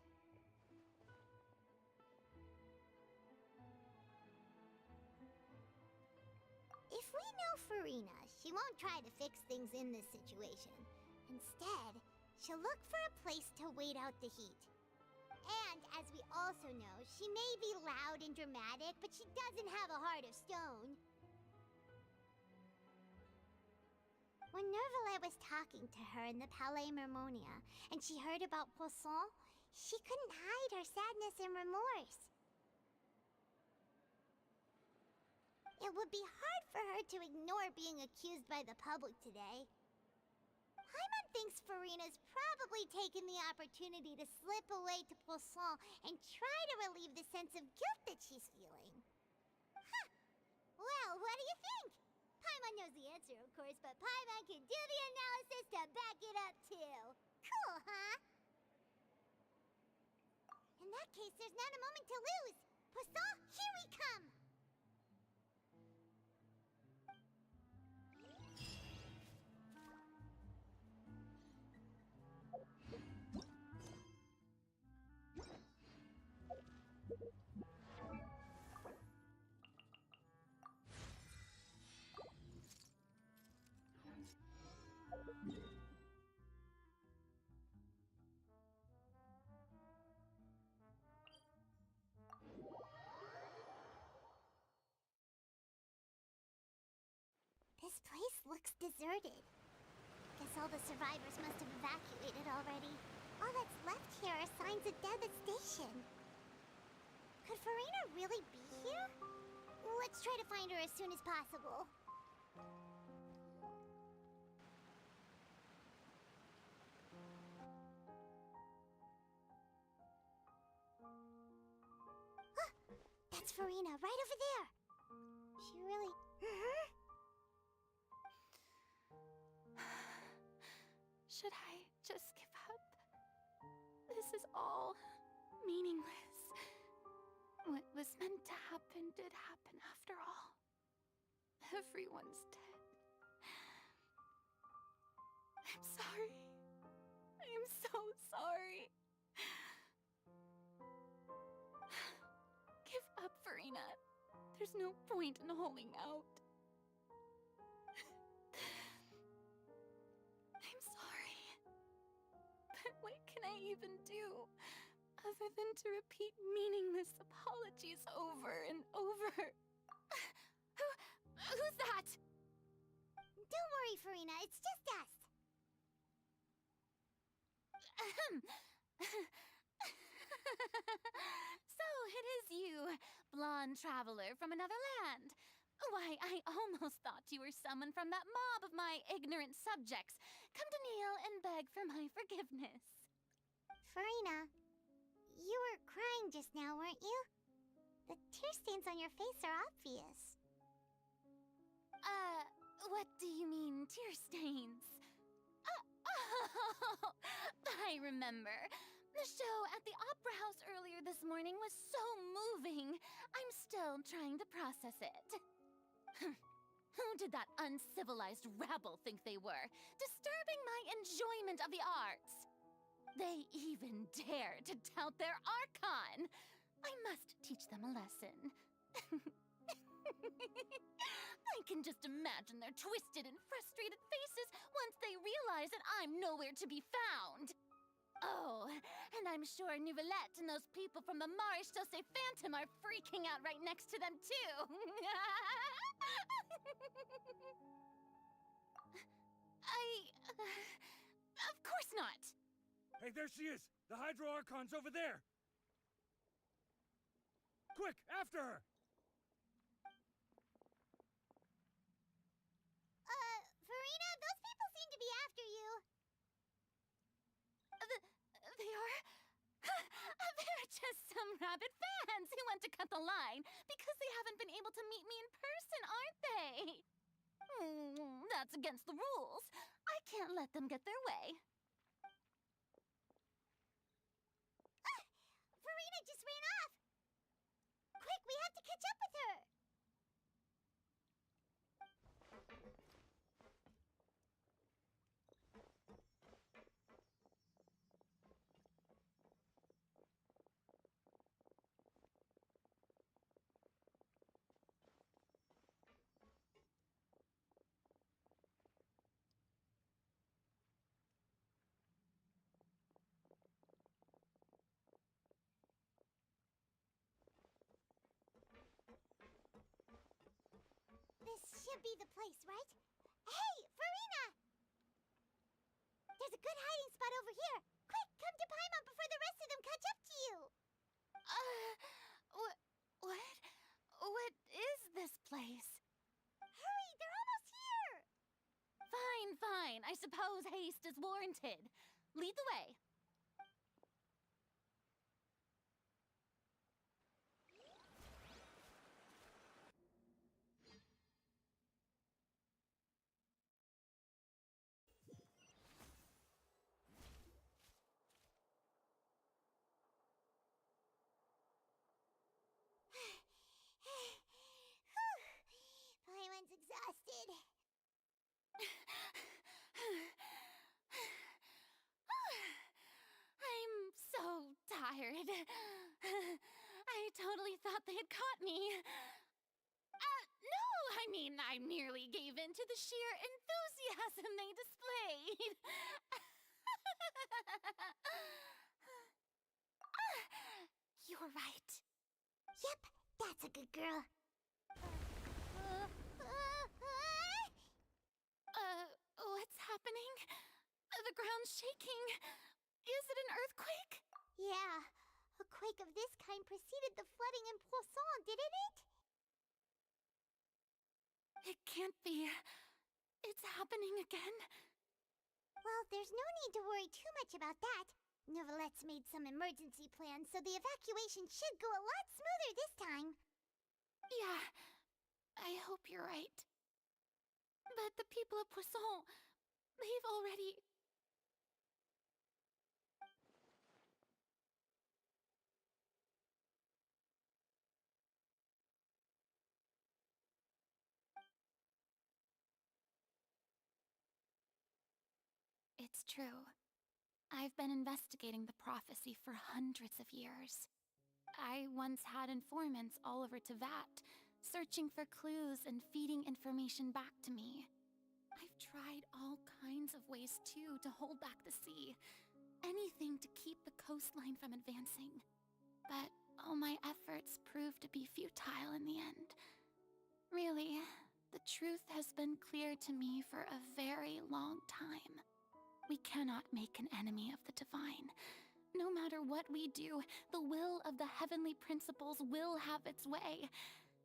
If we know Farina, she won't try to fix things in this situation. Instead, she'll look for a place to wait out the heat. And, as we also know, she may be loud and dramatic, but she doesn't have a heart of stone. When Nervillet was talking to her in the Palais Mermonia, and she heard about Poisson, she couldn't hide her sadness and remorse. It would be hard for her to ignore being accused by the public today. Paimon thinks Farina's probably taken the opportunity to slip away to Poisson and try to relieve the sense of guilt that she's feeling. Huh. Well, what do you think? Paimon knows the answer, of course, but Paimon can do the analysis to back it up, too. Cool, huh? In that case, there's not a moment to lose. Pusa, here we come! This place looks deserted. Guess all the survivors must have evacuated already. All that's left here are signs of devastation. Could Farina really be here? Let's try to find her as soon as possible. Ah, that's Farina, right over there. She really... Should I just give up? This is all meaningless. What was meant to happen did happen after all. Everyone's dead. I'm sorry. I am so sorry. Give up, Farina. There's no point in holding out. I'm sorry. But what can I even do other than to repeat meaningless apologies over and over? Who's that? Don't worry, Farina. It's just us. So it is you, blonde traveler from another land. Why, I almost thought you were someone from that mob of my ignorant subjects, come to kneel and beg for my forgiveness. Farina, you were crying just now, weren't you? The tear stains on your face are obvious. What do you mean, tear stains? Oh, I remember. The show at the Opera House earlier this morning was so moving. I'm still trying to process it. Who did that uncivilized rabble think they were, disturbing my enjoyment of the arts? They even dare to tout their Archon! I must teach them a lesson. I can just imagine their twisted and frustrated faces once they realize that I'm nowhere to be found. Oh, and I'm sure Nouvellette and those people from the Maréchaussée Phantom are freaking out right next to them, too. Of course not. Hey, there she is! The Hydro Archon's over there! Quick, after her! Farina, those people seem to be after you. They are... They're just some rabid fans who want to cut the line because they haven't been able to meet me in person, aren't they? That's against the rules. I can't let them get their way. Farina just ran off! Quick, we have to catch up with her! This should be the place, right? Hey, Farina! There's a good hiding spot over here. Quick, come to Paimon before the rest of them catch up to you. What? What is this place? Hurry, they're almost here! Fine. I suppose haste is warranted. Lead the way. scared. I totally thought they had caught me. No, I mean, I merely gave in to the sheer enthusiasm they displayed. You're right. Yep, that's a good girl. What's happening? The ground's shaking. Is it an earthquake? Yeah, a quake of this kind preceded the flooding in Poisson, didn't it? It can't be. It's happening again. Well, there's no need to worry too much about that. Novelette's made some emergency plans, so the evacuation should go a lot smoother this time. Yeah, I hope you're right. But the people of Poisson, they've already... It's true. I've been investigating the prophecy for hundreds of years. I once had informants all over Tevat, searching for clues and feeding information back to me. I've tried all kinds of ways, too, to hold back the sea. Anything to keep the coastline from advancing. But all my efforts proved to be futile in the end. Really, the truth has been clear to me for a very long time. We cannot make an enemy of the divine. No matter what we do, the will of the heavenly principles will have its way,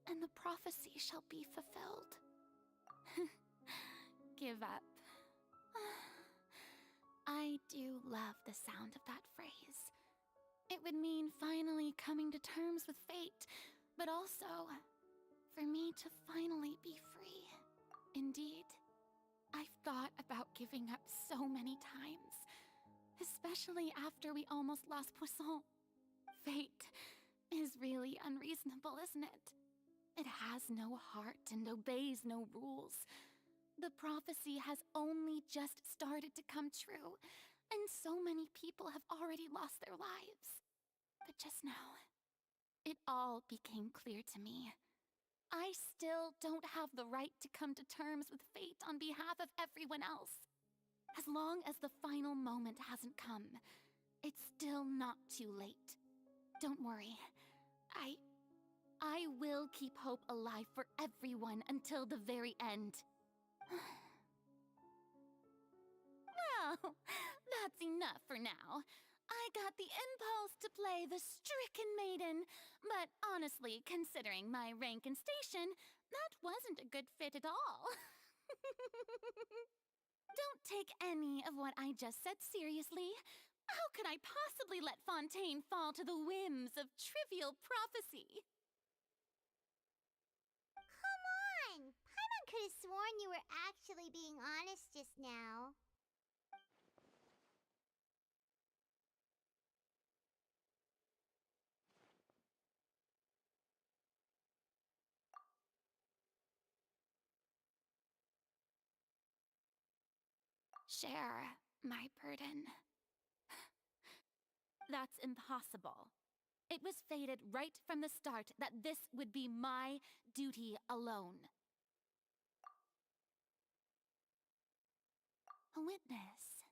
and the prophecy shall be fulfilled. Give up. I do love the sound of that phrase. It would mean finally coming to terms with fate, but also for me to finally be free. Indeed, I've thought about giving up so many times, especially after we almost lost Poisson. Fate is really unreasonable, isn't it? It has no heart and obeys no rules. The prophecy has only just started to come true, and so many people have already lost their lives. But just now, it all became clear to me. I still don't have the right to come to terms with fate on behalf of everyone else. As long as the final moment hasn't come, it's still not too late. Don't worry. I will keep hope alive for everyone until the very end. Well, that's enough for now. I got the impulse to play the stricken maiden, but honestly, considering my rank and station, that wasn't a good fit at all. Don't take any of what I just said seriously. How could I possibly let Fontaine fall to the whims of trivial prophecy? Come on! Paimon could have sworn you were actually being honest just now. Share my burden. That's impossible. It was fated right from the start that this would be my duty alone. A witness.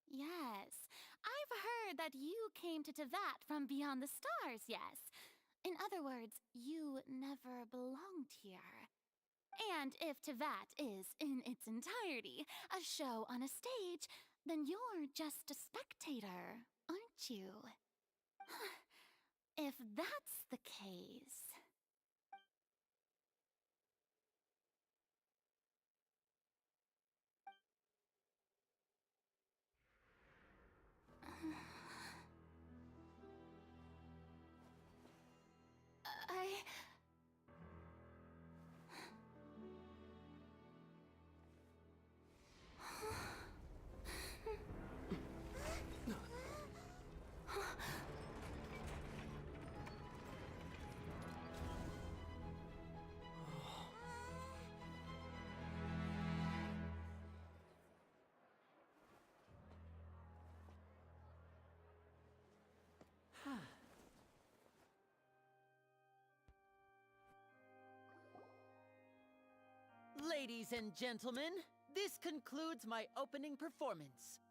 Yes, I've heard that you came to Tevat from beyond the stars, yes. In other words, you never belonged here. And if Tevat is, in its entirety, a show on a stage, then you're just a spectator, aren't you? If that's the case... Ladies and gentlemen, this concludes my opening performance.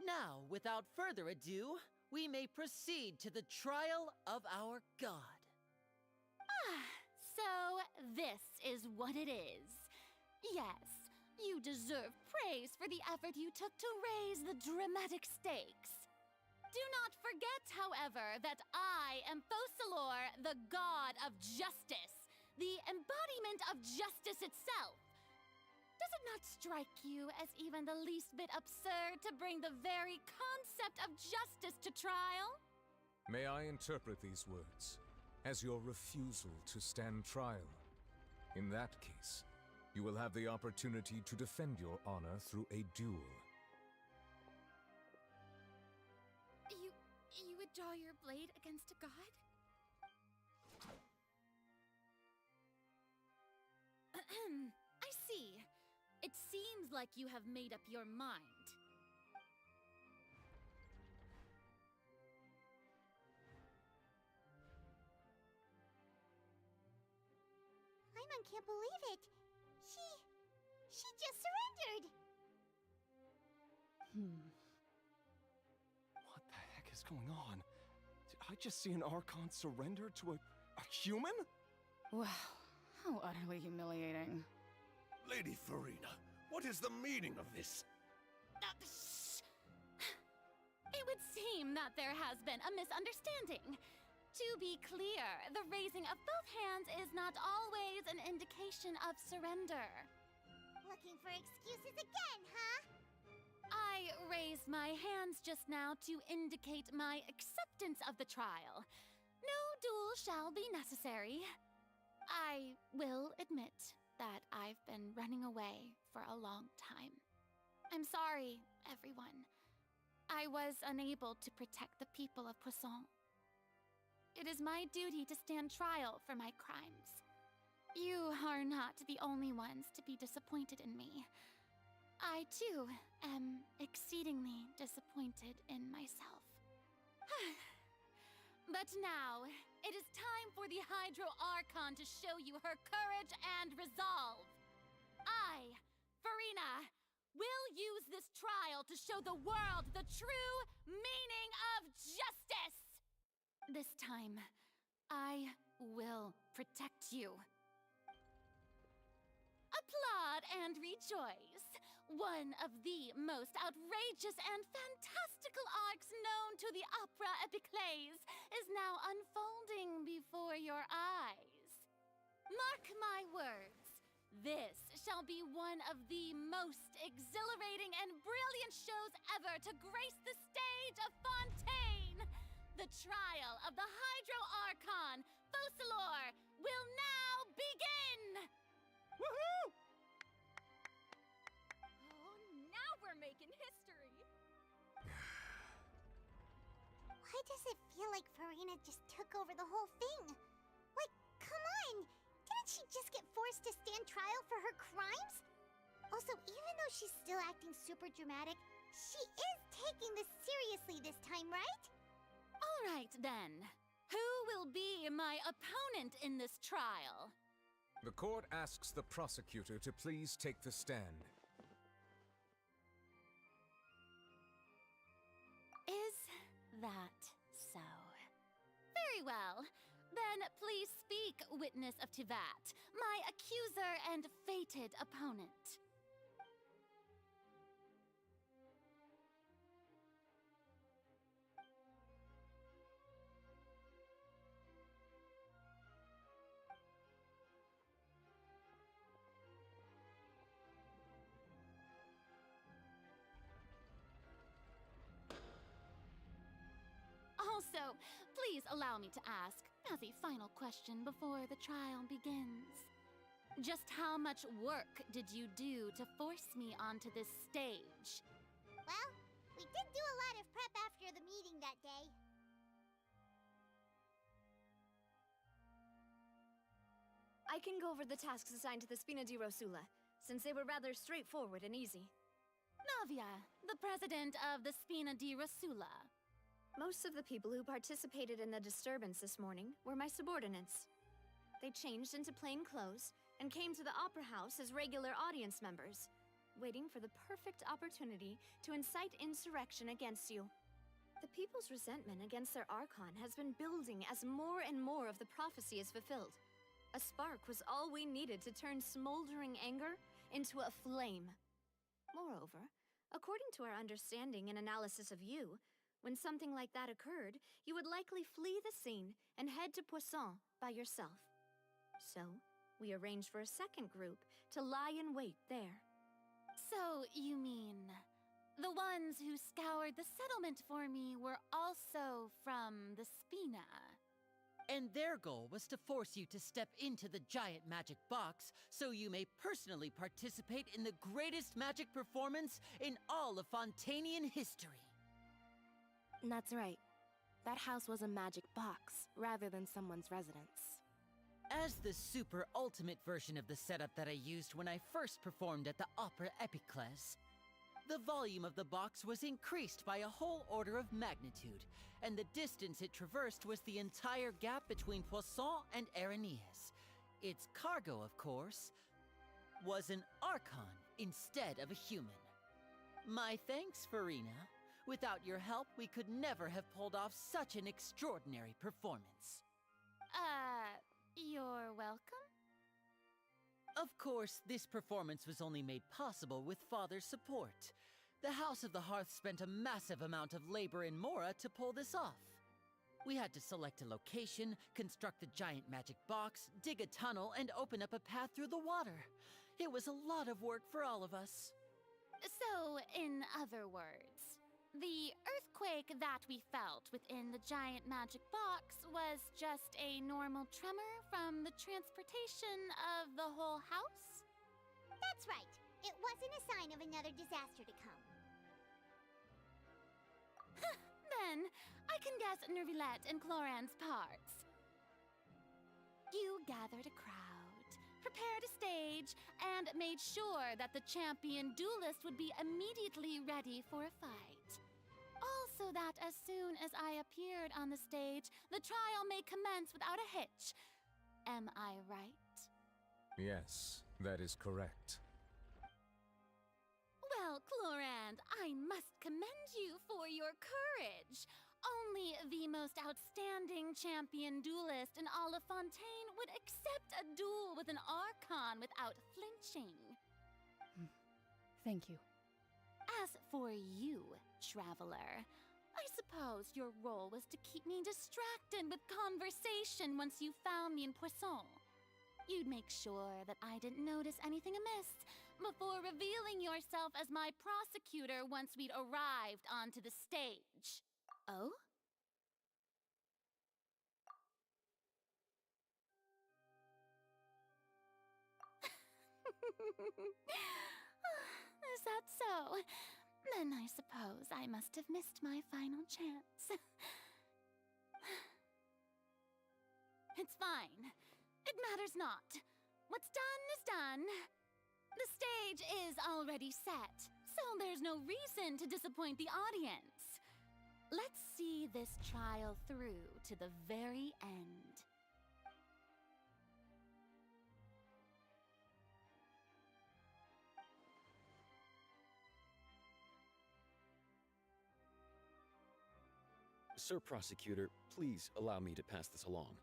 Now, without further ado, we may proceed to the trial of our god. So this is what it is. Yes, you deserve praise for the effort you took to raise the dramatic stakes. Do not forget, however, that I am Focalor, the god of justice, the embodiment of justice itself. Does it not strike you as even the least bit absurd to bring the very concept of justice to trial? May I interpret these words as your refusal to stand trial? In that case, you will have the opportunity to defend your honor through a duel. You would draw your blade against a god? I see. It seems like you have made up your mind. Paimon can't believe it. She just surrendered. What the heck is going on? Did I just see an Archon surrender to a human? Wow, how utterly humiliating. Lady Farina, what is the meaning of this? It would seem that there has been a misunderstanding. To be clear, the raising of both hands is not always an indication of surrender. Looking for excuses again, huh? I raised my hands just now to indicate my acceptance of the trial. No duel shall be necessary. I will admit that I've been running away for a long time. I'm sorry, everyone. I was unable to protect the people of Poisson. It is my duty to stand trial for my crimes. You are not the only ones to be disappointed in me. I, too, am exceedingly disappointed in myself. But now, it is time for the Hydro Archon to show you her courage and resolve. I, Farina, will use this trial to show the world the true meaning of justice! This time, I will protect you. Applaud and rejoice! One of the most outrageous and fantastical arcs known to the opera epiclese is now unfolding before your eyes. Mark my words, this shall be one of the most exhilarating and brilliant shows ever to grace the stage of Fontaine! The trial of the Hydro Archon, Focalor, will now begin! Woohoo! Oh, now we're making history! Why does it feel like Farina just took over the whole thing? Like, come on! Didn't she just get forced to stand trial for her crimes? Also, even though she's still acting super dramatic, she is taking this seriously this time, right? All right, then. Who will be my opponent in this trial? The court asks the prosecutor to please take the stand. Is that so? Very well. Then please speak, witness of Tivat, my accuser and fated opponent. Also, please allow me to ask, as a final question before the trial begins. Just how much work did you do to force me onto this stage? Well, we did do a lot of prep after the meeting that day. I can go over the tasks assigned to the Spina di Rosula, since they were rather straightforward and easy. Navia, the president of the Spina di Rosula. Most of the people who participated in the disturbance this morning were my subordinates. They changed into plain clothes and came to the Opera House as regular audience members, waiting for the perfect opportunity to incite insurrection against you. The people's resentment against their Archon has been building as more and more of the prophecy is fulfilled. A spark was all we needed to turn smoldering anger into a flame. Moreover, according to our understanding and analysis of you, when something like that occurred, you would likely flee the scene and head to Poisson by yourself. So, we arranged for a second group to lie in wait there. So, you mean the ones who scoured the settlement for me were also from the Spina? And their goal was to force you to step into the giant magic box so you may personally participate in the greatest magic performance in all of Fontainian history. That's right. That house was a magic box, rather than someone's residence. As the super ultimate version of the setup that I used when I first performed at the Opera Epiclese, the volume of the box was increased by a whole order of magnitude, and the distance it traversed was the entire gap between Poisson and Areneas. Its cargo, of course, was an Archon instead of a human. My thanks, Farina. Without your help, we could never have pulled off such an extraordinary performance. You're welcome? Of course, this performance was only made possible with Father's support. The House of the Hearth spent a massive amount of labor in Mora to pull this off. We had to select a location, construct the giant magic box, dig a tunnel, and open up a path through the water. It was a lot of work for all of us. So, in other words, the earthquake that we felt within the giant magic box was just a normal tremor from the transportation of the whole house? That's right. It wasn't a sign of another disaster to come. Then, I can guess Nervilette and Cloran's parts. You gathered a crowd, prepared a stage, and made sure that the champion duelist would be immediately ready for a fight. Also that as soon as I appeared on the stage, the trial may commence without a hitch. Am I right? Yes, that is correct. Well, Clorand, I must commend you for your courage. Only the most outstanding champion duelist in all of Fontaine would accept a duel with an Archon without flinching. Thank you. As for you, Traveler, I suppose your role was to keep me distracted with conversation once you found me in Poisson. You'd make sure that I didn't notice anything amiss before revealing yourself as my prosecutor once we'd arrived onto the stage. Oh? Is that so? Then I suppose I must have missed my final chance. It's fine. It matters not. What's done is done. The stage is already set, so there's no reason to disappoint the audience. Let's see this trial through to the very end. Sir Prosecutor, please allow me to pass this along.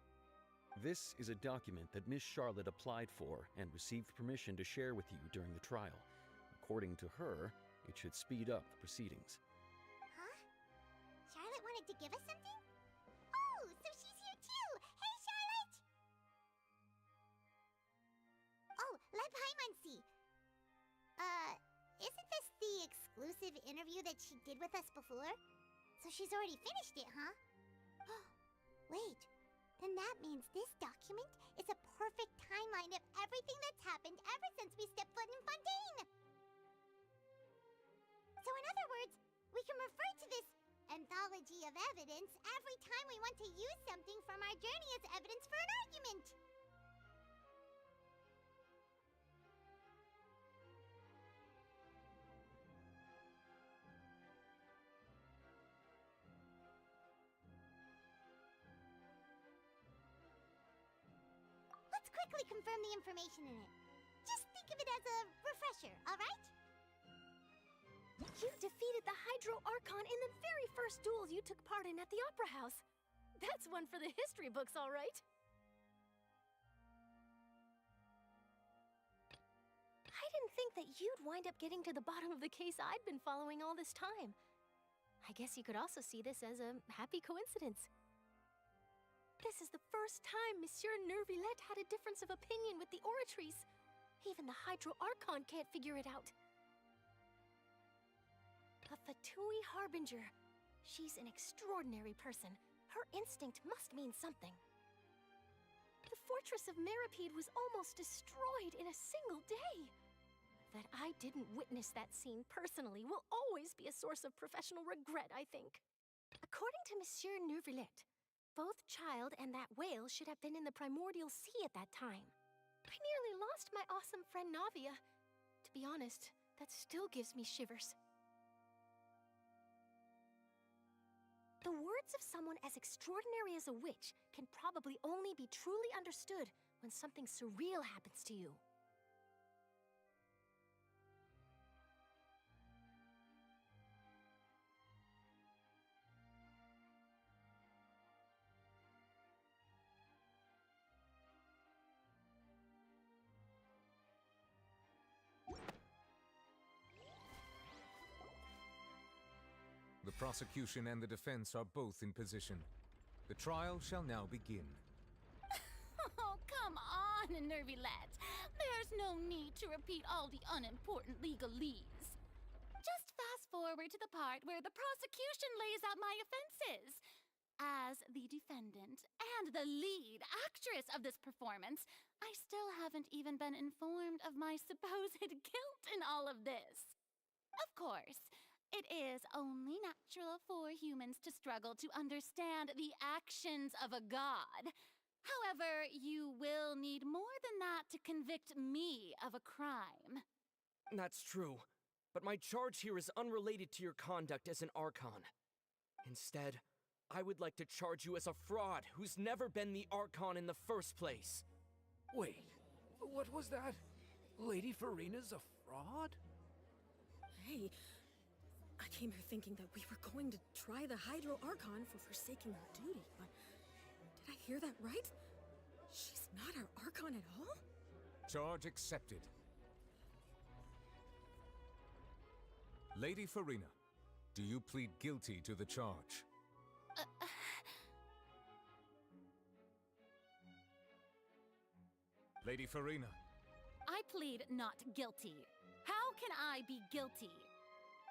This is a document that Miss Charlotte applied for and received permission to share with you during the trial. According to her, it should speed up the proceedings. Huh? Charlotte wanted to give us something? Oh, so she's here too! Hey, Charlotte! Oh, let Paimon see. Isn't this the exclusive interview that she did with us before? So she's already finished it, huh? Wait, then that means this document is a perfect timeline of everything that's happened ever since we stepped foot in Fontaine! So in other words, we can refer to this anthology of evidence every time we want to use something from our journey as evidence for an argument! confirm the information in it. Just think of it as a refresher, alright? You defeated the Hydro Archon in the very first duel you took part in at the Opera House. That's one for the history books, all right. I didn't think that you'd wind up getting to the bottom of the case I'd been following all this time. I guess you could also see this as a happy coincidence. This is the first time Monsieur Neuvillette had a difference of opinion with the Oratries. Even the Hydro Archon can't figure it out. A Fatui Harbinger. She's an extraordinary person. Her instinct must mean something. The fortress of Meripede was almost destroyed in a single day. That I didn't witness that scene personally will always be a source of professional regret, I think. According to Monsieur Neuvillette, both Child and that whale should have been in the Primordial Sea at that time. I nearly lost my awesome friend Navia. To be honest, that still gives me shivers. The words of someone as extraordinary as a witch can probably only be truly understood when something surreal happens to you. The prosecution and the defense are both in position. The trial shall now begin. Oh, come on, Neuvillette. There's no need to repeat all the unimportant legalese. Just fast forward to the part where the prosecution lays out my offenses. As the defendant and the lead actress of this performance, I still haven't even been informed of my supposed guilt in all of this. Of course, it is only natural for humans to struggle to understand the actions of a god. However, you will need more than that to convict me of a crime. That's true, but my charge here is unrelated to your conduct as an Archon. Instead, I would like to charge you as a fraud who's never been the Archon in the first place. Wait, what was that? Lady Farina's a fraud? Hey, I came here thinking that we were going to try the Hydro Archon for forsaking her duty, but did I hear that right? She's not our Archon at all? Charge accepted. Lady Farina, do you plead guilty to the charge? Lady Farina. I plead not guilty. How can I be guilty?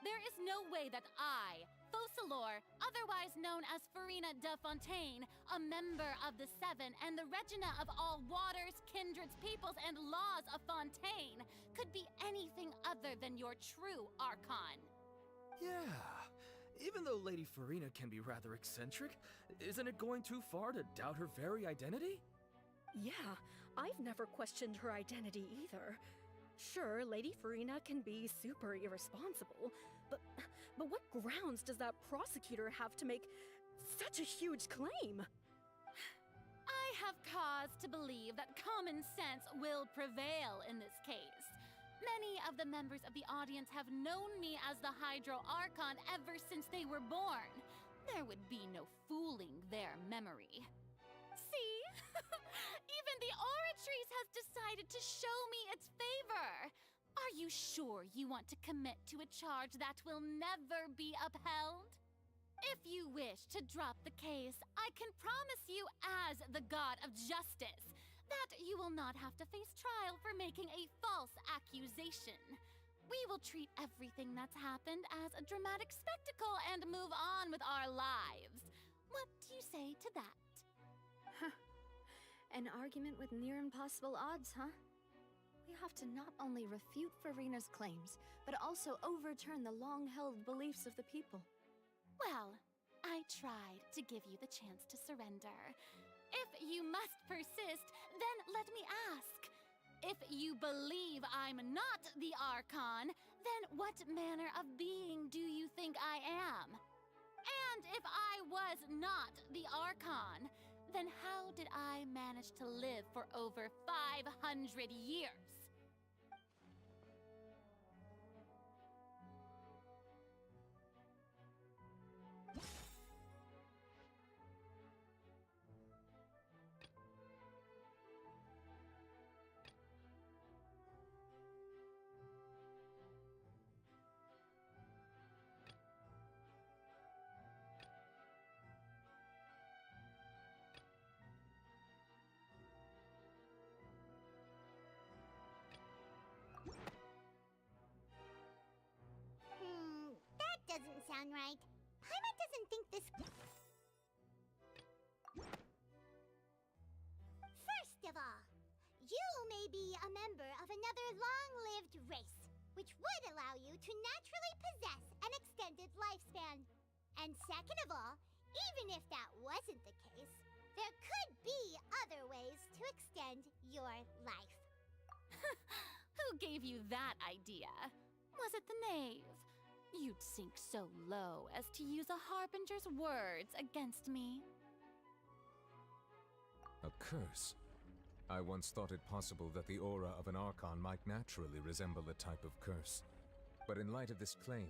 There is no way that I, Focalor, otherwise known as Farina de Fontaine, a member of the Seven and the Regina of all waters, kindreds, peoples, and laws of Fontaine, could be anything other than your true Archon. Yeah, even though Lady Farina can be rather eccentric, isn't it going too far to doubt her very identity? Yeah, I've never questioned her identity either. Sure, Lady Farina can be super irresponsible, but what grounds does that prosecutor have to make such a huge claim? I have cause to believe that common sense will prevail in this case. Many of the members of the audience have known me as the Hydro Archon ever since they were born. There would be no fooling their memory. See? Even the Oratries has decided to show me its favor. Are you sure you want to commit to a charge that will never be upheld? If you wish to drop the case, I can promise you as the God of Justice that you will not have to face trial for making a false accusation. We will treat everything that's happened as a dramatic spectacle and move on with our lives. What do you say to that? An argument with near impossible odds, huh? We have to not only refute Farina's claims, but also overturn the long-held beliefs of the people. Well, I tried to give you the chance to surrender. If you must persist, then let me ask. If you believe I'm not the Archon, then what manner of being do you think I am? And if I was not the Archon, then how did I manage to live for over 500 years? That doesn't sound right. Paimon doesn't think this... First of all, you may be a member of another long-lived race, which would allow you to naturally possess an extended lifespan. And second of all, even if that wasn't the case, there could be other ways to extend your life. Who gave you that idea? Was it the knave? You'd sink so low as to use a harbinger's words against me. A curse? I once thought it possible that the aura of an Archon might naturally resemble a type of curse. But in light of this claim,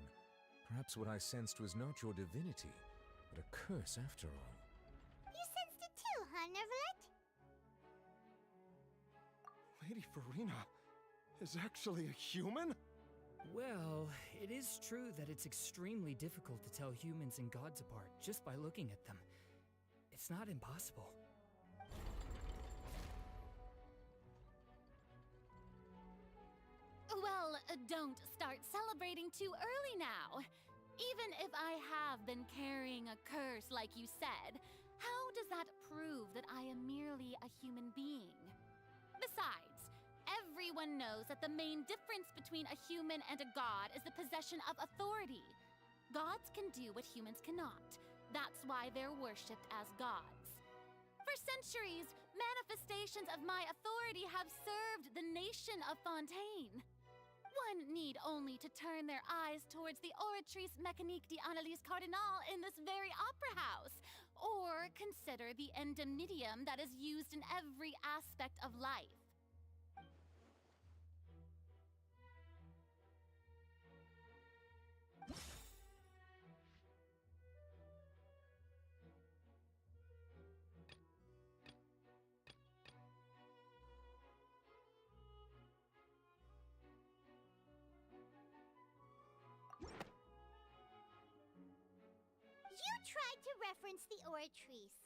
perhaps what I sensed was not your divinity, but a curse after all. You sensed it too, huh, Nervalet? Lady Farina is actually a human? Well, it is true that it's extremely difficult to tell humans and gods apart just by looking at them. It's not impossible. Well, don't start celebrating too early now. Even if I have been carrying a curse like you said, how does that prove that I am merely a human being? Besides, everyone knows that the main difference between a human and a god is the possession of authority. Gods can do what humans cannot. That's why they're worshipped as gods. For centuries, manifestations of my authority have served the nation of Fontaine. One need only to turn their eyes towards the Oratrice Mécanique d'Analyse Cardinal in this very opera house, or consider the indemnitium that is used in every aspect of life. You tried to reference the Oratrice.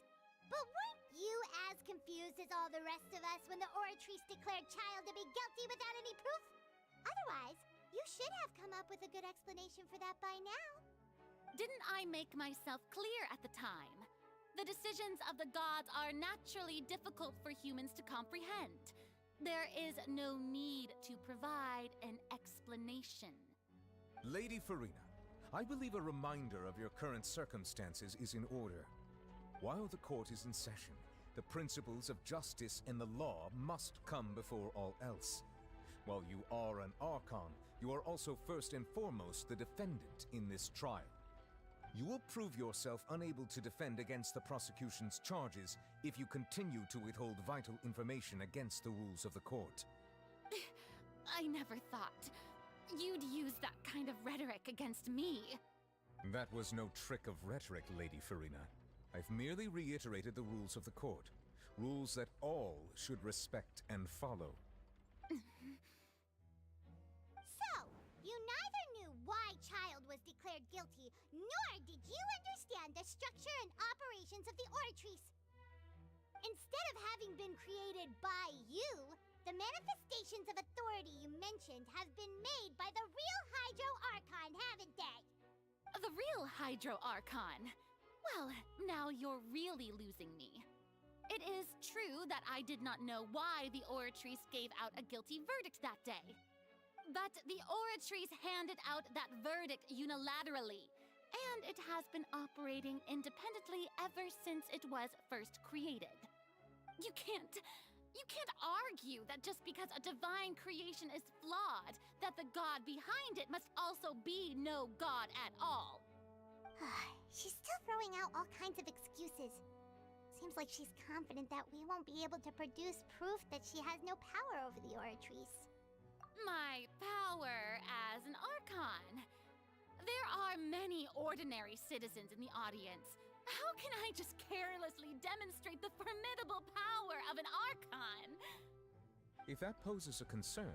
But weren't you as confused as all the rest of us when the Oratrice declared Child to be guilty without any proof? Otherwise, you should have come up with a good explanation for that by now. Didn't I make myself clear at the time? The decisions of the gods are naturally difficult for humans to comprehend. There is no need to provide an explanation. Lady Farina, I believe a reminder of your current circumstances is in order. While the court is in session, the principles of justice and the law must come before all else. While you are an Archon, you are also first and foremost the defendant in this trial. You will prove yourself unable to defend against the prosecution's charges if you continue to withhold vital information against the rules of the court. I never thought you'd use that kind of rhetoric against me. That was no trick of rhetoric, Lady Farina. I've merely reiterated the rules of the court. Rules that all should respect and follow. So, you neither knew why Child was declared guilty, nor did you understand the structure and operations of the Oratrice. Instead of having been created by you, the manifestations of authority you mentioned have been made by the real Hydro Archon, haven't they? The real Hydro Archon? Well, now you're really losing me. It is true that I did not know why the Oratrice gave out a guilty verdict that day. But the Oratrice handed out that verdict unilaterally, and it has been operating independently ever since it was first created. You can't argue that just because a divine creation is flawed, that the god behind it must also be no god at all. She's still throwing out all kinds of excuses. Seems like she's confident that we won't be able to produce proof that she has no power over the Oratrice. My power as an Archon. There are many ordinary citizens in the audience. How can I just carelessly demonstrate the formidable power of an Archon? If that poses a concern,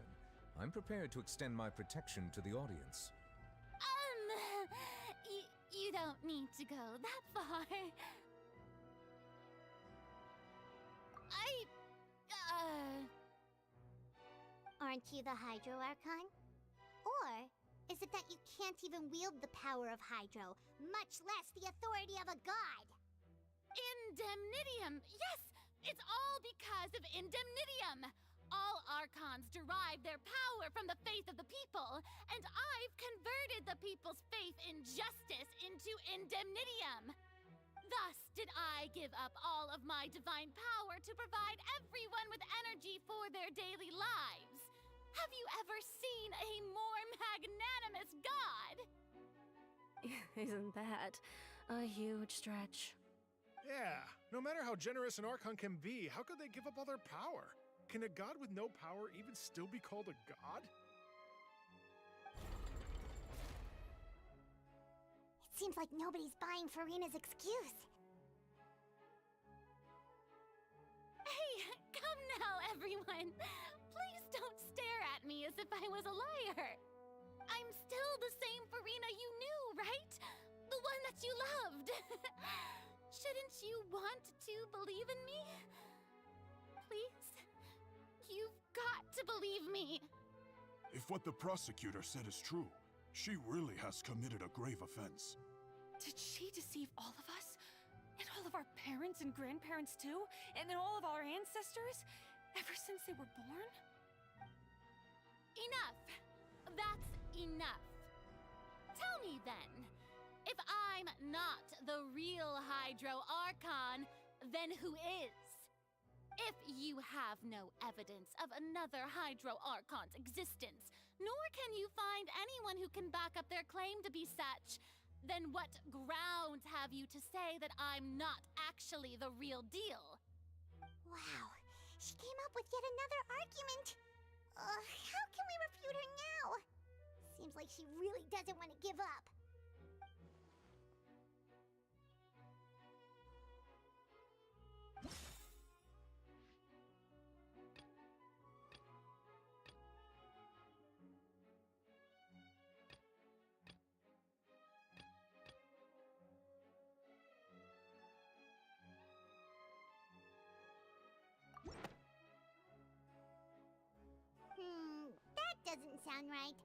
I'm prepared to extend my protection to the audience. You don't need to go that far. Aren't you the Hydro Archon? Or is it that you can't even wield the power of Hydro, much less the authority of a god? Indemnitium! Yes! It's all because of Indemnitium! All Archons derive their power from the faith of the people, and I've converted the people's faith in justice into Indemnitium! Thus did I give up all of my divine power to provide everyone with energy for their daily lives. Have you ever seen a more magnanimous god? Isn't that a huge stretch? Yeah, no matter how generous an Archon can be, how could they give up all their power? Can a god with no power even still be called a god? It seems like nobody's buying Furina's excuse. Hey, come now, everyone! Please don't stare at me as if I was a liar! I'm still the same Furina you knew, right? The one that you loved! Shouldn't you want to believe in me? Please? You've got to believe me! If what the prosecutor said is true, she really has committed a grave offense. Did she deceive all of us? And all of our parents and grandparents too? And all of our ancestors? Ever since they were born? Enough! That's enough. Tell me then, if I'm not the real Hydro Archon, then who is? If you have no evidence of another Hydro Archon's existence, nor can you find anyone who can back up their claim to be such, then what grounds have you to say that I'm not actually the real deal? Wow, she came up with yet another argument. How can we refute her now? Seems like she really doesn't want to give up. That doesn't sound right.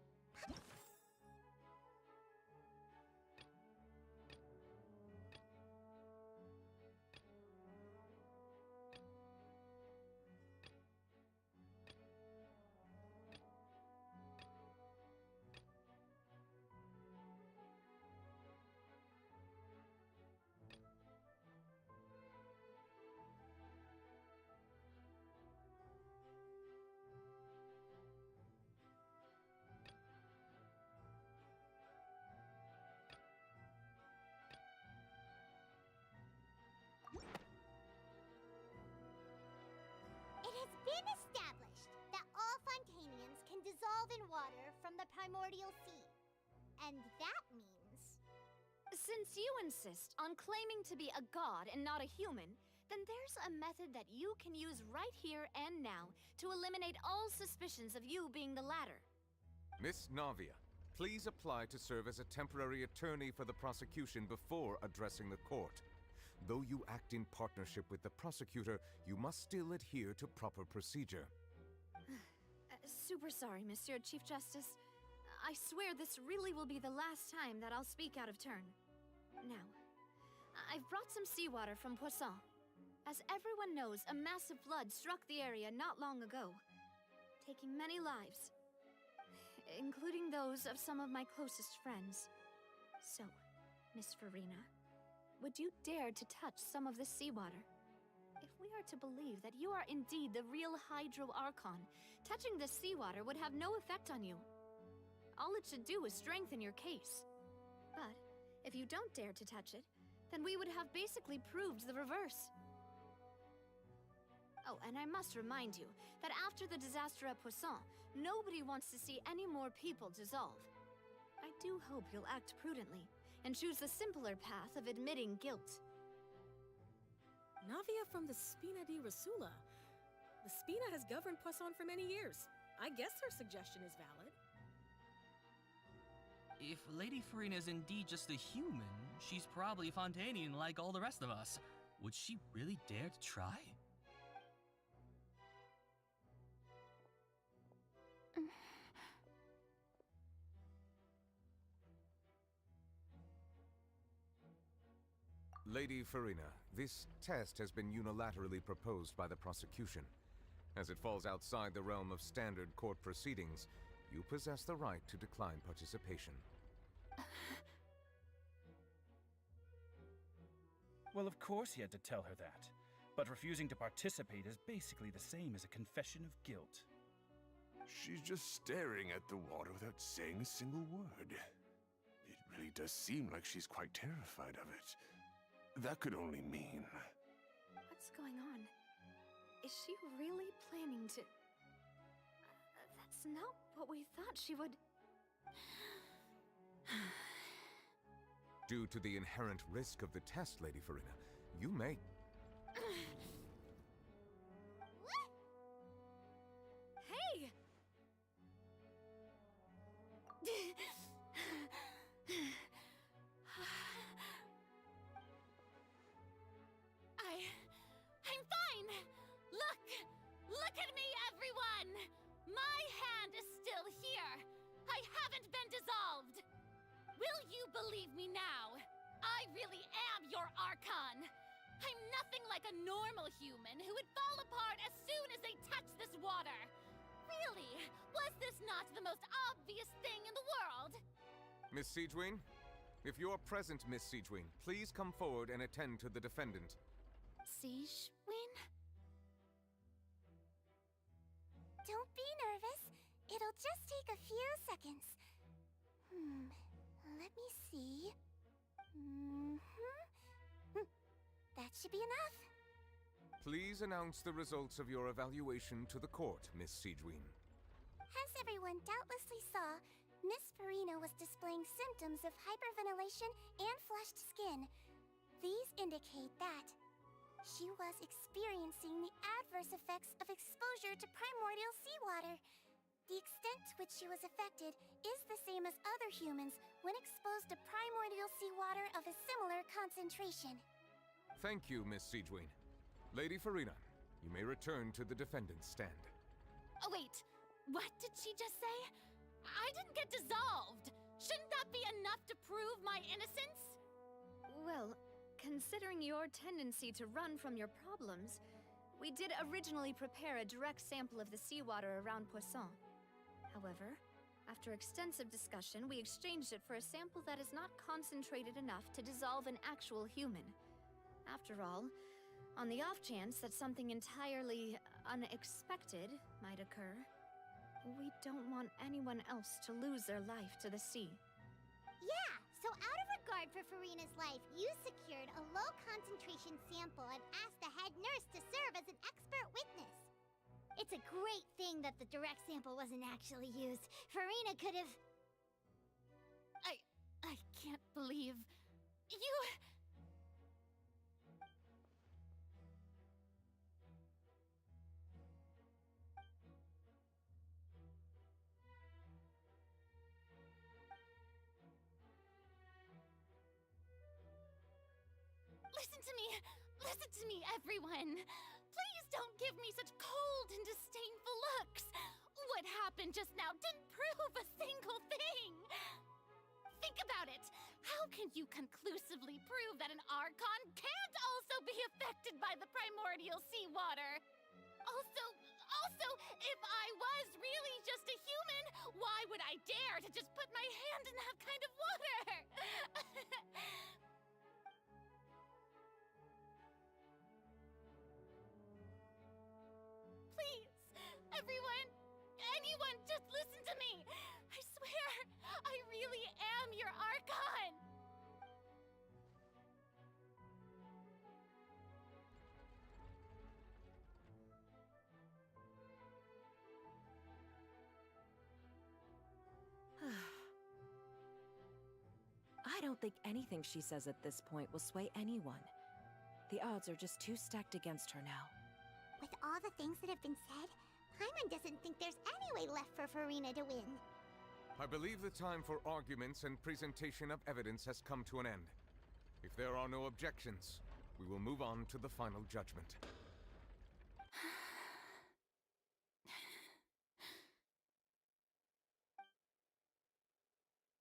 It has been established that all Fontainians can dissolve in water from the primordial sea. And that means... Since you insist on claiming to be a god and not a human, then there's a method that you can use right here and now to eliminate all suspicions of you being the latter. Miss Navia, please apply to serve as a temporary attorney for the prosecution before addressing the court. Though you act in partnership with the prosecutor, you must still adhere to proper procedure. Super sorry, Monsieur Chief Justice. I swear this really will be the last time that I'll speak out of turn. Now, I've brought some seawater from Poisson. As everyone knows, a massive flood struck the area not long ago, taking many lives, including those of some of my closest friends. So, Miss Furina, would you dare to touch some of this seawater? If we are to believe that you are indeed the real Hydro Archon, touching this seawater would have no effect on you. All it should do is strengthen your case. But if you don't dare to touch it, then we would have basically proved the reverse. Oh, and I must remind you that after the disaster at Poisson, nobody wants to see any more people dissolve. I do hope you'll act prudently and choose the simpler path of admitting guilt. Navia from the Spina di Rasula. The Spina has governed Poisson for many years. I guess her suggestion is valid. If Lady Farina is indeed just a human, she's probably Fontainian like all the rest of us. Would she really dare to try? Lady Farina, this test has been unilaterally proposed by the prosecution. As it falls outside the realm of standard court proceedings, you possess the right to decline participation. Well, of course he had to tell her that. But refusing to participate is basically the same as a confession of guilt. She's just staring at the water without saying a single word. It really does seem like she's quite terrified of it. That could only mean... What's going on? Is she really planning to... That's not what we thought she would... Due to the inherent risk of the test, Lady Farina, you may... Hey! I'm fine! Look at me, everyone! My hand is still here! I haven't been dissolved! Will you believe me now? I really am your Archon! I'm nothing like a normal human who would fall apart as soon as they touch this water! Really? Was this not the most obvious thing in the world? Miss Siegewien? If you're present, Miss Siegewien, please come forward and attend to the defendant. Siegewien? Don't be nervous. It'll just take a few seconds. Let me see. That should be enough. Please announce the results of your evaluation to the court, Miss Siegewien. As everyone doubtlessly saw, Miss Farina was displaying symptoms of hyperventilation and flushed skin. These indicate that she was experiencing the adverse effects of exposure to primordial seawater. The extent to which she was affected is the same as other humans when exposed to primordial seawater of a similar concentration. Thank you, Miss Siegewien. Lady Farina, you may return to the defendant's stand. Oh wait, what did she just say? I didn't get dissolved! Shouldn't that be enough to prove my innocence? Well, considering your tendency to run from your problems, we did originally prepare a direct sample of the seawater around Poisson. However, after extensive discussion, we exchanged it for a sample that is not concentrated enough to dissolve an actual human. After all, on the off chance that something entirely unexpected might occur, we don't want anyone else to lose their life to the sea. Yeah, so out of regard for Farina's life, you secured a low-concentration sample and asked the head nurse to serve as an expert witness. It's a great thing that the direct sample wasn't actually used. Farina could have... I can't believe... You... Listen to me, everyone! Please don't give me such cold and disdainful looks! What happened just now didn't prove a single thing! Think about it! How can you conclusively prove that an Archon can't also be affected by the primordial seawater? Also, if I was really just a human, why would I dare to just put my hand in that kind of water? Please, anyone, just listen to me! I swear, I really am your Archon! don't think anything she says at this point will sway anyone. The odds are just too stacked against her now. With all the things that have been said, Paimon doesn't think there's any way left for Farina to win. I believe the time for arguments and presentation of evidence has come to an end. If there are no objections, we will move on to the final judgment.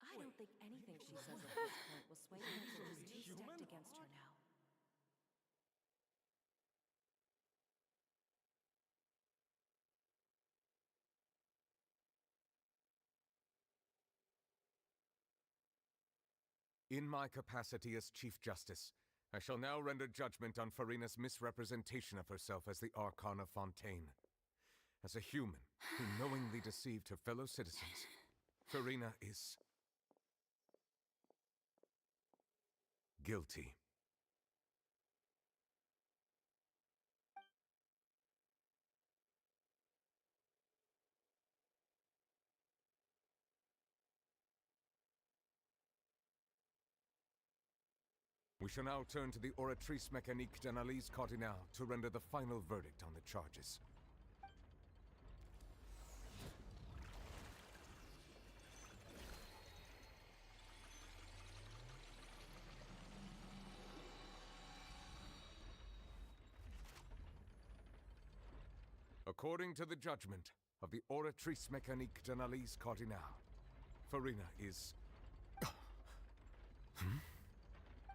I don't think anything she says at this point will sway her. She's just too stacked against her now. In my capacity as Chief Justice, I shall now render judgment on Farina's misrepresentation of herself as the Archon of Fontaine. As a human who knowingly deceived her fellow citizens, Farina is guilty. We shall now turn to the Oratrice Mécanique d'Analyse Cardinale to render the final verdict on the charges. According to the judgment of the Oratrice Mécanique d'Analyse Cardinale, Farina is...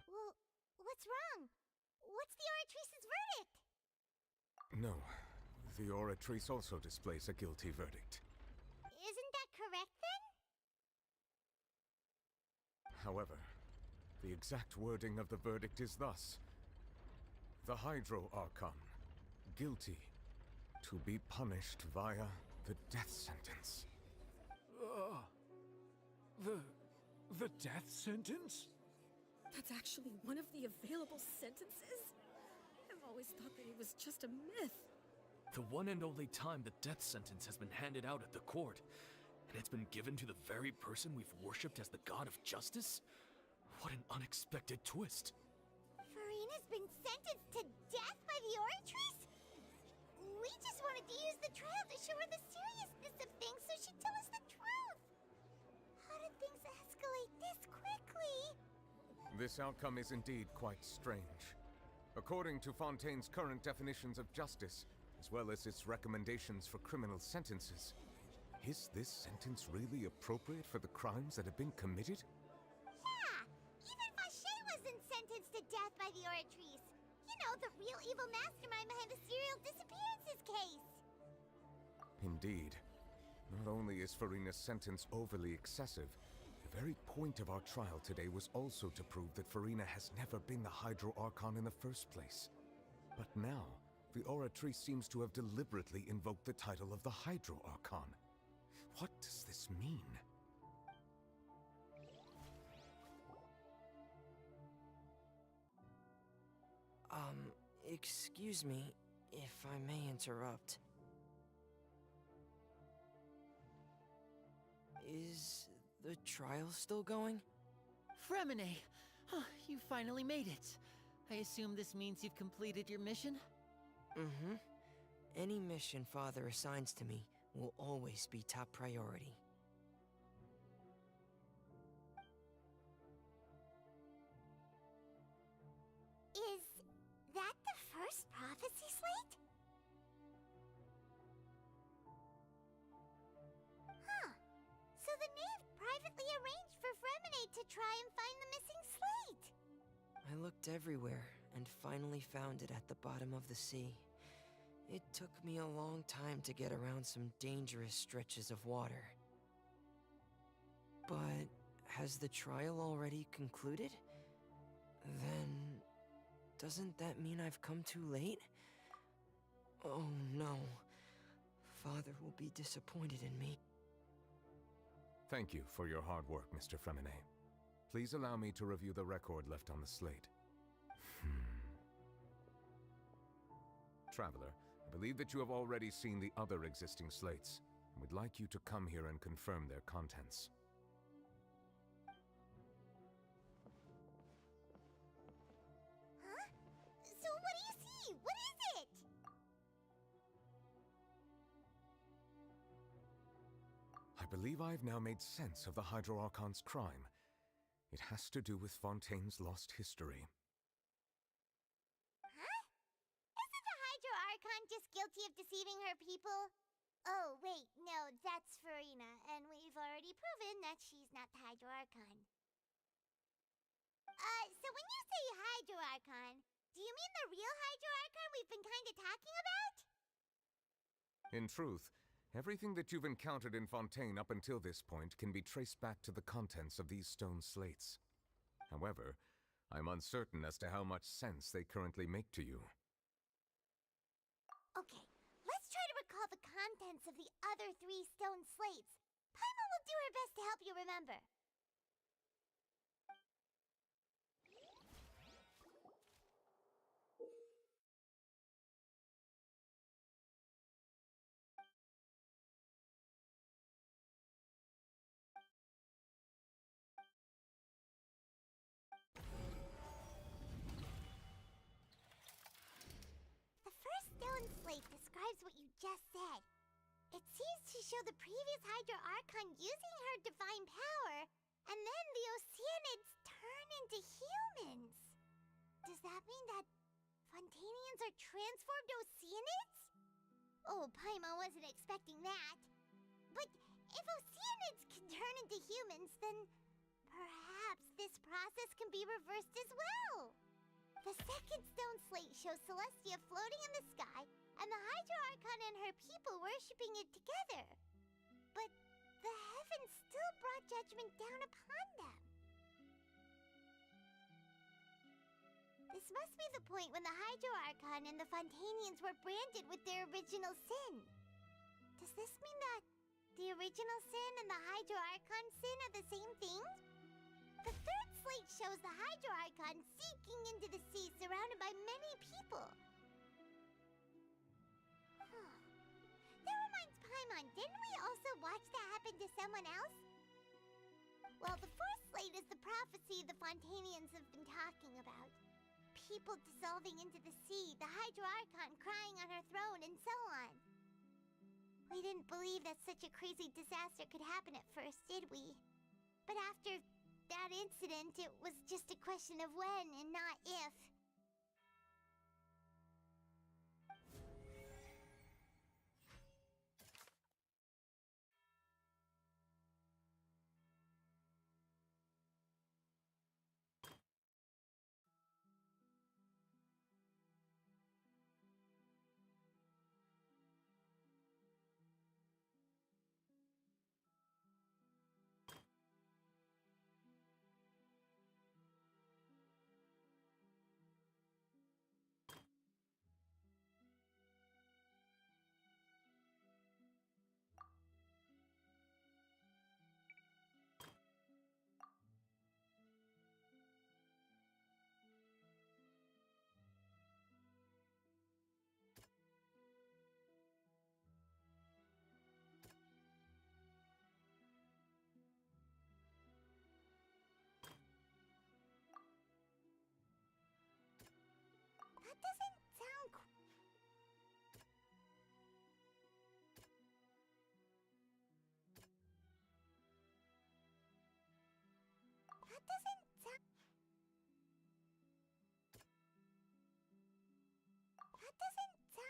Well, what's wrong? What's the Oratrice's verdict? No, the Oratrice also displays a guilty verdict. Isn't that correct then? However, the exact wording of the verdict is thus: the Hydro Archon, guilty, to be punished via the death sentence. The death sentence? That's actually one of the available sentences? I've always thought that it was just a myth. The one and only time the death sentence has been handed out at the court, and it's been given to the very person we've worshipped as the god of justice? What an unexpected twist. Farina's been sentenced to death by the Oratrice? We just wanted to use the trial to show her the seriousness of things so she'd tell us the truth. How did things escalate this quickly? This outcome is indeed quite strange. According to Fontaine's current definitions of justice, as well as its recommendations for criminal sentences, is this sentence really appropriate for the crimes that have been committed? Yeah! Even Vacher wasn't sentenced to death by the Oratrice. You know, the real evil mastermind behind the serial disappearances case. Indeed. Not only is Farina's sentence overly excessive, the very point of our trial today was also to prove that Farina has never been the Hydro Archon in the first place. But now, the Oratrice seems to have deliberately invoked the title of the Hydro Archon. What does this mean? Excuse me, if I may interrupt. Is the trial still going? Fremine! You finally made it. I assume this means you've completed your mission? Mm-hmm. Any mission Father assigns to me will always be top priority. Is that the first prophecy slate? Huh. So the knave privately arranged for Fremine to try and find the missing slate. I looked everywhere and finally found it at the bottom of the sea. It took me a long time to get around some dangerous stretches of water. But has the trial already concluded? Then doesn't that mean I've come too late? Oh no. Father will be disappointed in me. Thank you for your hard work, Mr. Fremine. Please allow me to review the record left on the slate. Traveler, I believe that you have already seen the other existing slates, and would like you to come here and confirm their contents. believe I've now made sense of the Hydro Archon's crime. It has to do with Fontaine's lost history. Huh? Isn't the Hydro Archon just guilty of deceiving her people? Oh, wait, no, that's Farina, and we've already proven that she's not the Hydro Archon. So when you say Hydro Archon, do you mean the real Hydro Archon we've been kinda talking about? In truth, everything that you've encountered in Fontaine up until this point can be traced back to the contents of these stone slates. However, I'm uncertain as to how much sense they currently make to you. Okay, let's try to recall the contents of the other 3 stone slates. Paimon will do her best to help you remember. The first stone slate describes what you just said. It seems to show the previous Hydro Archon using her divine power, and then the Oceanids turn into humans. Does that mean that Fontainians are transformed Oceanids? Oh, Paimon wasn't expecting that. But if Oceanids can turn into humans, then perhaps this process can be reversed as well. The second stone slate shows Celestia floating in the sky, and the Hydro Archon and her people worshipping it together. But the heavens still brought judgment down upon them. This must be the point when the Hydro Archon and the Fontainians were branded with their original sin. Does this mean that the original sin and the Hydro Archon sin are the same thing? The third slate shows the Hydro Archon sinking into the sea surrounded by many people. That reminds Paimon, didn't we also watch that happen to someone else? Well, the fourth slate is the prophecy the Fontainians have been talking about. People dissolving into the sea, the Hydro Archon crying on her throne, and so on. We didn't believe that such a crazy disaster could happen at first, did we? But after that incident, it was just a question of when and not if. That doesn't sound That doesn't sound That doesn't sound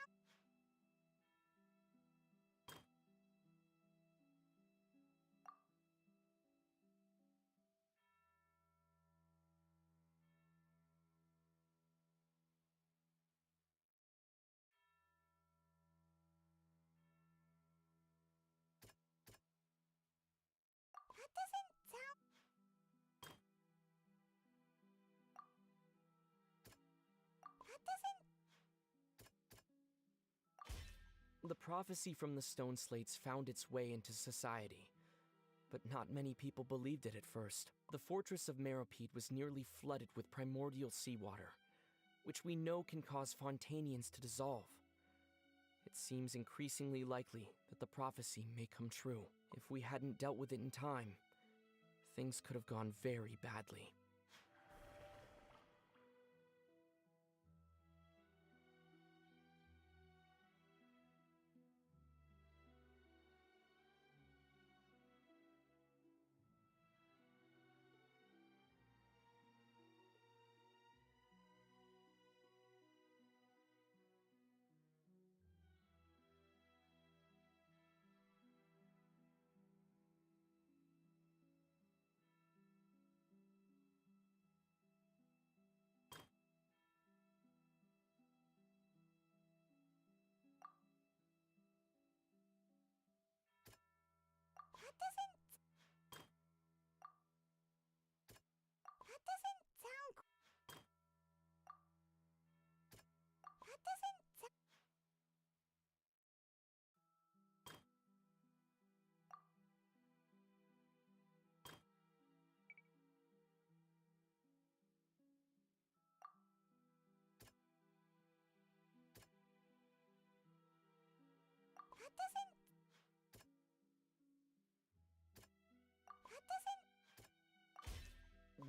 That doesn't sound That doesn't The prophecy from the stone slates found its way into society, but not many people believed it at first. The fortress of Meropide was nearly flooded with primordial seawater, which we know can cause Fontainians to dissolve. It seems increasingly likely that the prophecy may come true. If we hadn't dealt with it in time, things could have gone very badly. That doesn't sound. That doesn't sound. That doesn't.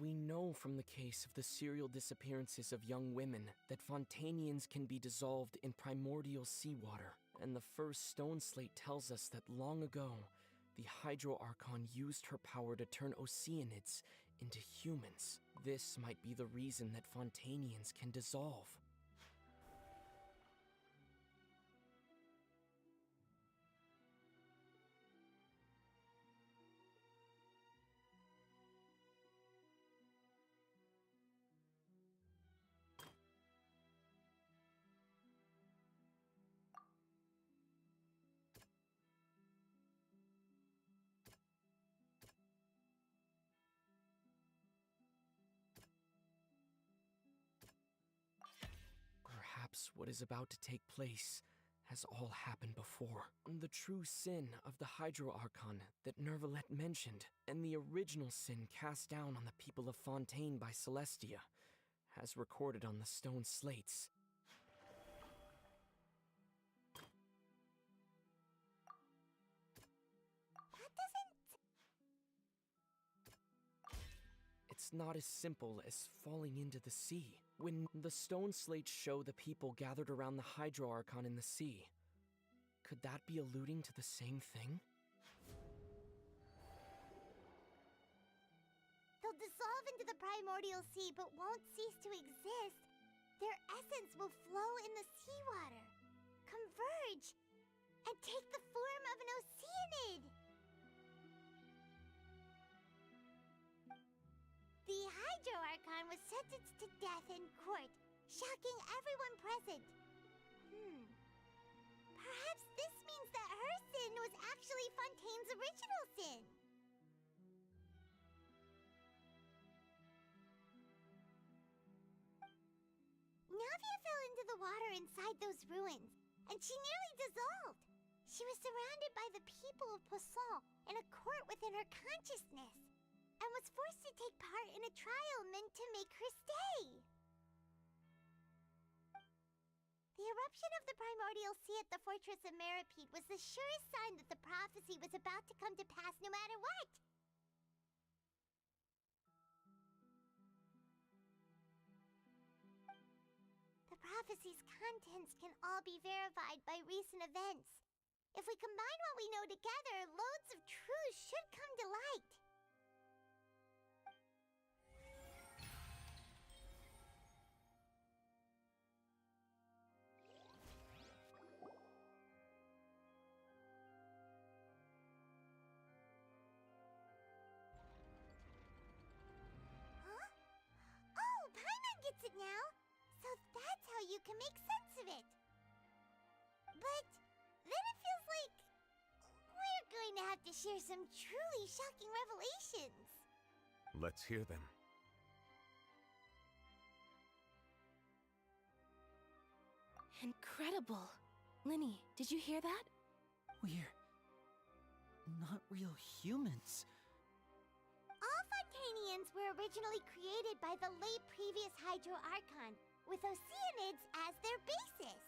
We know from the case of the serial disappearances of young women that Fontainians can be dissolved in primordial seawater, and the first stone slate tells us that long ago, the Hydro Archon used her power to turn Oceanids into humans. This might be the reason that Fontainians can dissolve. Perhaps what is about to take place has all happened before. The true sin of the Hydro Archon that Nervalette mentioned, and the original sin cast down on the people of Fontaine by Celestia, as recorded on the stone slates. It's not as simple as falling into the sea. When the stone slates show the people gathered around the Hydro Archon in the sea, could that be alluding to the same thing? They'll dissolve into the primordial sea but won't cease to exist. Their essence will flow in the seawater, converge, and take the form of an Oceanid. The Hydro Archon was sentenced to death in court, shocking everyone present. Perhaps this means that her sin was actually Fontaine's original sin. Navia fell into the water inside those ruins, and she nearly dissolved. She was surrounded by the people of Poisson in a court within her consciousness, and was forced to take part in a trial meant to make her stay. The eruption of the primordial sea at the fortress of Meripede was the surest sign that the prophecy was about to come to pass no matter what. The prophecy's contents can all be verified by recent events. If we combine what we know together, loads of truths should come to light. It now, so that's how you can make sense of it. But then it feels like we're going to have to share some truly shocking revelations. Let's hear them. Incredible. Linny, did you hear that? We're not real humans. All Fontainians were originally created by the late previous Hydro Archon, with Oceanids as their basis.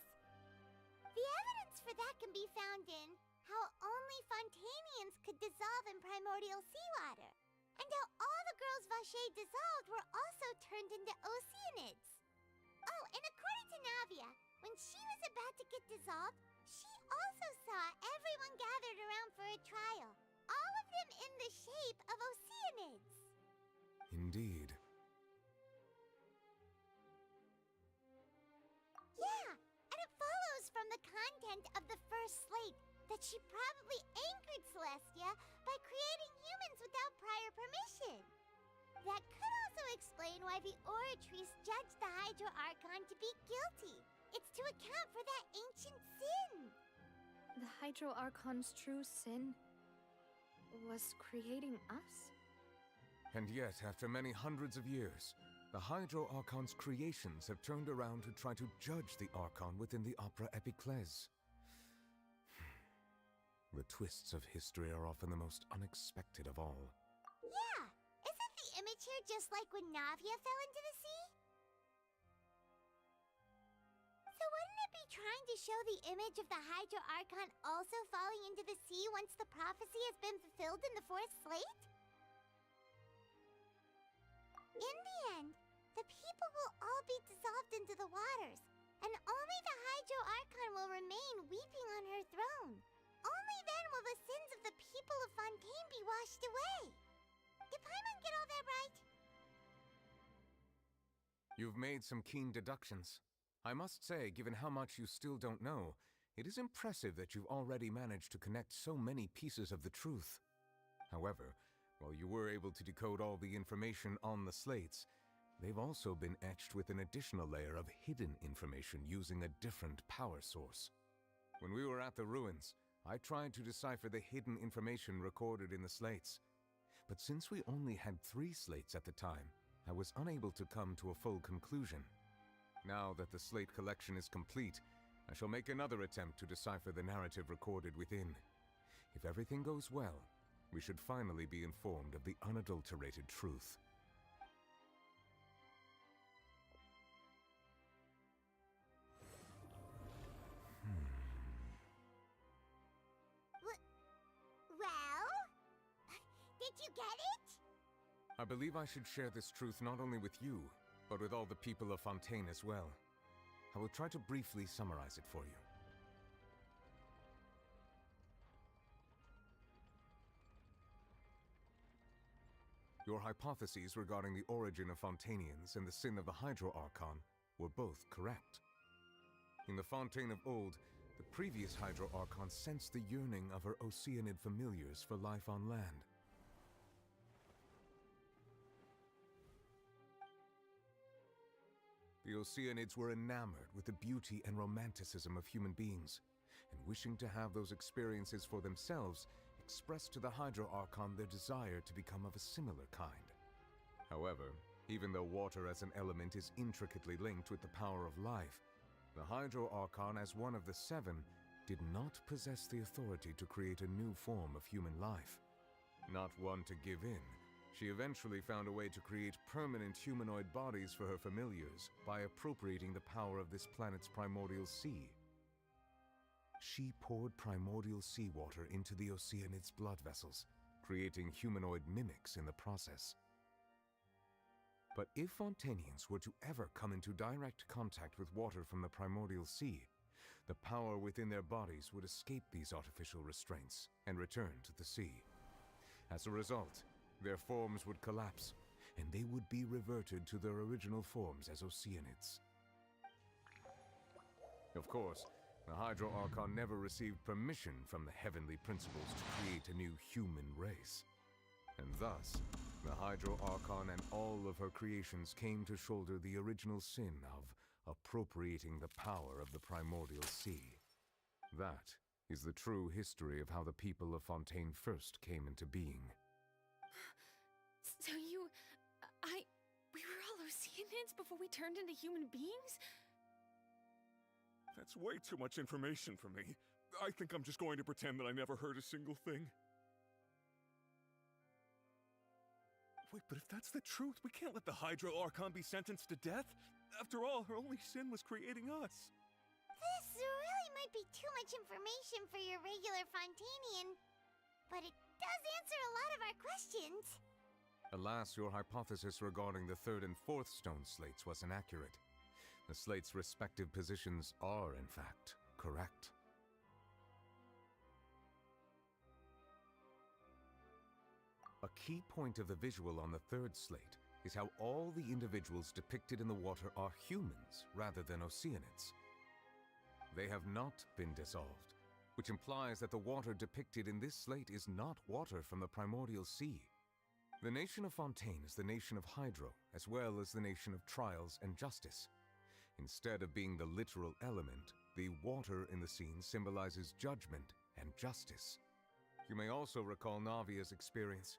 The evidence for that can be found in how only Fontainians could dissolve in primordial seawater, and how all the girls Vacher dissolved were also turned into Oceanids. Oh, and according to Navia, when she was about to get dissolved, she also saw everyone gathered around for a trial, all of them in the shape of Oceanids. Indeed. Yeah, and it follows from the content of the first slate that she probably angered Celestia by creating humans without prior permission. That could also explain why the Oratries judged the Hydro Archon to be guilty. It's to account for that ancient sin. The Hydro Archon's true sin? was creating us? And yet, after many hundreds of years, the Hydro Archon's creations have turned around to try to judge the Archon within the Opera Epiclese. The twists of history are often the most unexpected of all. Yeah! Isn't the image here just like when Navia fell into the sea? So wouldn't it be trying to show the image of the Hydro Archon also falling into the sea once the prophecy has been fulfilled in the fourth slate? In the end, the people will all be dissolved into the waters, and only the Hydro Archon will remain weeping on her throne. Only then will the sins of the people of Fontaine be washed away. Did Paimon get all that right? You've made some keen deductions. I must say, given how much you still don't know, it is impressive that you've already managed to connect so many pieces of the truth. However, while you were able to decode all the information on the slates, they've also been etched with an additional layer of hidden information using a different power source. When we were at the ruins, I tried to decipher the hidden information recorded in the slates. But since we only had 3 slates at the time, I was unable to come to a full conclusion. Now that the slate collection is complete, I shall make another attempt to decipher the narrative recorded within. If everything goes well, we should finally be informed of the unadulterated truth. Well? Did you get it? I believe I should share this truth not only with you, but with all the people of Fontaine as well. I will try to briefly summarize it for you. Your hypotheses regarding the origin of Fontainians and the sin of the Hydro Archon were both correct. In the Fontaine of old, the previous Hydro Archon sensed the yearning of her Oceanid familiars for life on land. The Oceanids were enamored with the beauty and romanticism of human beings, and wishing to have those experiences for themselves, expressed to the Hydro Archon their desire to become of a similar kind. However, even though water as an element is intricately linked with the power of life, the Hydro Archon, as one of the 7, did not possess the authority to create a new form of human life. Not one to give in, she eventually found a way to create permanent humanoid bodies for her familiars by appropriating the power of this planet's primordial sea. She poured primordial seawater into the Oceanids' blood vessels, creating humanoid mimics in the process. But if Fontainians were to ever come into direct contact with water from the primordial sea, the power within their bodies would escape these artificial restraints and return to the sea. As a result, their forms would collapse, and they would be reverted to their original forms as Oceanids. Of course, the Hydro Archon never received permission from the heavenly principles to create a new human race. And thus, the Hydro Archon and all of her creations came to shoulder the original sin of appropriating the power of the primordial sea. That is the true history of how the people of Fontaine first came into being. So we were all Oceanids before we turned into human beings? That's way too much information for me. I think I'm just going to pretend that I never heard a single thing. Wait, but if that's the truth, we can't let the Hydro Archon be sentenced to death. After all, her only sin was creating us. This really might be too much information for your regular Fontainian, but it does answer a lot of our questions. Alas, your hypothesis regarding the 3rd and 4th stone slates was inaccurate. The slates' respective positions are, in fact, correct. A key point of the visual on the 3rd slate is how all the individuals depicted in the water are humans rather than Oceanids. They have not been dissolved, which implies that the water depicted in this slate is not water from the primordial sea. The nation of Fontaine is the nation of Hydro, as well as the nation of trials and justice. Instead of being the literal element, the water in the scene symbolizes judgment and justice. You may also recall Navia's experience.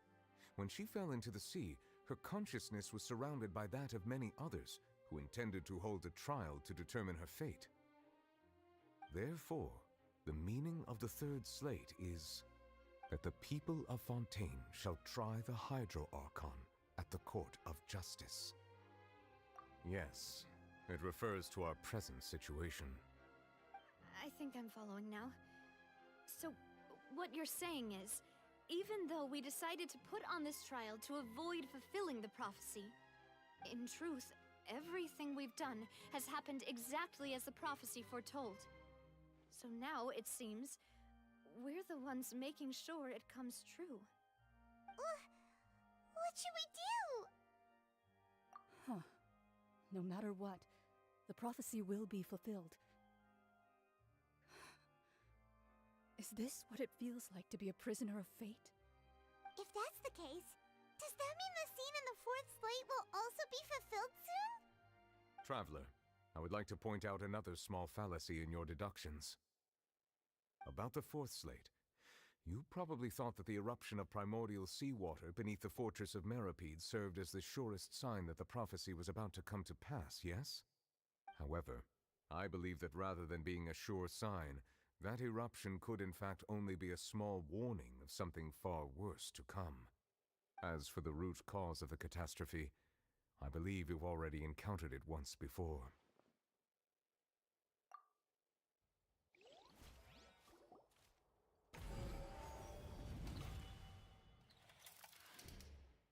When she fell into the sea, her consciousness was surrounded by that of many others who intended to hold a trial to determine her fate. Therefore, the meaning of the third slate is that the people of Fontaine shall try the Hydro Archon at the Court of Justice. Yes, it refers to our present situation. I think I'm following now. So, what you're saying is, even though we decided to put on this trial to avoid fulfilling the prophecy, in truth, everything we've done has happened exactly as the prophecy foretold. So now, it seems, we're the ones making sure it comes true. What should we do? Huh. No matter what, the prophecy will be fulfilled. Is this what it feels like to be a prisoner of fate? If that's the case, does that mean the scene in the fourth slate will also be fulfilled soon? Traveler, I would like to point out another small fallacy in your deductions. About the fourth slate, you probably thought that the eruption of primordial seawater beneath the fortress of Meripede served as the surest sign that the prophecy was about to come to pass, yes? However, I believe that rather than being a sure sign, that eruption could in fact only be a small warning of something far worse to come. As for the root cause of the catastrophe, I believe you've already encountered it once before.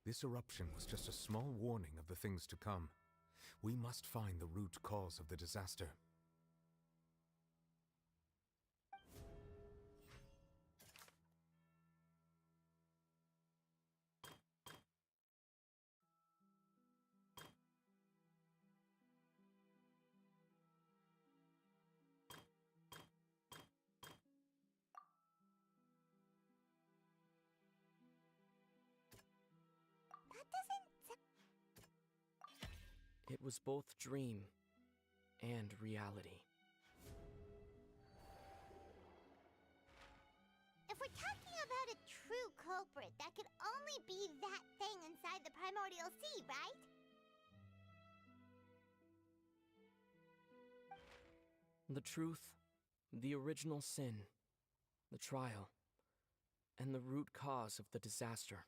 This eruption was just a small warning of the things to come. We must find the root cause of the disaster. It was both dream and reality. If we're talking about a true culprit, that could only be that thing inside the primordial sea, right? The truth, the original sin, the trial, and the root cause of the disaster.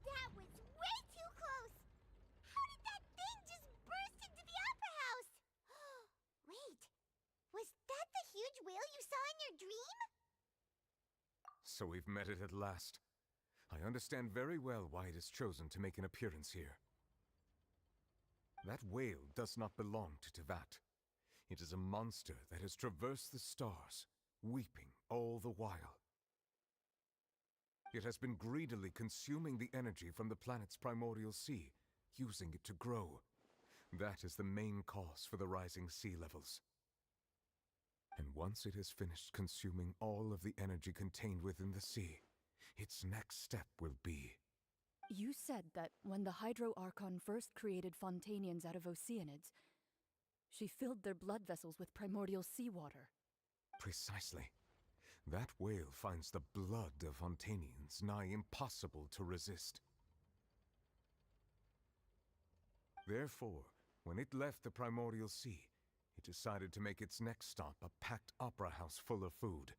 That was way too close! How did that thing just burst into the opera house? Wait, was that the huge whale you saw in your dream? So we've met it at last. I understand very well why it has chosen to make an appearance here. That whale does not belong to Tevat. It is a monster that has traversed the stars, weeping all the while. It has been greedily consuming the energy from the planet's primordial sea, using it to grow. That is the main cause for the rising sea levels. And once it has finished consuming all of the energy contained within the sea, its next step will be... You said that when the Hydro Archon first created Fontainians out of Oceanids, she filled their blood vessels with primordial seawater. Precisely. That whale finds the blood of Fontainians nigh impossible to resist. Therefore, when it left the primordial sea, it decided to make its next stop a packed opera house full of food.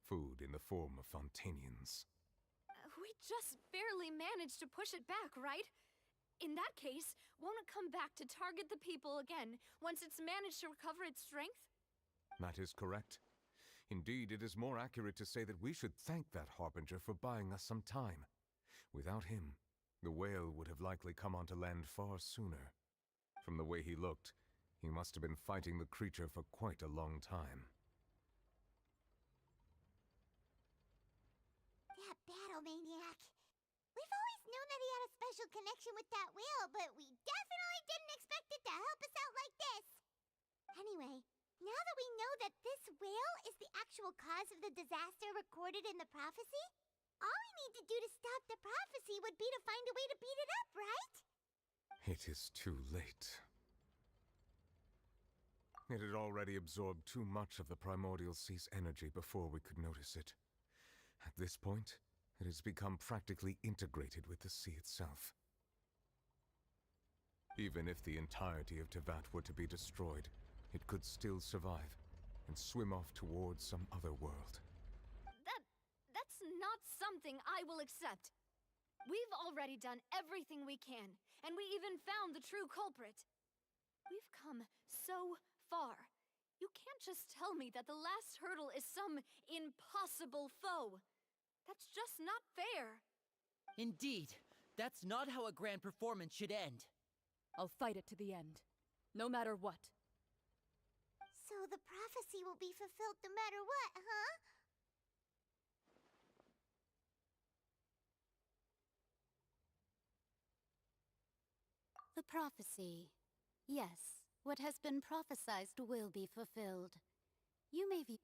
Food in the form of Fontainians. We just barely managed to push it back, right? In that case, won't it come back to target the people again once it's managed to recover its strength? That is correct. Indeed, it is more accurate to say that we should thank that Harbinger for buying us some time. Without him, the whale would have likely come onto land far sooner. From the way he looked, he must have been fighting the creature for quite a long time. That battle maniac. We've always known that he had a special connection with that whale, but we definitely didn't expect it to help us out like this. Anyway, now that we know that this whale is the actual cause of the disaster recorded in the prophecy, all we need to do to stop the prophecy would be to find a way to beat it up, right? It is too late. It had already absorbed too much of the primordial sea's energy before we could notice it. At this point, it has become practically integrated with the sea itself. Even if the entirety of Tevat were to be destroyed, it could still survive and swim off towards some other world. That's not something I will accept. We've already done everything we can, and we even found the true culprit. We've come so far. You can't just tell me that the last hurdle is some impossible foe. That's just not fair. Indeed, that's not how a grand performance should end. I'll fight it to the end, no matter what. So the prophecy will be fulfilled no matter what, huh? The prophecy. Yes, what has been prophesied will be fulfilled. You may be...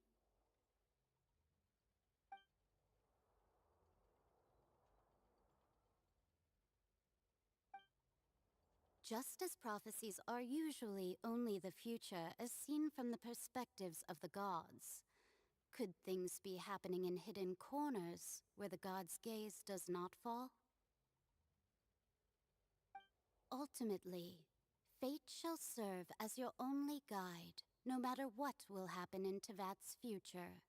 Just as prophecies are usually only the future as seen from the perspectives of the gods, could things be happening in hidden corners where the gods' gaze does not fall? Ultimately, fate shall serve as your only guide, no matter what will happen in Tevat's future.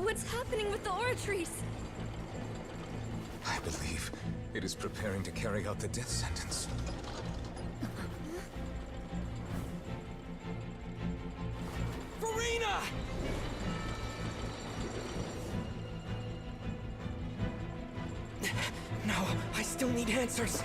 What's happening with the oratories? I believe it is preparing to carry out the death sentence. Farina! No, I still need answers.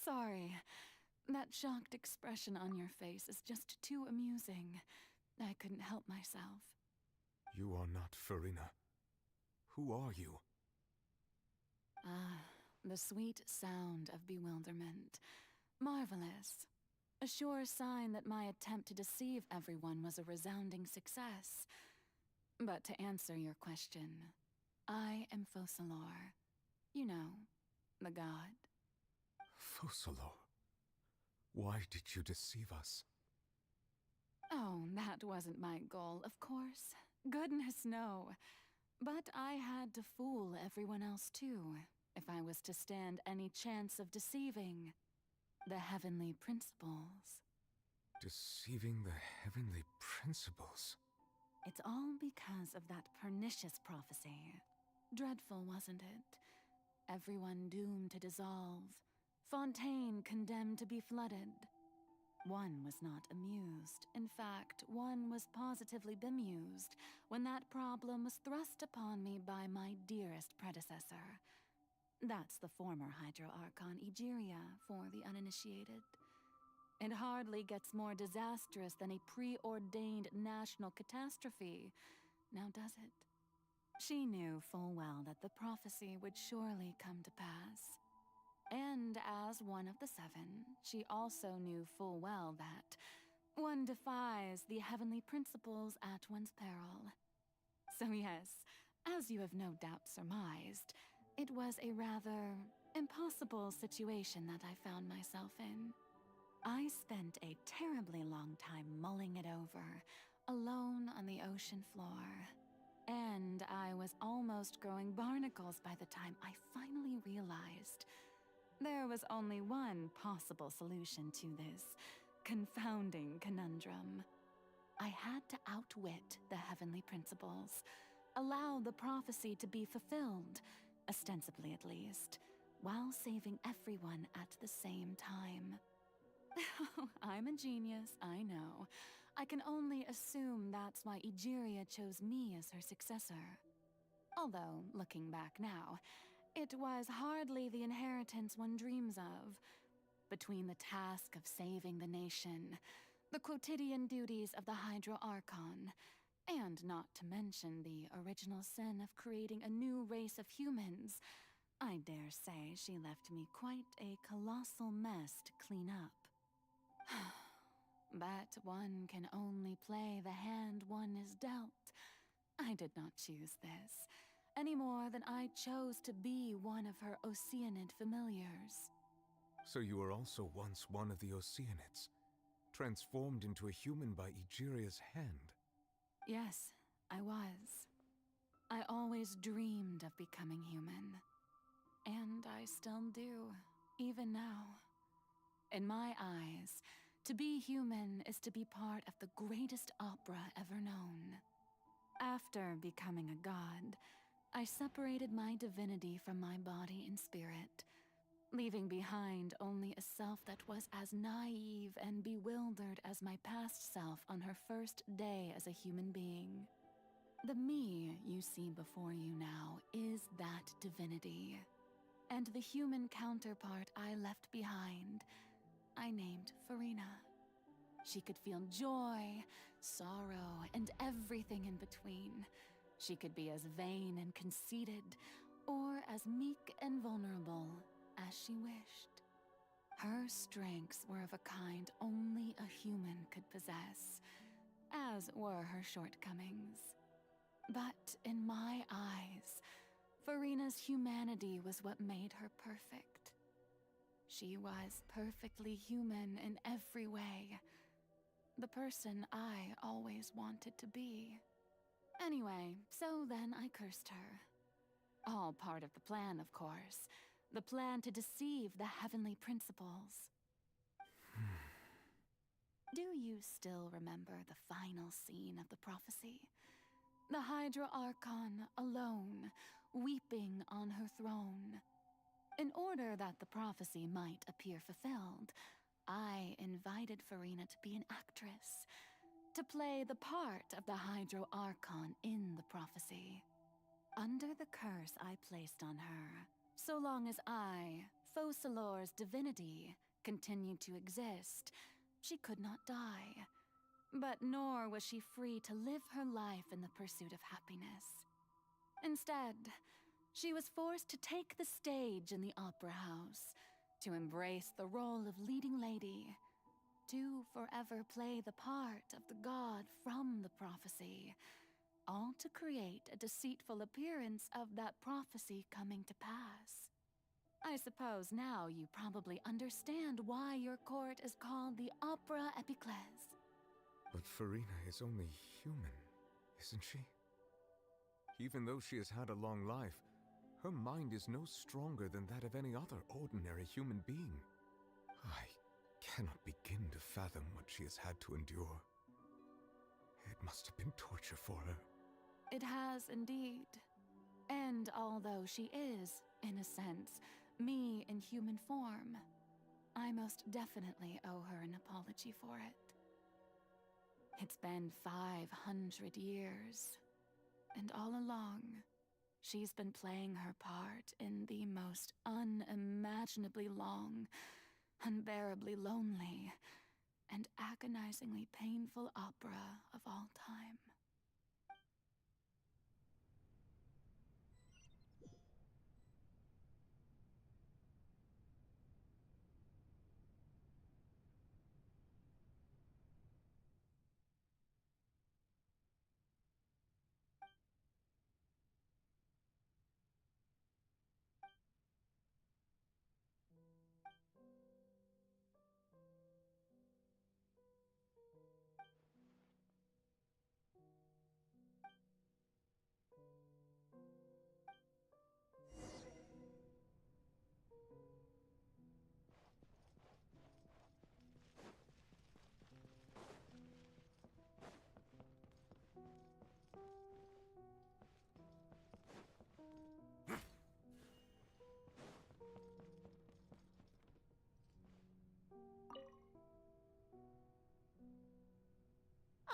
Sorry. That shocked expression on your face is just too amusing. I couldn't help myself. You are not Farina. Who are you? Ah, the sweet sound of bewilderment. Marvelous. A sure sign that my attempt to deceive everyone was a resounding success. But to answer your question, I am Focalor. You know, the god. Focalor. Why did you deceive us? Oh, that wasn't my goal, of course. Goodness, no. But I had to fool everyone else too, if I was to stand any chance of deceiving the heavenly principles. Deceiving the heavenly principles? It's all because of that pernicious prophecy. Dreadful, wasn't it? Everyone doomed to dissolve. Fontaine condemned to be flooded. One was not amused. In fact, one was positively bemused when that problem was thrust upon me by my dearest predecessor. That's the former Hydro Archon Egeria, for the uninitiated. It hardly gets more disastrous than a preordained national catastrophe, now does it? She knew full well that the prophecy would surely come to pass. And as one of the seven, she also knew full well that one defies the heavenly principles at one's peril. So yes, as you have no doubt surmised, it was a rather impossible situation that I found myself in. I spent a terribly long time mulling it over, alone on the ocean floor. And I was almost growing barnacles by the time I finally realized there was only one possible solution to this confounding conundrum. I had to outwit the heavenly principles, allow the prophecy to be fulfilled, ostensibly at least, while saving everyone at the same time. I'm a genius, I know. I can only assume that's why Egeria chose me as her successor. Although, looking back now, it was hardly the inheritance one dreams of. Between the task of saving the nation, the quotidian duties of the Hydro Archon, and not to mention the original sin of creating a new race of humans, I dare say she left me quite a colossal mess to clean up. But one can only play the hand one is dealt. I did not choose this, any more than I chose to be one of her Oceanid familiars. So you were also once one of the Oceanids, transformed into a human by Egeria's hand? Yes, I was. I always dreamed of becoming human. And I still do, even now. In my eyes, to be human is to be part of the greatest opera ever known. After becoming a god, I separated my divinity from my body and spirit, leaving behind only a self that was as naive and bewildered as my past self on her first day as a human being. The me you see before you now is that divinity. And the human counterpart I left behind, I named Farina. She could feel joy, sorrow, and everything in between. She could be as vain and conceited, or as meek and vulnerable as she wished. Her strengths were of a kind only a human could possess, as were her shortcomings. But in my eyes, Farina's humanity was what made her perfect. She was perfectly human in every way. The person I always wanted to be. Anyway, so then I cursed her. All part of the plan, of course. The plan to deceive the heavenly principles. Do you still remember the final scene of the prophecy? The Hydra Archon alone, weeping on her throne. In order that the prophecy might appear fulfilled, I invited Farina to be an actress, to play the part of the Hydro Archon in the prophecy. Under the curse I placed on her, so long as I, Focalor's divinity, continued to exist, she could not die. But nor was she free to live her life in the pursuit of happiness. Instead, she was forced to take the stage in the opera house, to embrace the role of leading lady, to forever play the part of the god from the prophecy, all to create a deceitful appearance of that prophecy coming to pass. I suppose now you probably understand why your court is called the Opera Epiclese. But Farina is only human, isn't she? Even though she has had a long life, her mind is no stronger than that of any other ordinary human being. I cannot begin to fathom what she has had to endure. It must have been torture for her. It has indeed. And although she is, in a sense, me in human form, I most definitely owe her an apology for it. It's been 500 years, and all along, she's been playing her part in the most unimaginably long, unbearably lonely, and agonizingly painful opera of all time.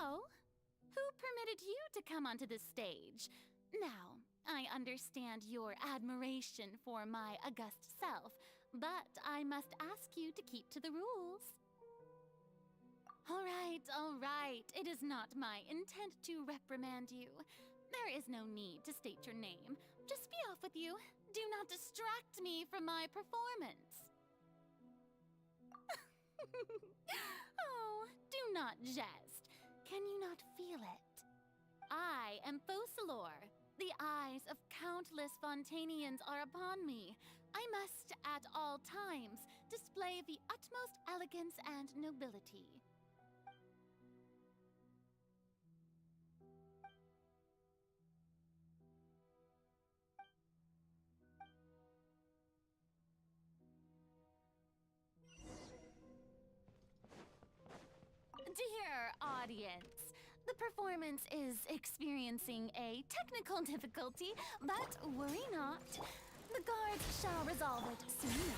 Oh? Who permitted you to come onto the stage? Now, I understand your admiration for my august self, but I must ask you to keep to the rules. All right. It is not my intent to reprimand you. There is no need to state your name. Just be off with you. Do not distract me from my performance. Oh, do not jest. Can you not feel it? I am Focalor. The eyes of countless Fontainians are upon me. I must, at all times, display the utmost elegance and nobility. Dear audience, the performance is experiencing a technical difficulty, but worry not. The guards shall resolve it soon.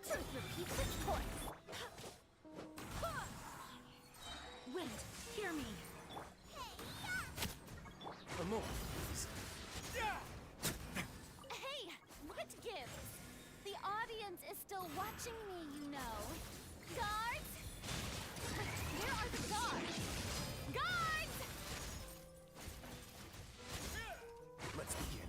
Truth repeats its course. Wait, hear me. A moment. Hey, what gives? The audience is still watching me, you know. Guards? Where are the guards? Guards! Let's begin.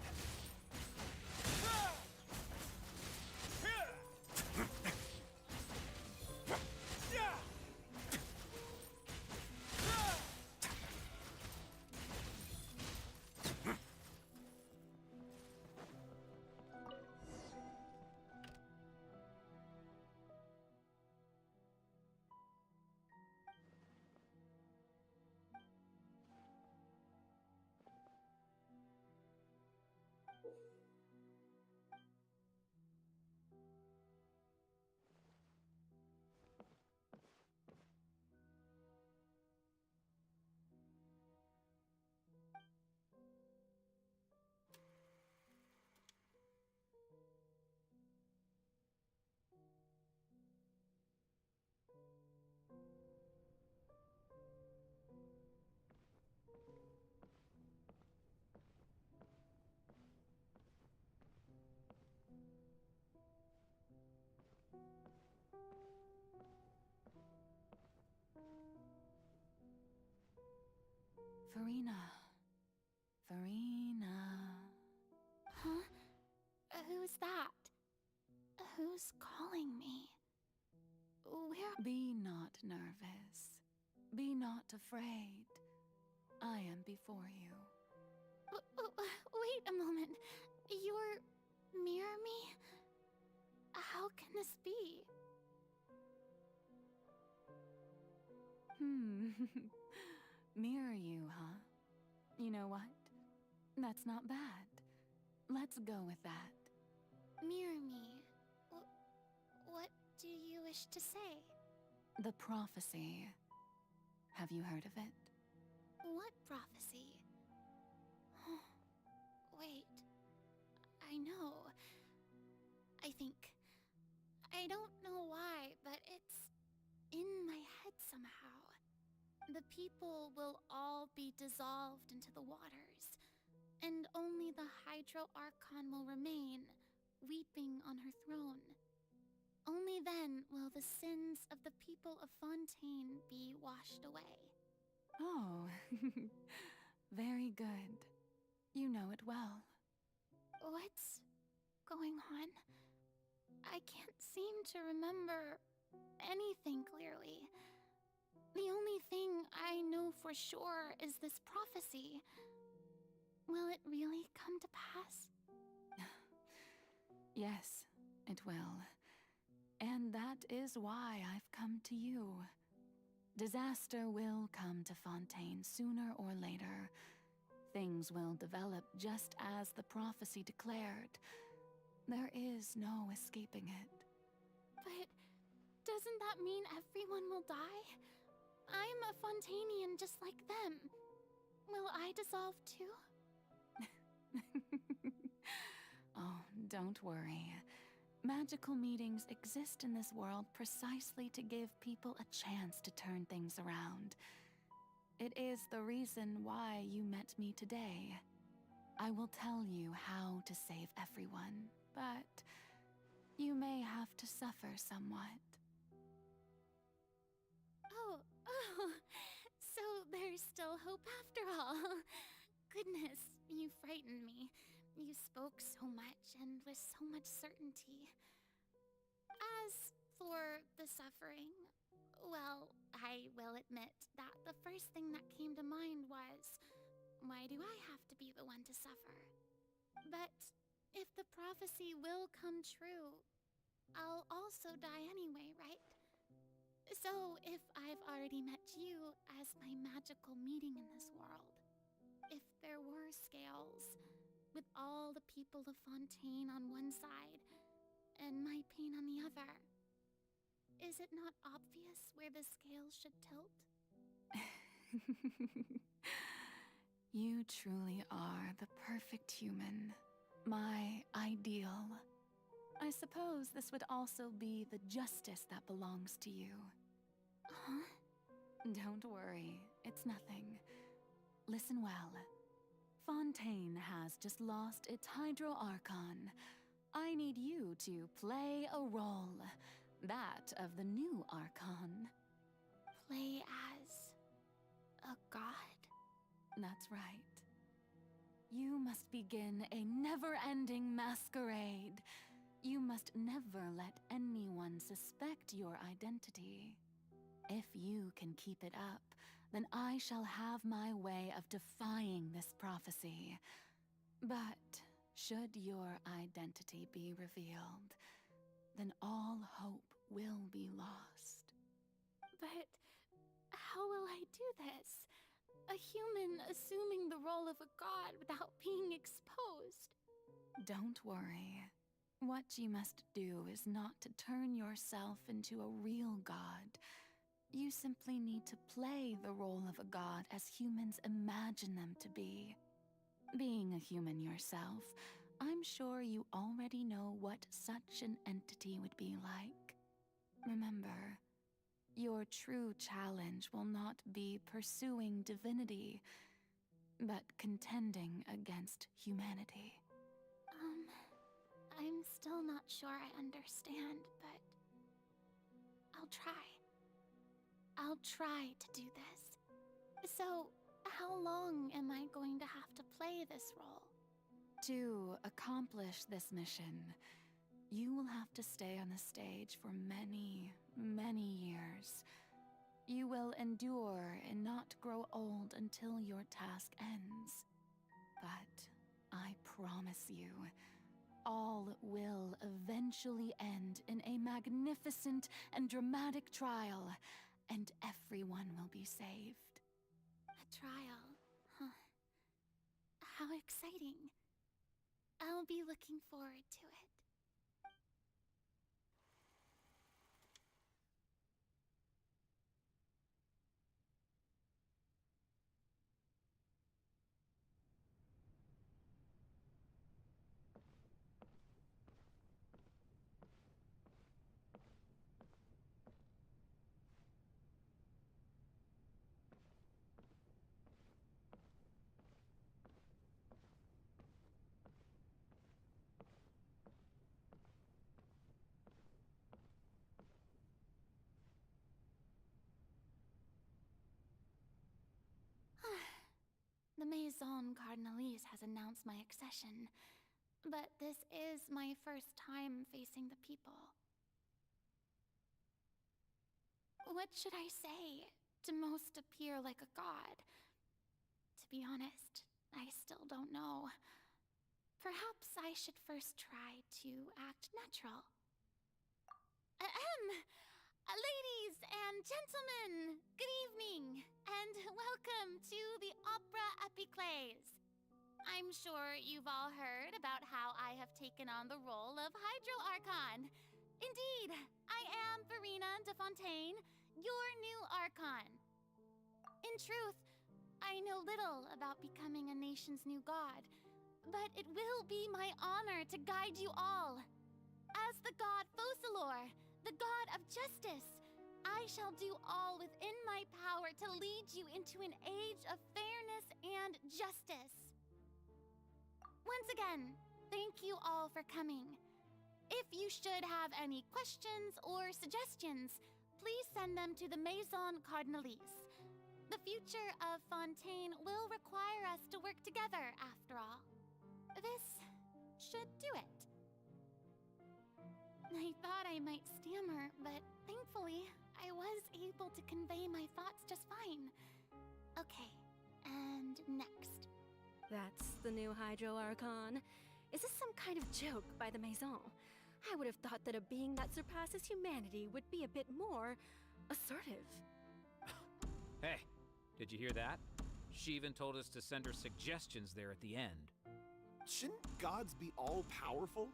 Farina. Farina. Huh? Who's that? Who's calling me? Where? Be not nervous. Be not afraid. I am before you. Wait a moment. You're near me? How can this be? Mirror you, huh? You know what? That's not bad. Let's go with that. Mirror me? What do you wish to say? The prophecy. Have you heard of it? What prophecy? Wait. I know. I think. I don't know why, but it's in my head somehow. The people will all be dissolved into the waters, and only the Hydro Archon will remain, weeping on her throne. Only then will the sins of the people of Fontaine be washed away. Oh, very good. You know it well. What's going on? I can't seem to remember anything clearly. The only thing I know for sure is this prophecy. Will it really come to pass? Yes, it will. And that is why I've come to you. Disaster will come to Fontaine sooner or later. Things will develop just as the prophecy declared. There is no escaping it. But doesn't that mean everyone will die? I'm a Fontainian just like them. Will I dissolve too? Oh, don't worry. Magical meetings exist in this world precisely to give people a chance to turn things around. It is the reason why you met me today. I will tell you how to save everyone, but you may have to suffer somewhat. Oh, so there's still hope after all. Goodness, you frightened me. You spoke so much and with so much certainty. As for the suffering, well, I will admit that the first thing that came to mind was, why do I have to be the one to suffer? But if the prophecy will come true, I'll also die anyway, right? So if I've already met you as my magical meeting in this world, if there were scales, with all the people of Fontaine on one side and my pain on the other. Is it not obvious where the scales should tilt? You truly are the perfect human, my ideal. I suppose this would also be the justice that belongs to you. Huh? Don't worry, it's nothing. Listen well. Fontaine has just lost its Hydro Archon. I need you to play a role, that of the new Archon. Play as a god? That's right. You must begin a never-ending masquerade. You must never let anyone suspect your identity. If you can keep it up, then I shall have my way of defying this prophecy. But should your identity be revealed, then all hope will be lost. But how will I do this? A human assuming the role of a god without being exposed. Don't worry. What you must do is not to turn yourself into a real god. You simply need to play the role of a god as humans imagine them to be. Being a human yourself, I'm sure you already know what such an entity would be like. Remember, your true challenge will not be pursuing divinity, but contending against humanity. I'm still not sure I understand, but I'll try. I'll try to do this. So, how long am I going to have to play this role? To accomplish this mission, you will have to stay on the stage for many, many years. You will endure and not grow old until your task ends. But I promise you, all will eventually end in a magnificent and dramatic trial, and everyone will be saved. A trial, huh? How exciting. I'll be looking forward to it. The Maison Cardinalise has announced my accession, but this is my first time facing the people. What should I say to most appear like a god? To be honest, I still don't know. Perhaps I should first try to act natural. Ladies and gentlemen, good evening, and welcome to the Opera Epiclese. I'm sure you've all heard about how I have taken on the role of Hydro Archon. Indeed, I am Farina de Fontaine, your new Archon. In truth, I know little about becoming a nation's new god, but it will be my honor to guide you all. As the god Focalor, the god of justice, I shall do all within my power to lead you into an age of fairness and justice. Once again, thank you all for coming. If you should have any questions or suggestions, please send them to the Maison Cardinalise. The future of Fontaine will require us to work together, after all. This should do it. I thought I might stammer, but thankfully, I was able to convey my thoughts just fine. Okay, and next. That's the new Hydro Archon. Is this some kind of joke by the Maison? I would have thought that a being that surpasses humanity would be a bit more assertive. Hey, did you hear that? She even told us to send her suggestions there at the end. shouldn't gods be all-powerful?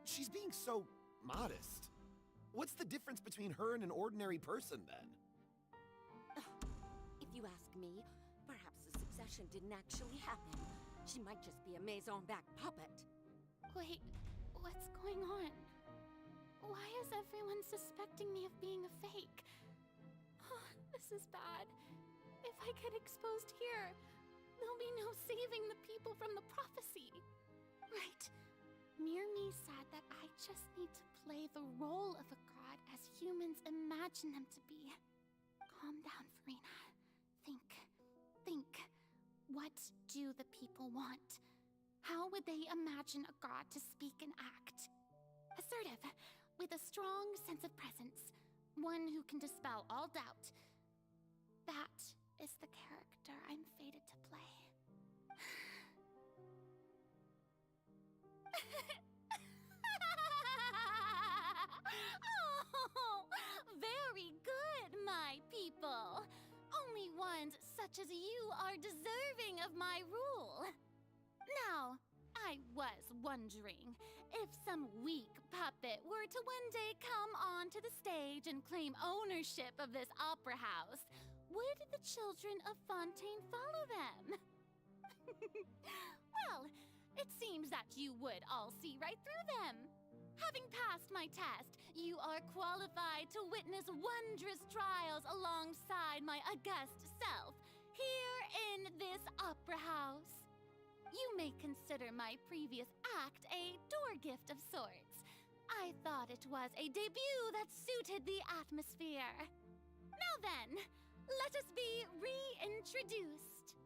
She's being so modest. What's the difference between her and an ordinary person, then? If you ask me, perhaps the succession didn't actually happen. She might just be a Maison-back puppet. Wait, what's going on? Why is everyone suspecting me of being a fake? Oh, this is bad. If I get exposed here, there'll be no saving the people from the prophecy. Right. Mirmi said that I just need to play the role of a god as humans imagine them to be. Calm down, Farina. Think. What do the people want? How would they imagine a god to speak and act? Assertive, with a strong sense of presence. One who can dispel all doubt. That is the character I'm fated to play. Oh, very good, my people. Only ones such as you are deserving of my rule. Now, I was wondering if some weak puppet were to one day come onto the stage and claim ownership of this opera house, would the children of Fontaine follow them? Well, it seems that you would all see right through them. Having passed my test, you are qualified to witness wondrous trials alongside my august self, here in this opera house. You may consider my previous act a door gift of sorts. I thought it was a debut that suited the atmosphere. Now then, let us be reintroduced.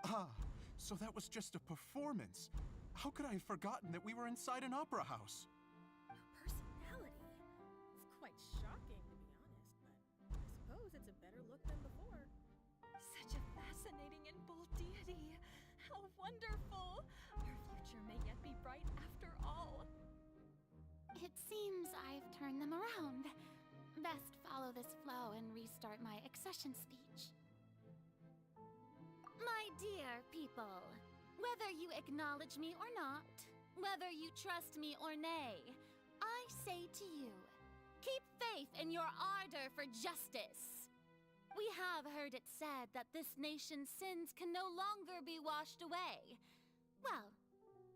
Ah, so that was just a performance. How could I have forgotten that we were inside an opera house? Personality. It's quite shocking, to be honest, but I suppose it's a better look than before. Such a fascinating and bold deity. How wonderful! Our future may yet be bright after all. It seems I've turned them around. Best follow this flow and restart my accession speech. My dear people, whether you acknowledge me or not, whether you trust me or nay, I say to you, keep faith in your ardor for justice. We have heard it said that this nation's sins can no longer be washed away. Well,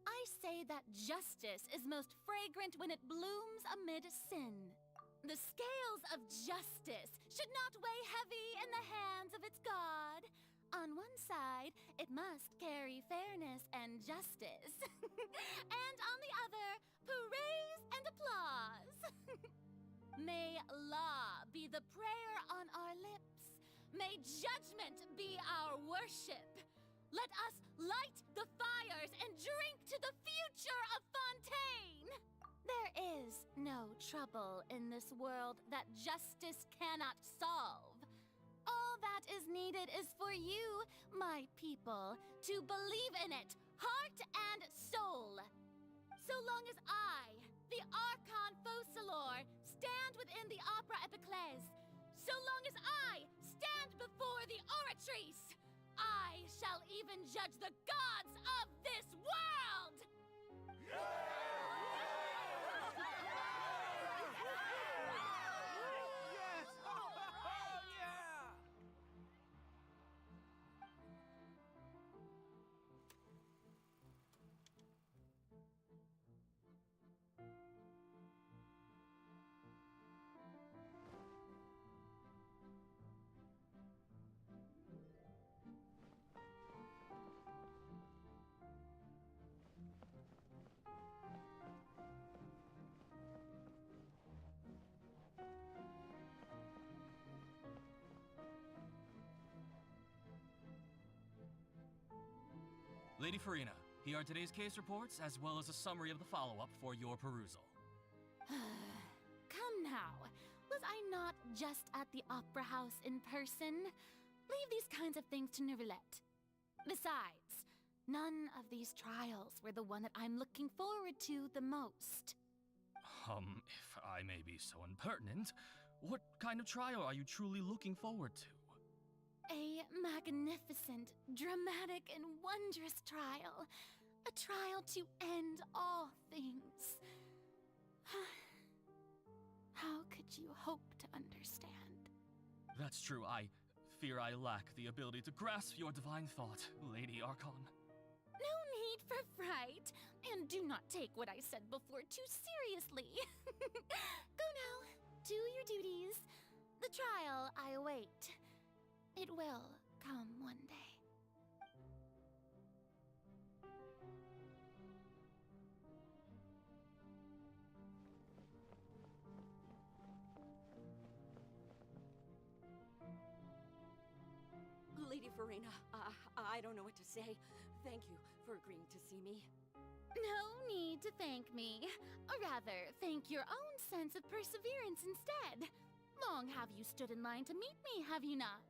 I say that justice is most fragrant when it blooms amid sin. The scales of justice should not weigh heavy in the hands of its God. On one side, it must carry fairness and justice. And on the other, praise and applause. May law be the prayer on our lips. May judgment be our worship. Let us light the fires and drink to the future of Fontaine. There is no trouble in this world that justice cannot solve. All that is needed is for you, my people, to believe in it, heart and soul. So long as I, the Archon Focalor, stand within the Opera Epiclese, so long as I stand before the Oratrice, I shall even judge the gods of this world! Lady Farina, here are today's case reports, as well as a summary of the follow-up for your perusal. Come now. Was I not just at the Opera House in person? Leave these kinds of things to Neuvillette. Besides, none of these trials were the one that I'm looking forward to the most. If I may be so impertinent, what kind of trial are you truly looking forward to? A magnificent, dramatic, and wondrous trial. A trial to end all things. How could you hope to understand? That's true. I fear I lack the ability to grasp your divine thought, Lady Archon. No need for fright, and do not take what I said before too seriously. Go now, do your duties. The trial I await. It will come one day. Lady Farina, I don't know what to say. Thank you for agreeing to see me. No need to thank me. Or rather, thank your own sense of perseverance instead. Long have you stood in line to meet me, have you not?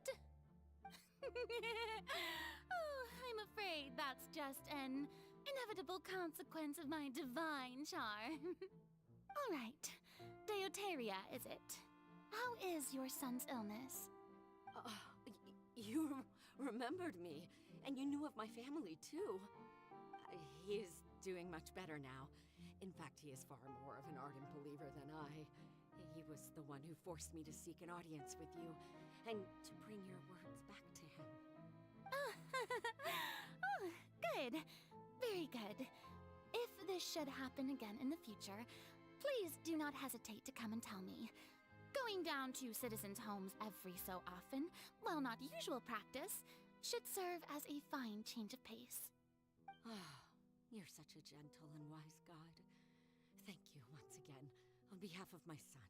Oh, I'm afraid that's just an inevitable consequence of my divine charm. All right, Deoteria, is it? How is your son's illness? You remembered me, and you knew of my family, too. He is doing much better now. In fact, he is far more of an ardent believer than I. He was the one who forced me to seek an audience with you, and to bring your words back to him. Oh, good. Very good. If this should happen again in the future, please do not hesitate to come and tell me. Going down to citizens' homes every so often, while not usual practice, should serve as a fine change of pace. You're such a gentle and wise god. Thank you once again, on behalf of my son.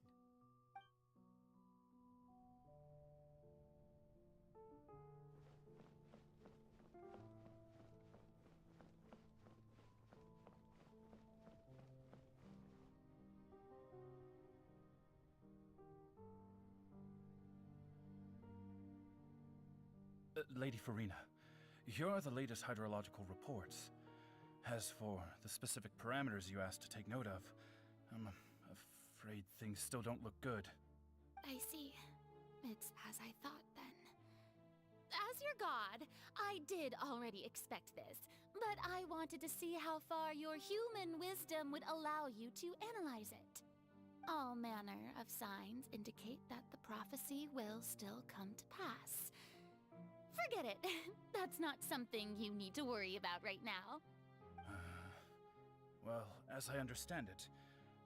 Lady Farina, here are the latest hydrological reports. As for the specific parameters you asked to take note of, I'm afraid things still don't look good. I see. It's as I thought, then. As your god, I did already expect this, but I wanted to see how far your human wisdom would allow you to analyze it. All manner of signs indicate that the prophecy will still come to pass. Forget it. That's not something you need to worry about right now. Well, as I understand it,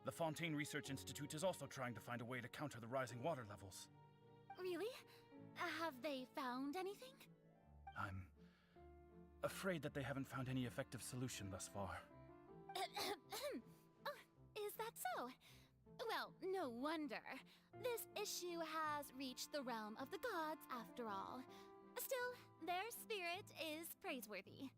the Fontaine Research Institute is also trying to find a way to counter the rising water levels. Really? Have they found anything? I'm afraid that they haven't found any effective solution thus far. Oh, is that so? Well, no wonder. This issue has reached the realm of the gods, after all. Still, their spirit is praiseworthy.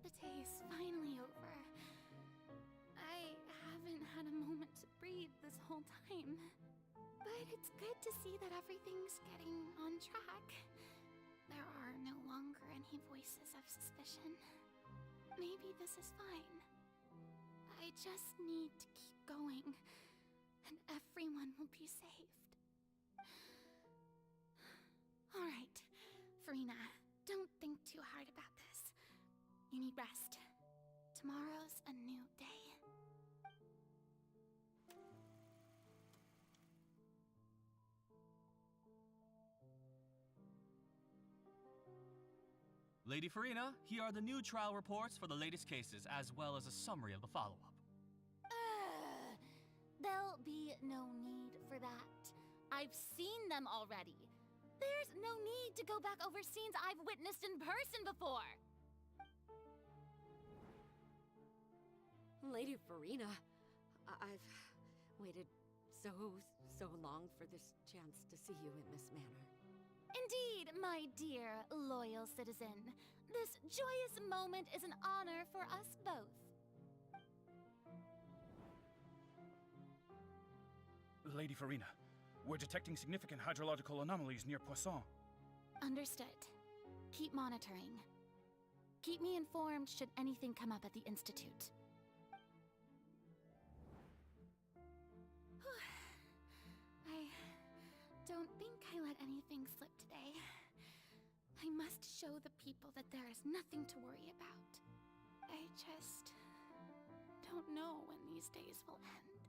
The day is finally over. I haven't had a moment to breathe this whole time. But it's good to see that everything's getting on track. There are no longer any voices of suspicion. Maybe this is fine. I just need to keep going, and everyone will be saved. All right, Farina, don't think too hard about this. You need rest. Tomorrow's a new day. Lady Farina, here are the new trial reports for the latest cases, as well as a summary of the follow-up. There'll be no need for that. I've seen them already. There's no need to go back over scenes I've witnessed in person before. Lady Farina, I've waited so long for this chance to see you in this manner. Indeed, my dear, loyal citizen. This joyous moment is an honor for us both. Lady Farina, we're detecting significant hydrological anomalies near Poisson. Understood. Keep monitoring. Keep me informed should anything come up at the Institute. don't think I let anything slip today. I must show the people that there is nothing to worry about. I just don't know when these days will end.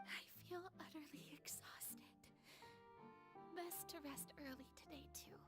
I feel utterly exhausted. Best to rest early today, too.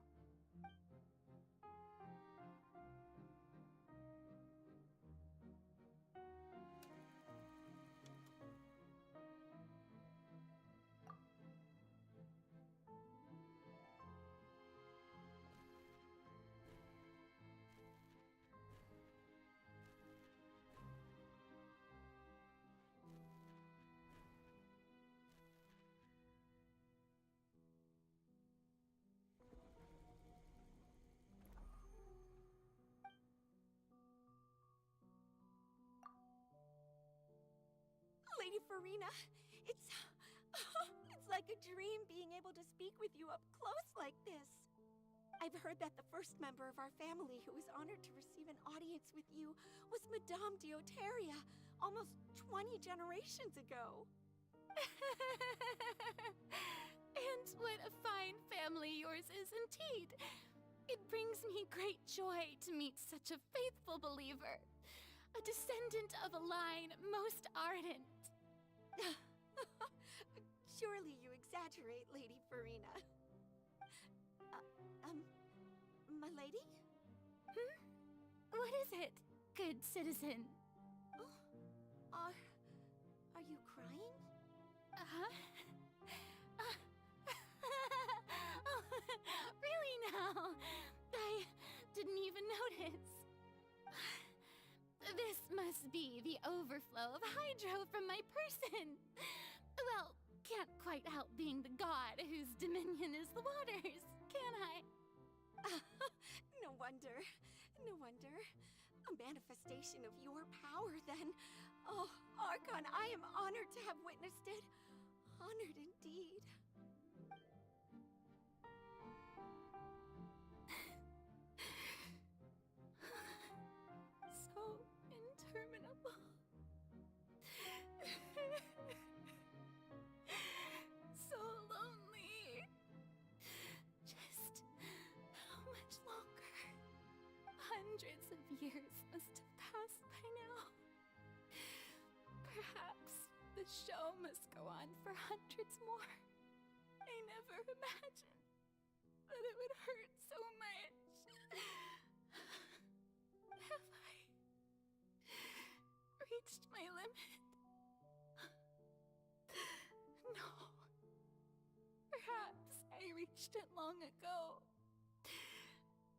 Lady Farina, it's like a dream being able to speak with you up close like this. I've heard that the first member of our family who was honored to receive an audience with you was Madame Deoteria, almost 20 generations ago. And what a fine family yours is indeed. It brings me great joy to meet such a faithful believer, a descendant of a line most ardent. Surely you exaggerate, Lady Farina. My lady? What is it, good citizen? Are you crying? Really now? I didn't even notice. This must be the overflow of hydro from my person. Well, can't quite help being the god whose dominion is the waters, can I? No wonder. No wonder. A manifestation of your power, then. Oh, Archon, I am honored to have witnessed it. Honored indeed. So interminable. So lonely. Just how much longer? Hundreds of years must have passed by now. Perhaps the show must go on for hundreds more. I never imagined that it would hurt so much. Have I reached my limit? No. Perhaps I reached it long ago.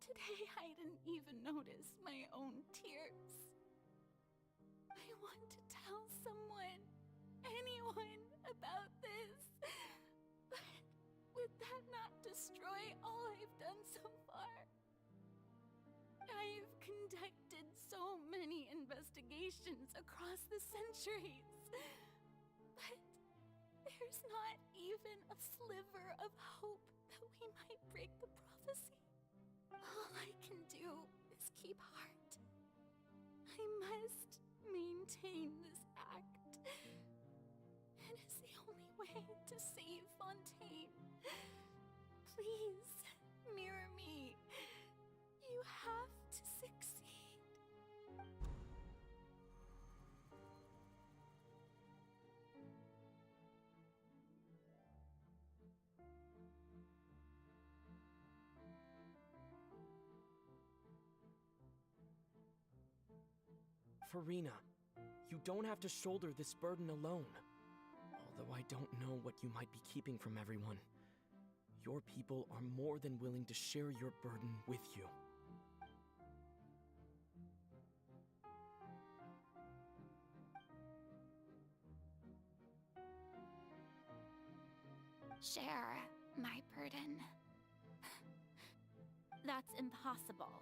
Today I didn't even notice my own tears. I want to tell someone, anyone, about this. But would that not destroy all I've done so far? I've conducted so many investigations across the centuries. But there's not even a sliver of hope that we might break the prophecy. All I can do is keep heart. I must maintain this act. It is the only way to save Fontaine. Please, mirror me. You have to succeed. Farina, you don't have to shoulder this burden alone. Although I don't know what you might be keeping from everyone, your people are more than willing to share your burden with you. Share my burden. That's impossible.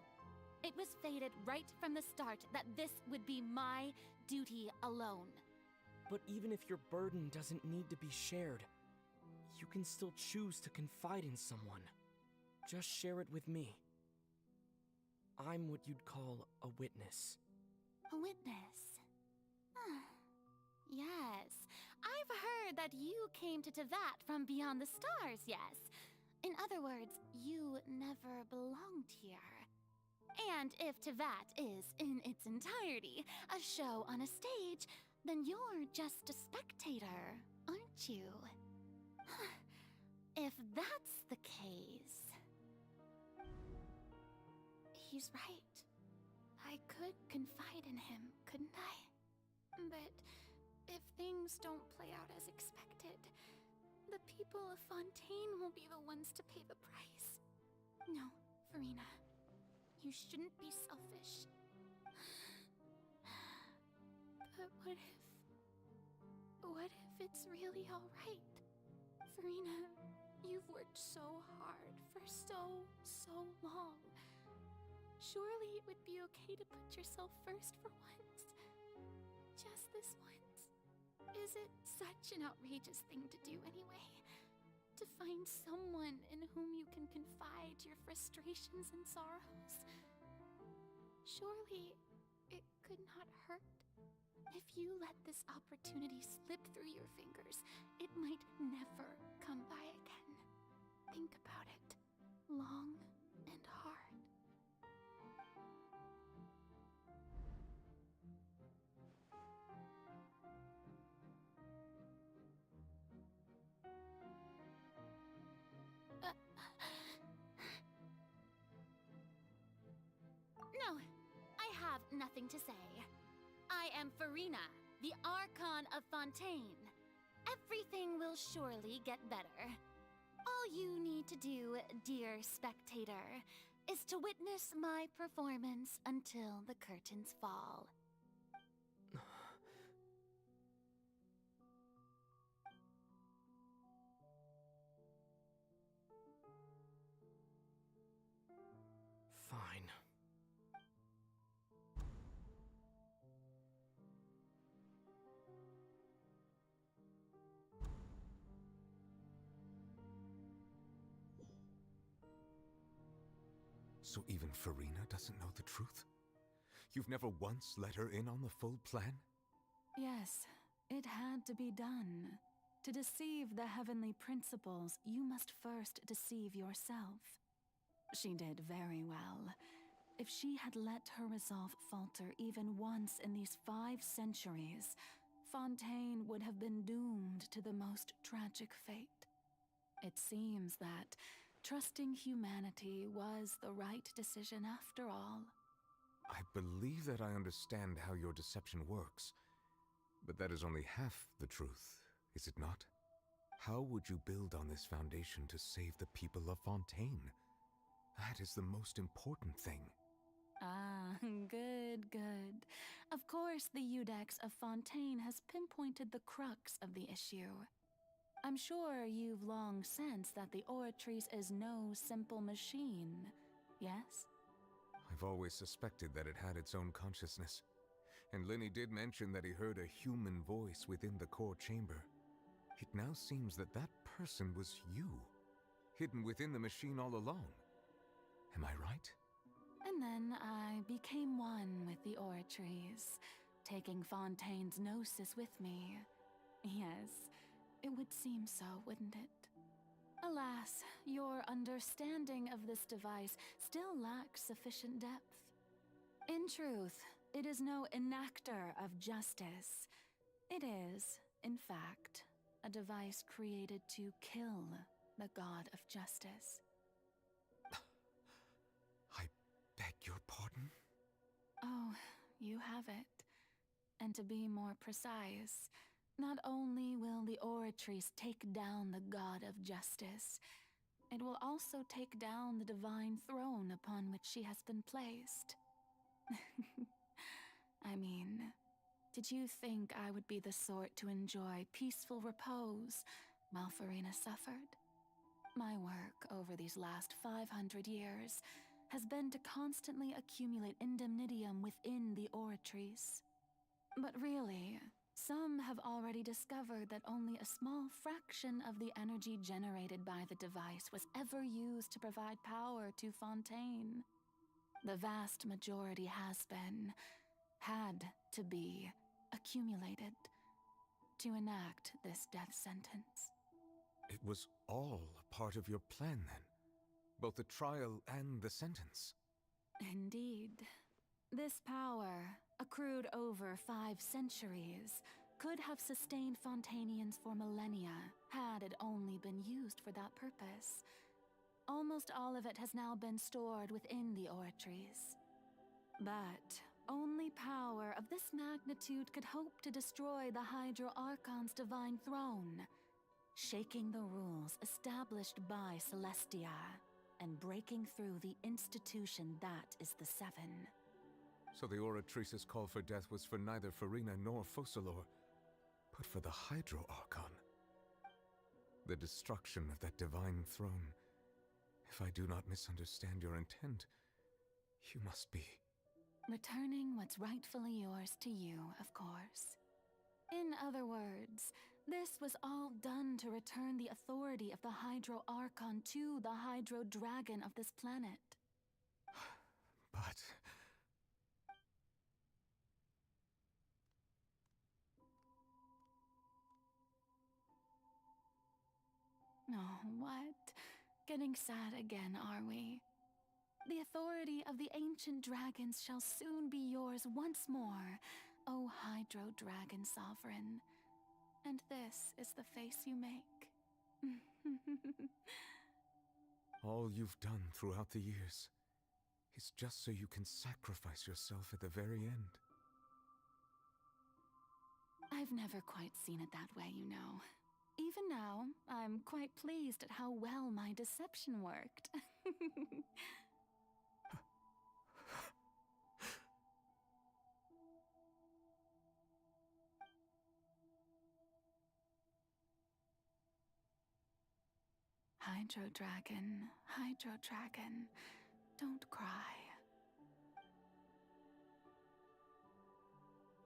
It was fated right from the start that this would be my duty alone. But even if your burden doesn't need to be shared, you can still choose to confide in someone. Just share it with me. I'm what you'd call a witness. A witness? Yes. I've heard that you came to Tevat from beyond the stars, yes? In other words, you never belonged here. And if Tevat is, in its entirety, a show on a stage, then you're just a spectator, aren't you? If that's the case... He's right. I could confide in him, couldn't I? But if things don't play out as expected, the people of Fontaine will be the ones to pay the price. No, Farina. You shouldn't be selfish. But what if it's really alright? Farina, you've worked so hard for so long. Surely it would be okay to put yourself first for once. Just this once. Is it such an outrageous thing to do anyway? To find someone in whom you can confide your frustrations and sorrows? Surely it could not hurt. If you let this opportunity slip through your fingers, it might never come by again. Think about it long and hard. No, I have nothing to say. I am Farina, the Archon of Fontaine. Everything will surely get better. All you need to do, dear spectator, is to witness my performance until the curtains fall. Fine. So even Farina doesn't know the truth? You've never once let her in on the full plan? Yes, it had to be done. To deceive the heavenly principles, you must first deceive yourself. She did very well. If she had let her resolve falter even once in these 5 centuries, Fontaine would have been doomed to the most tragic fate. It seems that trusting humanity was the right decision after all. I believe that I understand how your deception works, but that is only half the truth, is it not? How would you build on this foundation to save the people of Fontaine? That is the most important thing. Ah, good. Of course, the Iudex of Fontaine has pinpointed the crux of the issue. I'm sure you've long sensed that the Oratrice is no simple machine, yes? I've always suspected that it had its own consciousness. And Lenny did mention that he heard a human voice within the core chamber. It now seems that that person was you, hidden within the machine all along. Am I right? And then I became one with the Oratrice, taking Fontaine's gnosis with me. Yes, it would seem so, wouldn't it? Alas, your understanding of this device still lacks sufficient depth. In truth, it is no enactor of justice. It is, in fact, a device created to kill the god of justice. I beg your pardon? Oh, you have it. And to be more precise, not only will the Oratrice take down the god of justice, it will also take down the divine throne upon which she has been placed. I mean, did you think I would be the sort to enjoy peaceful repose while Farina suffered? My work over these last 500 years has been to constantly accumulate indemnitium within the Oratrice. But really, some have already discovered that only a small fraction of the energy generated by the device was ever used to provide power to Fontaine. The vast majority had to be, accumulated. to enact this death sentence. It was all a part of your plan, then? Both the trial and the sentence? Indeed. This power, accrued over 5 centuries, could have sustained Fontainians for millennia had it only been used for that purpose. Almost all of it has now been stored within the oratories. But only power of this magnitude could hope to destroy the Hydro Archon's divine throne, shaking the rules established by Celestia, and breaking through the institution that is the Seven. So the Oratrice's call for death was for neither Farina nor Focalor, but for the Hydro Archon. The destruction of that divine throne. If I do not misunderstand your intent, you must be... Returning what's rightfully yours to you, of course. In other words, this was all done to return the authority of the Hydro Archon to the Hydro Dragon of this planet. But... Oh, what? Getting sad again, are we? The authority of the ancient dragons shall soon be yours once more, O Hydro Dragon Sovereign. And this is the face you make. All you've done throughout the years is just so you can sacrifice yourself at the very end. I've never quite seen it that way, you know. Even now, I'm quite pleased at how well my deception worked. Hydro Dragon, don't cry.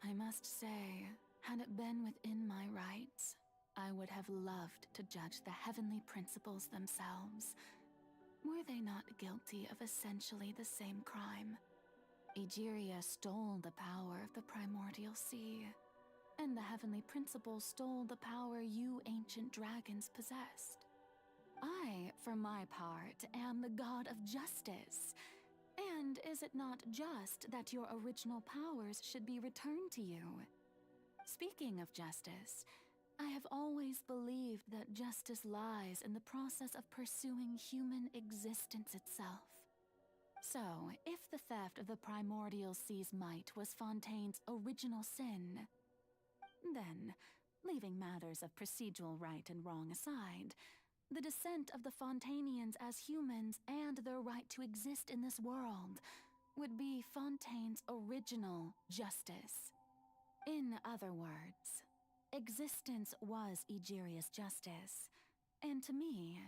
I must say, had it been within my rights, I would have loved to judge the heavenly principles themselves. Were they not guilty of essentially the same crime? Egeria stole the power of the primordial sea, and the heavenly principles stole the power you ancient dragons possessed. I, for my part, am the god of justice. And is it not just that your original powers should be returned to you? Speaking of justice, I have always believed that justice lies in the process of pursuing human existence itself. So, if the theft of the primordial sea's might was Fontaine's original sin, then, leaving matters of procedural right and wrong aside, the descent of the Fontainians as humans and their right to exist in this world would be Fontaine's original justice. In other words, existence was Egeria's justice, and to me,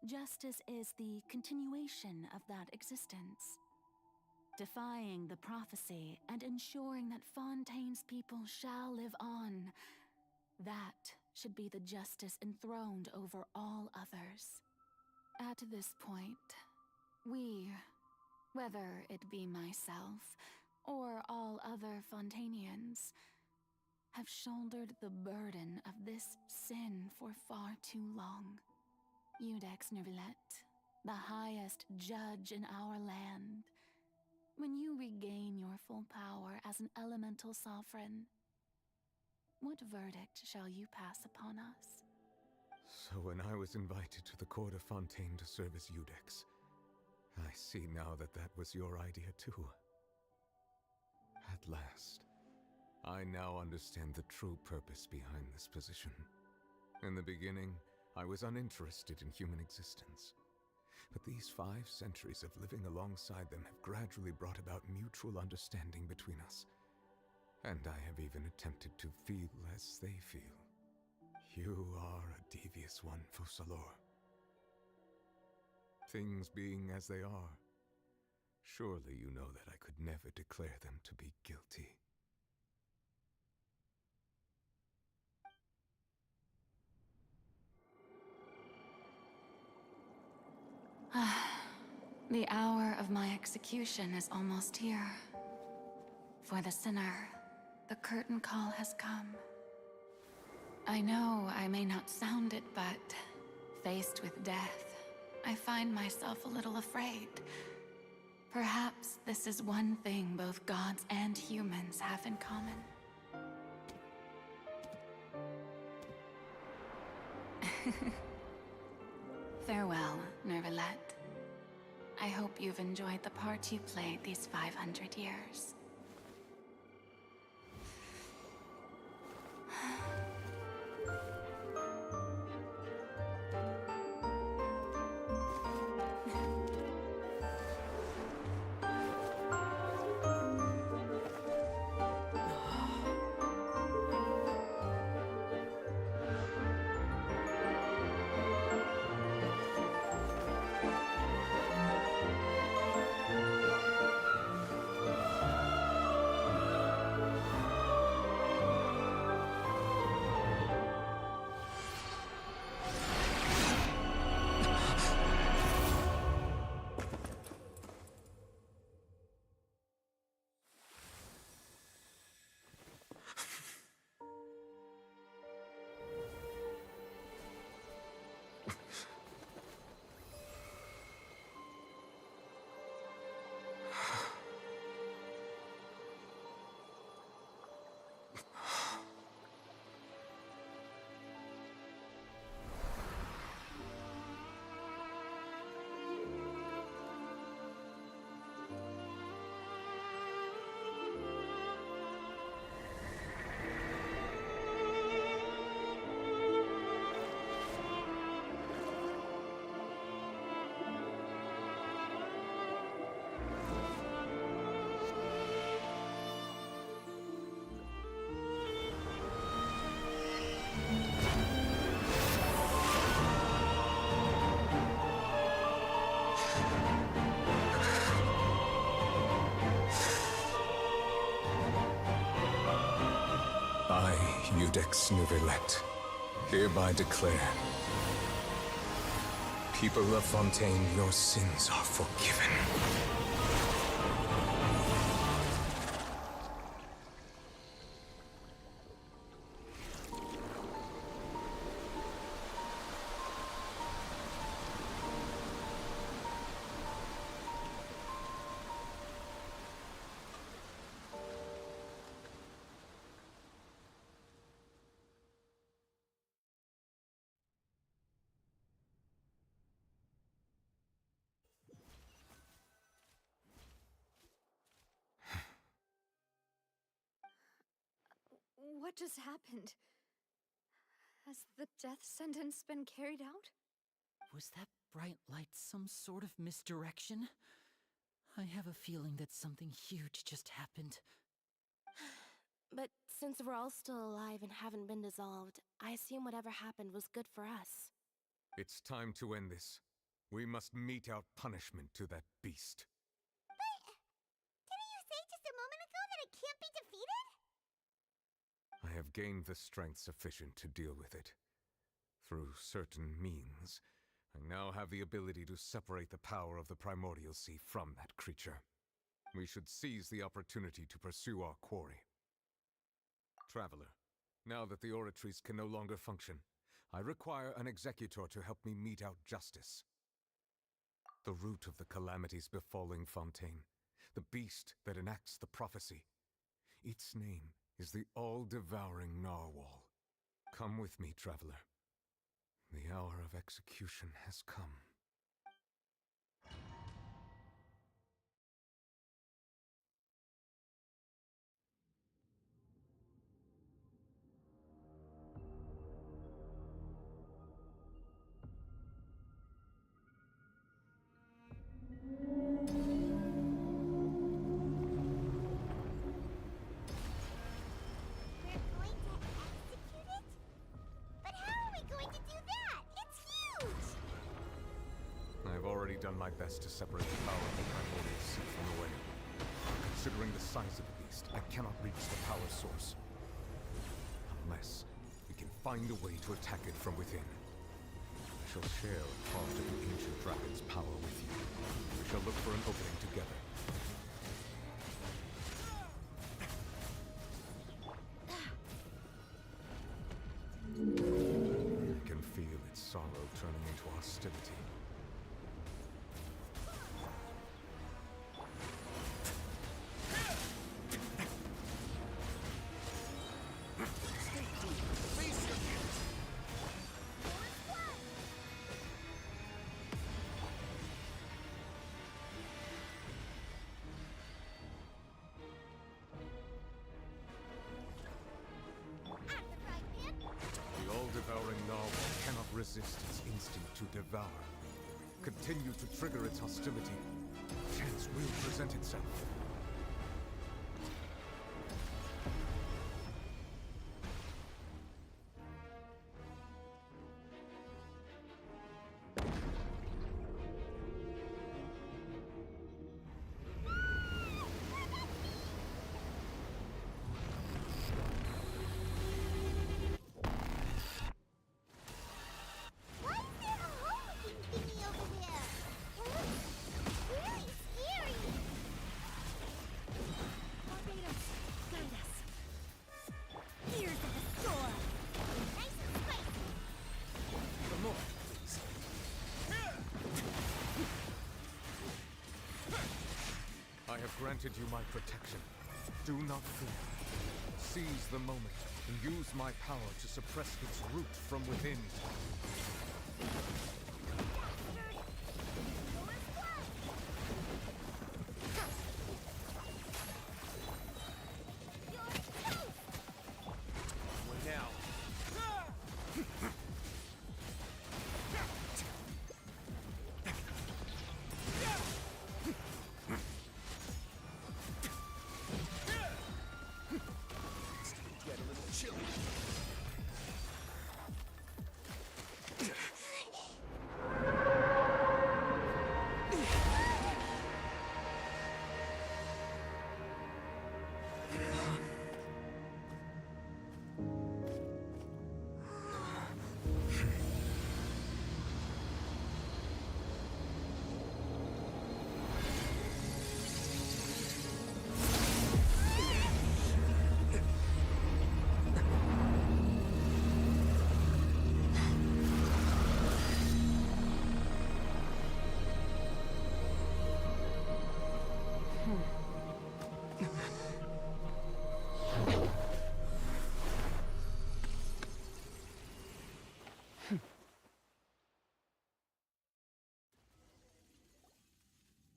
justice is the continuation of that existence. Defying the prophecy and ensuring that Fontaine's people shall live on, that should be the justice enthroned over all others. At this point, we, whether it be myself or all other Fontainians, have shouldered the burden of this sin for far too long. Iudex Nervilette, the highest judge in our land, when you regain your full power as an elemental sovereign, what verdict shall you pass upon us? So when I was invited to the court of Fontaine to serve as Iudex, I see now that that was your idea too. At last, I now understand the true purpose behind this position. In the beginning, I was uninterested in human existence. But these 5 centuries of living alongside them have gradually brought about mutual understanding between us. And I have even attempted to feel as they feel. You are a devious one, Focalor. Things being as they are, surely you know that I could never declare them to be guilty. The hour of my execution is almost here. For the sinner, the curtain call has come. I know I may not sound it, but faced with death, I find myself a little afraid. Perhaps this is one thing both gods and humans have in common. Farewell, Nervalette. I hope you've enjoyed the part you played these 500 years. I, Eudex Nervalette, hereby declare, people of Fontaine, your sins are forgiven. What just happened? Has the death sentence been carried out? Was that bright light some sort of misdirection? I have a feeling that something huge just happened. But since we're all still alive and haven't been dissolved, I assume whatever happened was good for us. It's time to end this. We must mete out punishment to that beast. Didn't you say just a moment ago that it can't be defeated? I have gained the strength sufficient to deal with it. Through certain means, I now have the ability to separate the power of the Primordial Sea from that creature. We should seize the opportunity to pursue our quarry. Traveler, now that the oratories can no longer function, I require an executor to help me mete out justice. The root of the calamities befalling Fontaine, the beast that enacts the prophecy, its name is the all-devouring narwhal. Come with me, traveler. The hour of execution has come. Done my best to separate the power of the Primordial Sea from the way. Considering the size of the beast, I cannot reach the power source. Unless we can find a way to attack it from within. I shall share a part of the ancient dragon's power with you. We shall look for an opening together. resist its instinct to devour, continue to trigger its hostility, chance will present itself. I have granted you my protection. Do not fear. Seize the moment and use my power to suppress its root from within.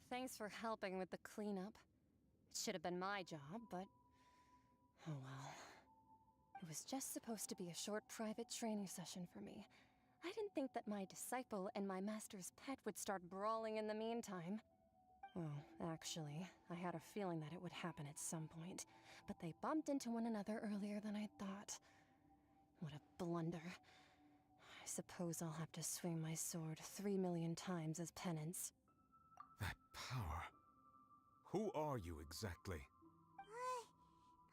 Thanks for helping with the cleanup. It should have been my job, but... oh well. It was just supposed to be a short private training session for me. I didn't think that my disciple and my master's pet would start brawling in the meantime. Well, actually, I had a feeling that it would happen at some point, but they bumped into one another earlier than I thought. What a blunder. I suppose I'll have to swing my sword 3 million times as penance. That power. Who are you exactly?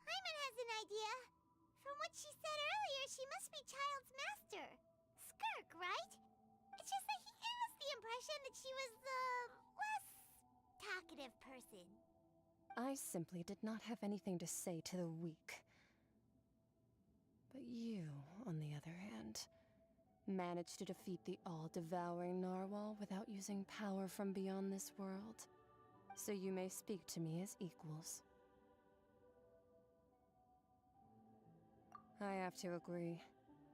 Paimon has an idea. From what she said earlier, she must be Child's master. Skirk, right? It's just that he gave us the impression that she was the less talkative person. I simply did not have anything to say to the weak. But you, on the other hand, managed to defeat the all-devouring narwhal without using power from beyond this world. So you may speak to me as equals. I have to agree.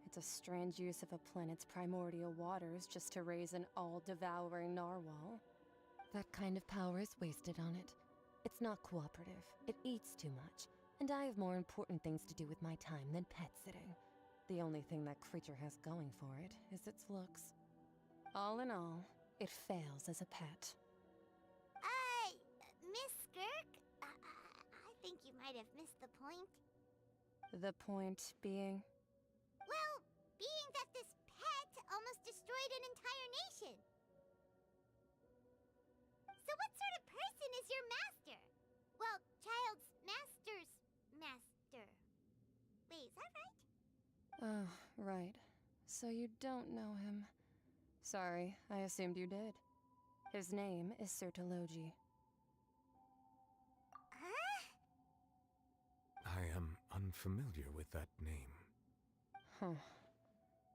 It's a strange use of a planet's primordial waters just to raise an all-devouring narwhal. That kind of power is wasted on it. It's not cooperative, it eats too much, and I have more important things to do with my time than pet sitting. The only thing that creature has going for it is its looks. All in all, it fails as a pet. Miss Skirk? I think you might have missed the point. The point being? Well, being that this pet almost destroyed an entire nation. So what sort of person is your master? Well, Child's master's master. Wait, is that right? Oh, right. So you don't know him. Sorry, I assumed you did. His name is Sertologi. I am unfamiliar with that name. Huh.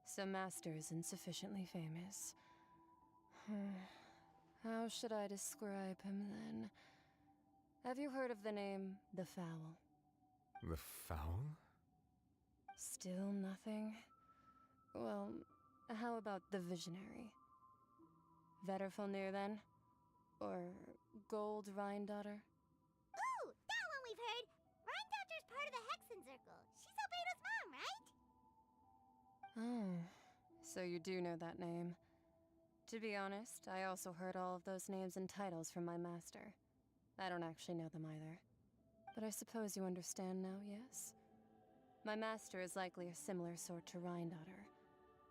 So Master isn't sufficiently famous. How should I describe him then? Have you heard of the name The Fowl? The Fowl? Still nothing? Well, how about the Visionary? Vetterfulnir then? Or Gold Rhine-daughter? Ooh, that one we've heard! Rhine-daughter's part of the Hexen Circle. She's Albedo's mom, right? Oh, So you do know that name. To be honest, I also heard all of those names and titles from my master. I don't actually know them either. But I suppose you understand now, yes? My master is likely a similar sort to Rhindaughter.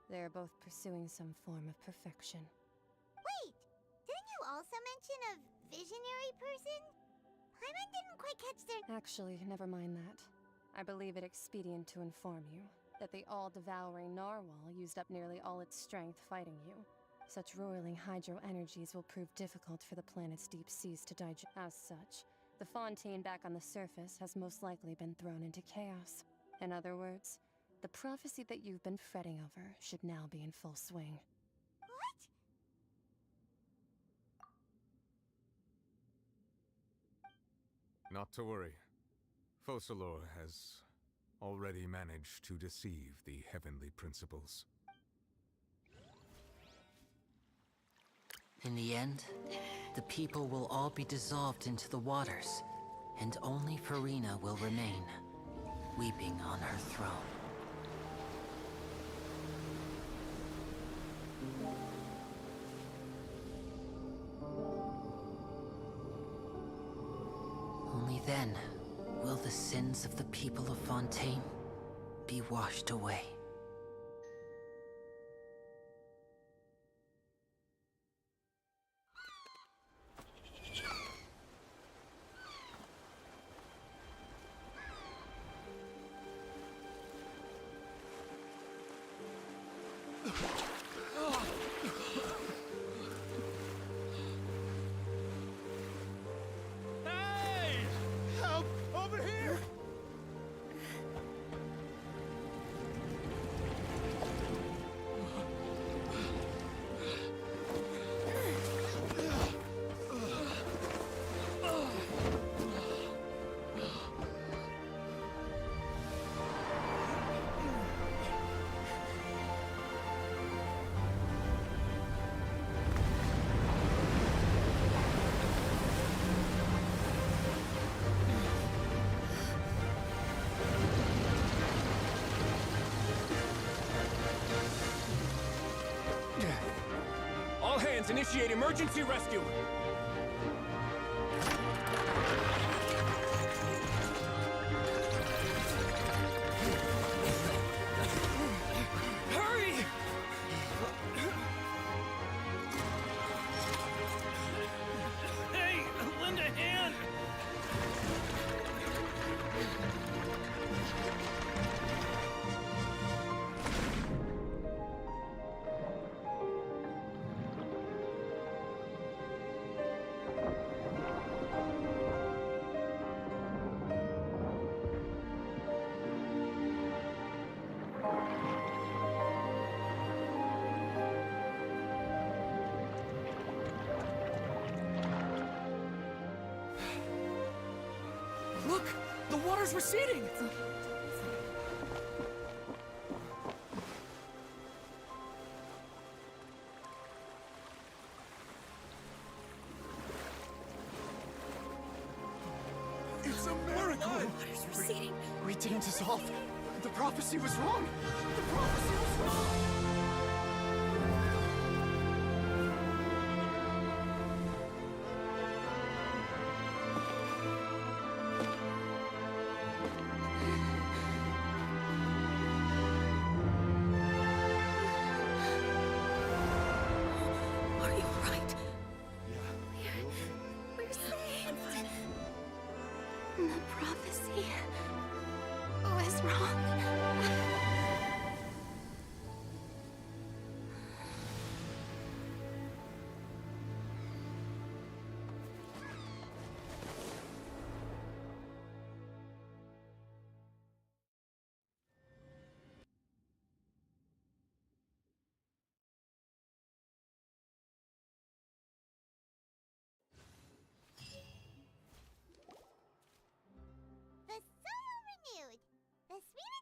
They are both pursuing some form of perfection. Wait! Didn't you also mention a visionary person? Paimon didn't quite catch their... Actually, never mind that. I believe it expedient to inform you that the all-devouring narwhal used up nearly all its strength fighting you. Such roiling hydro energies will prove difficult for the planet's deep seas to digest. As such, the Fontaine back on the surface has most likely been thrown into chaos. In other words, the prophecy that you've been fretting over should now be in full swing. What? Not to worry. Focalor has already managed to deceive the heavenly principles. In the end, the people will all be dissolved into the waters, and only Farina will remain, weeping on her throne. Only then will the sins of the people of Fontaine be washed away. Hey! Help! Over here! All hands, initiate emergency rescue! Hurry! Hey, lend a hand! Look! The water's receding! It's a miracle! Water's receding. We didn't dissolve. The prophecy was wrong! The prophecy was wrong! Are you alright? We're saved. The prophecy was wrong. The soil renewed. The Svina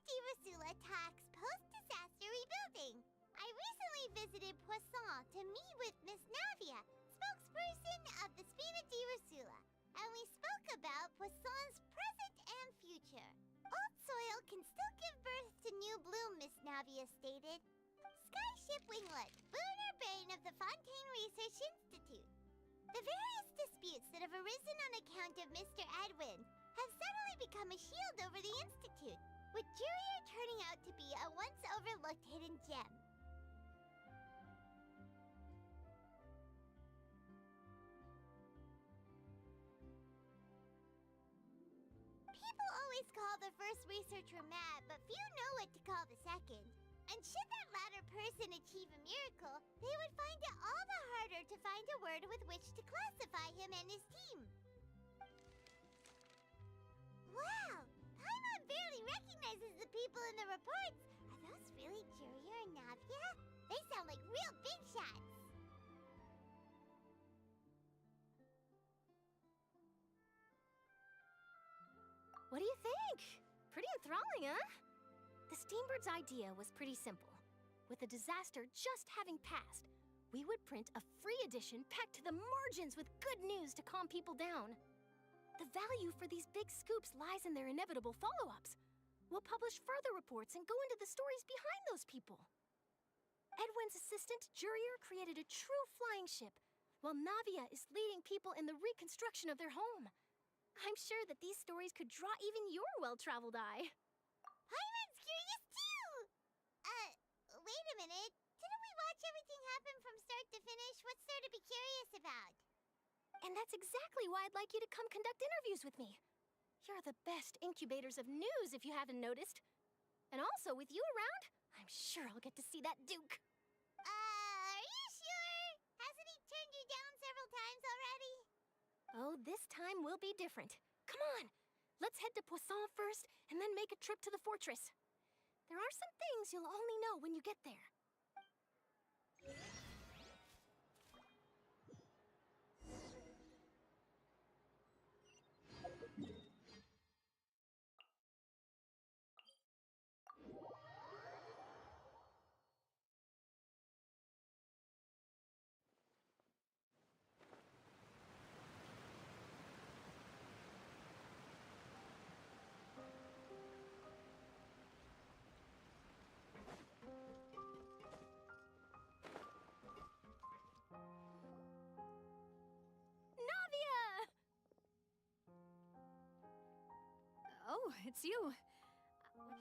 Kinglet, boon or bane of the Fontaine Research Institute. The various disputes that have arisen on account of Mr. Edwin have suddenly become a shield over the Institute, with Jurier turning out to be a once overlooked hidden gem. People always call the first researcher mad, but few know what to call the second. And should that latter person achieve a miracle, they would find it all the harder to find a word with which to classify him and his team. Wow! Paimon barely recognizes the people in the reports. Are those really Jurier and Navia? They sound like real big shots. What do you think? Pretty enthralling, huh? The Steambird's idea was pretty simple. With the disaster just having passed, we would print a free edition packed to the margins with good news to calm people down. The value for these big scoops lies in their inevitable follow-ups. We'll publish further reports and go into the stories behind those people. Edwin's assistant, Jurier, created a true flying ship, while Navia is leading people in the reconstruction of their home. I'm sure that these stories could draw even your well-traveled eye. Paimon's curious too! Wait a minute. Didn't we watch everything happen from start to finish? What's there to be curious about? And that's exactly why I'd like you to come conduct interviews with me. You're the best incubators of news, if you haven't noticed. And also, with you around, I'm sure I'll get to see that Duke. Are you sure? Hasn't he turned you down several times already? Oh, this time will be different. Come on, let's head to Poisson first, and then make a trip to the fortress. There are some things you'll only know when you get there. Oh, it's you.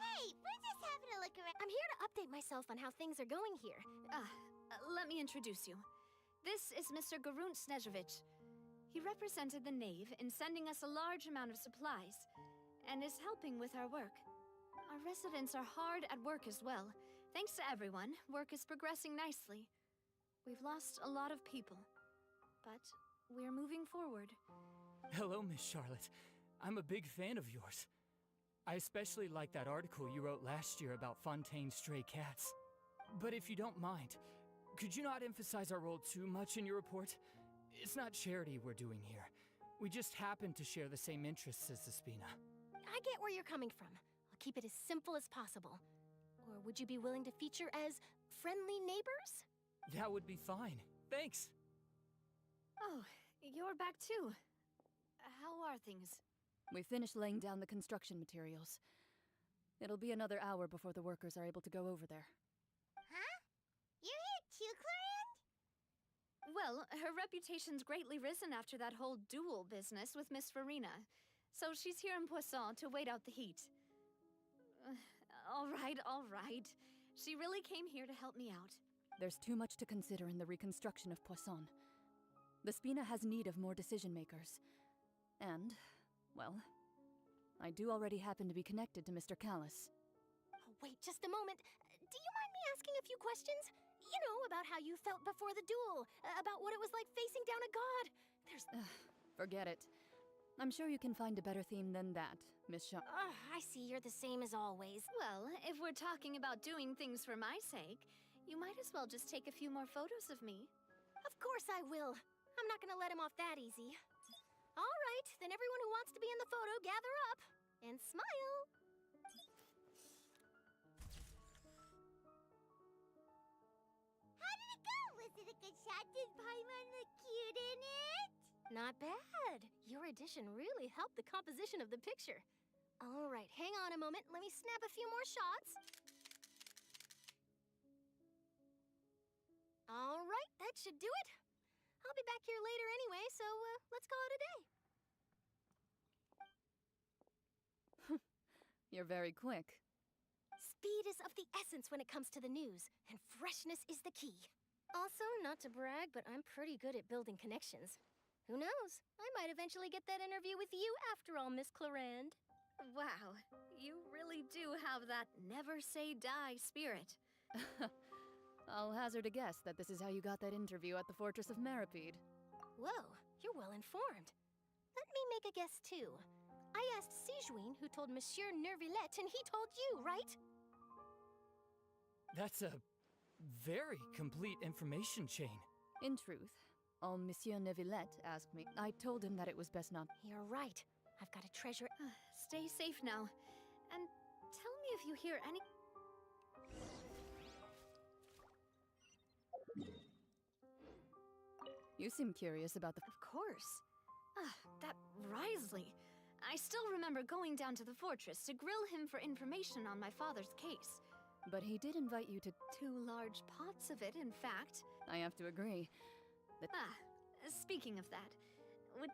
Hey, we're just having a look around. I'm here to update myself on how things are going here. Let me introduce you. This is Mr. Garun Snezhevich. He represented the Knave in sending us a large amount of supplies, and is helping with our work. Our residents are hard at work as well. Thanks to everyone, work is progressing nicely. We've lost a lot of people, but we're moving forward. Hello, Miss Charlotte. I'm a big fan of yours. I especially like that article you wrote last year about Fontaine's stray cats. But if you don't mind, could you not emphasize our role too much in your report? It's not charity we're doing here. We just happen to share the same interests as Despina. I get where you're coming from. I'll keep it as simple as possible. Or would you be willing to feature as friendly neighbors? That would be fine. Thanks. Oh, you're back too. How are things? We finished laying down the construction materials. It'll be another hour before the workers are able to go over there. Huh? You're here too, Clarant? Well, her reputation's greatly risen after that whole duel business with Miss Farina. So she's here in Poisson to wait out the heat. All right. She really came here to help me out. There's too much to consider in the reconstruction of Poisson. The Spina has need of more decision-makers. And, well, I do already happen to be connected to Mr. Callis. Oh, wait just a moment. Do you mind me asking a few questions? You know, about how you felt before the duel, about what it was like facing down a god. There's... Forget it. I'm sure you can find a better theme than that, Miss Shaw. I see you're the same as always. Well, if we're talking about doing things for my sake, you might as well just take a few more photos of me. Of course I will. I'm not gonna let him off that easy. All right, then everyone who wants to be in the photo, gather up. And smile. How did it go? Was it a good shot? Did Paimon look cute in it? Not bad. Your addition really helped the composition of the picture. All right, hang on a moment. Let me snap a few more shots. All right, that should do it. I'll be back here later anyway, so let's call it a day. You're very quick. Speed is of the essence when it comes to the news, and freshness is the key. Also, not to brag, but I'm pretty good at building connections. Who knows? I might eventually get that interview with you after all, Miss Clarand. Wow, you really do have that never say die spirit. I'll hazard a guess that this is how you got that interview at the Fortress of Meripede. Whoa, you're well informed. Let me make a guess, too. I asked Sijuin, who told Monsieur Nervillette, and he told you, right? That's a very complete information chain. In truth, all Monsieur Neuvillette asked me, I told him that it was best not. You're right. I've got to treasure. Stay safe now. And tell me if you hear any. You seem curious about the. Of course. That Wriothesley. I still remember going down to the fortress to grill him for information on my father's case. But he did invite you to. 2 large pots of it, in fact. I have to agree. Speaking of that.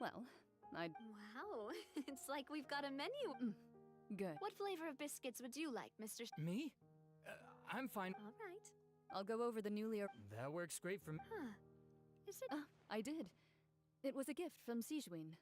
Well, I'd. Wow, it's like we've got a menu. Good. What flavor of biscuits would you like, Mr. Me? I'm fine. All right. I'll go over the newly. That works great for me. Huh. Is it? I did. It was a gift from Sijuin.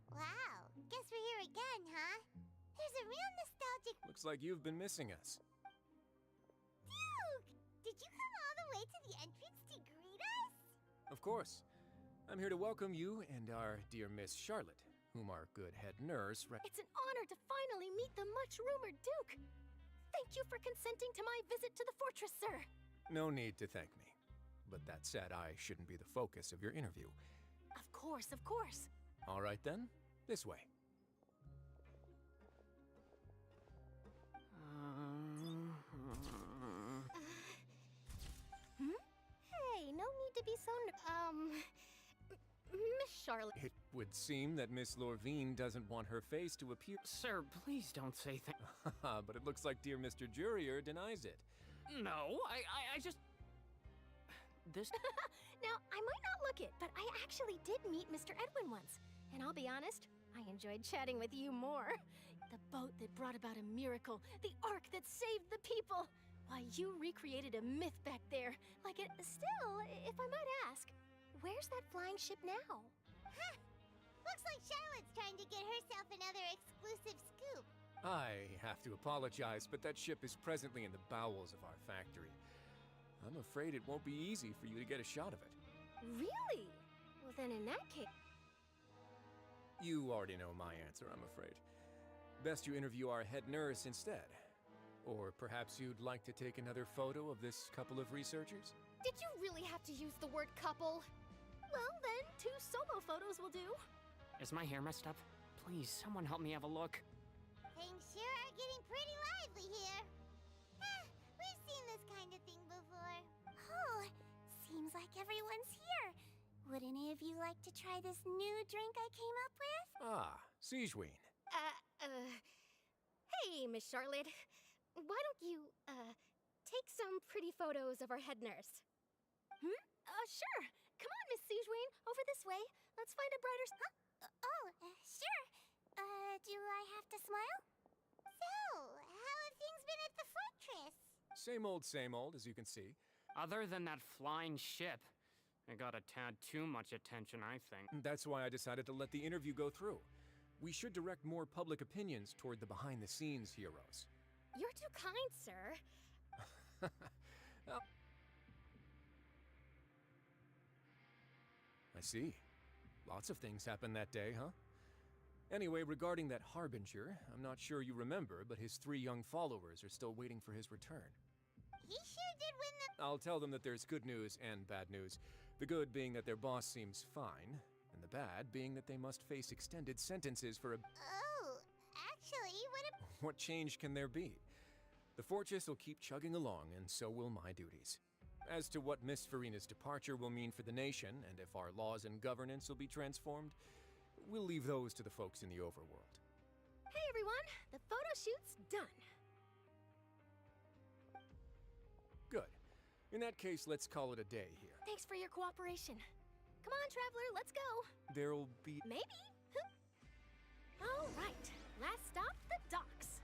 Wow, guess we're here again, huh? There's a real nostalgic. Looks like you've been missing us. Duke! Did you come all the way to the entrance to greet us? Of course. I'm here to welcome you and our dear Miss Charlotte, whom our good head nurse It's an honor to finally meet the much-rumored Duke. Thank you for consenting to my visit to the fortress, sir. No need to thank me. But that said, I shouldn't be the focus of your interview. Of course, of course. All right then, this way. Hey, no need to be so Miss Charlotte. It would seem that Miss Lorvine doesn't want her face to appear. Sir, please don't say that. But it looks like dear Mr. Jurier denies it. No, I just... This... Now, I might not look it, but I actually did meet Mr. Edwin once. And I'll be honest, I enjoyed chatting with you more. The boat that brought about a miracle, the ark that saved the people. Why, you recreated a myth back there. Like it... Still, if I might ask, where's that flying ship now? Huh. Looks like Charlotte's trying to get herself another exclusive scoop. I have to apologize, but that ship is presently in the bowels of our factory. I'm afraid it won't be easy for you to get a shot of it. Really? Well, then in that case... You already know my answer, I'm afraid. Best you interview our head nurse instead. Or perhaps you'd like to take another photo of this couple of researchers? Did you really have to use the word couple? Well, then, 2 solo photos will do. Is my hair messed up? Please, someone help me have a look. Things sure are getting pretty lively here. We've seen this kind of thing before. Oh, seems like everyone's here. Would any of you like to try this new drink I came up with? Ah, Sijuin. Hey, Miss Charlotte. Why don't you, take some pretty photos of our head nurse? Sure. Come on, Miss Sijuin. Over this way. Let's find a brighter... Sure. Do I have to smile? So, how have things been at the fortress? Same old, as you can see. Other than that flying ship, it got a tad too much attention, I think. That's why I decided to let the interview go through. We should direct more public opinions toward the behind-the-scenes heroes. You're too kind, sir. I see. Lots of things happened that day, huh? Anyway, regarding that Harbinger, I'm not sure you remember, but his 3 young followers are still waiting for his return. He sure did win the... I'll tell them that there's good news and bad news. The good being that their boss seems fine, and the bad being that they must face extended sentences for a... Oh, actually, What change can there be? The fortress will keep chugging along, and so will my duties. As to what Miss Farina's departure will mean for the nation, and if our laws and governance will be transformed, we'll leave those to the folks in the overworld. Hey everyone, the photo shoot's done. Good. In that case, let's call it a day here. Thanks for your cooperation. Come on, Traveler, let's go. There'll be... Maybe? All right, last stop, the docks.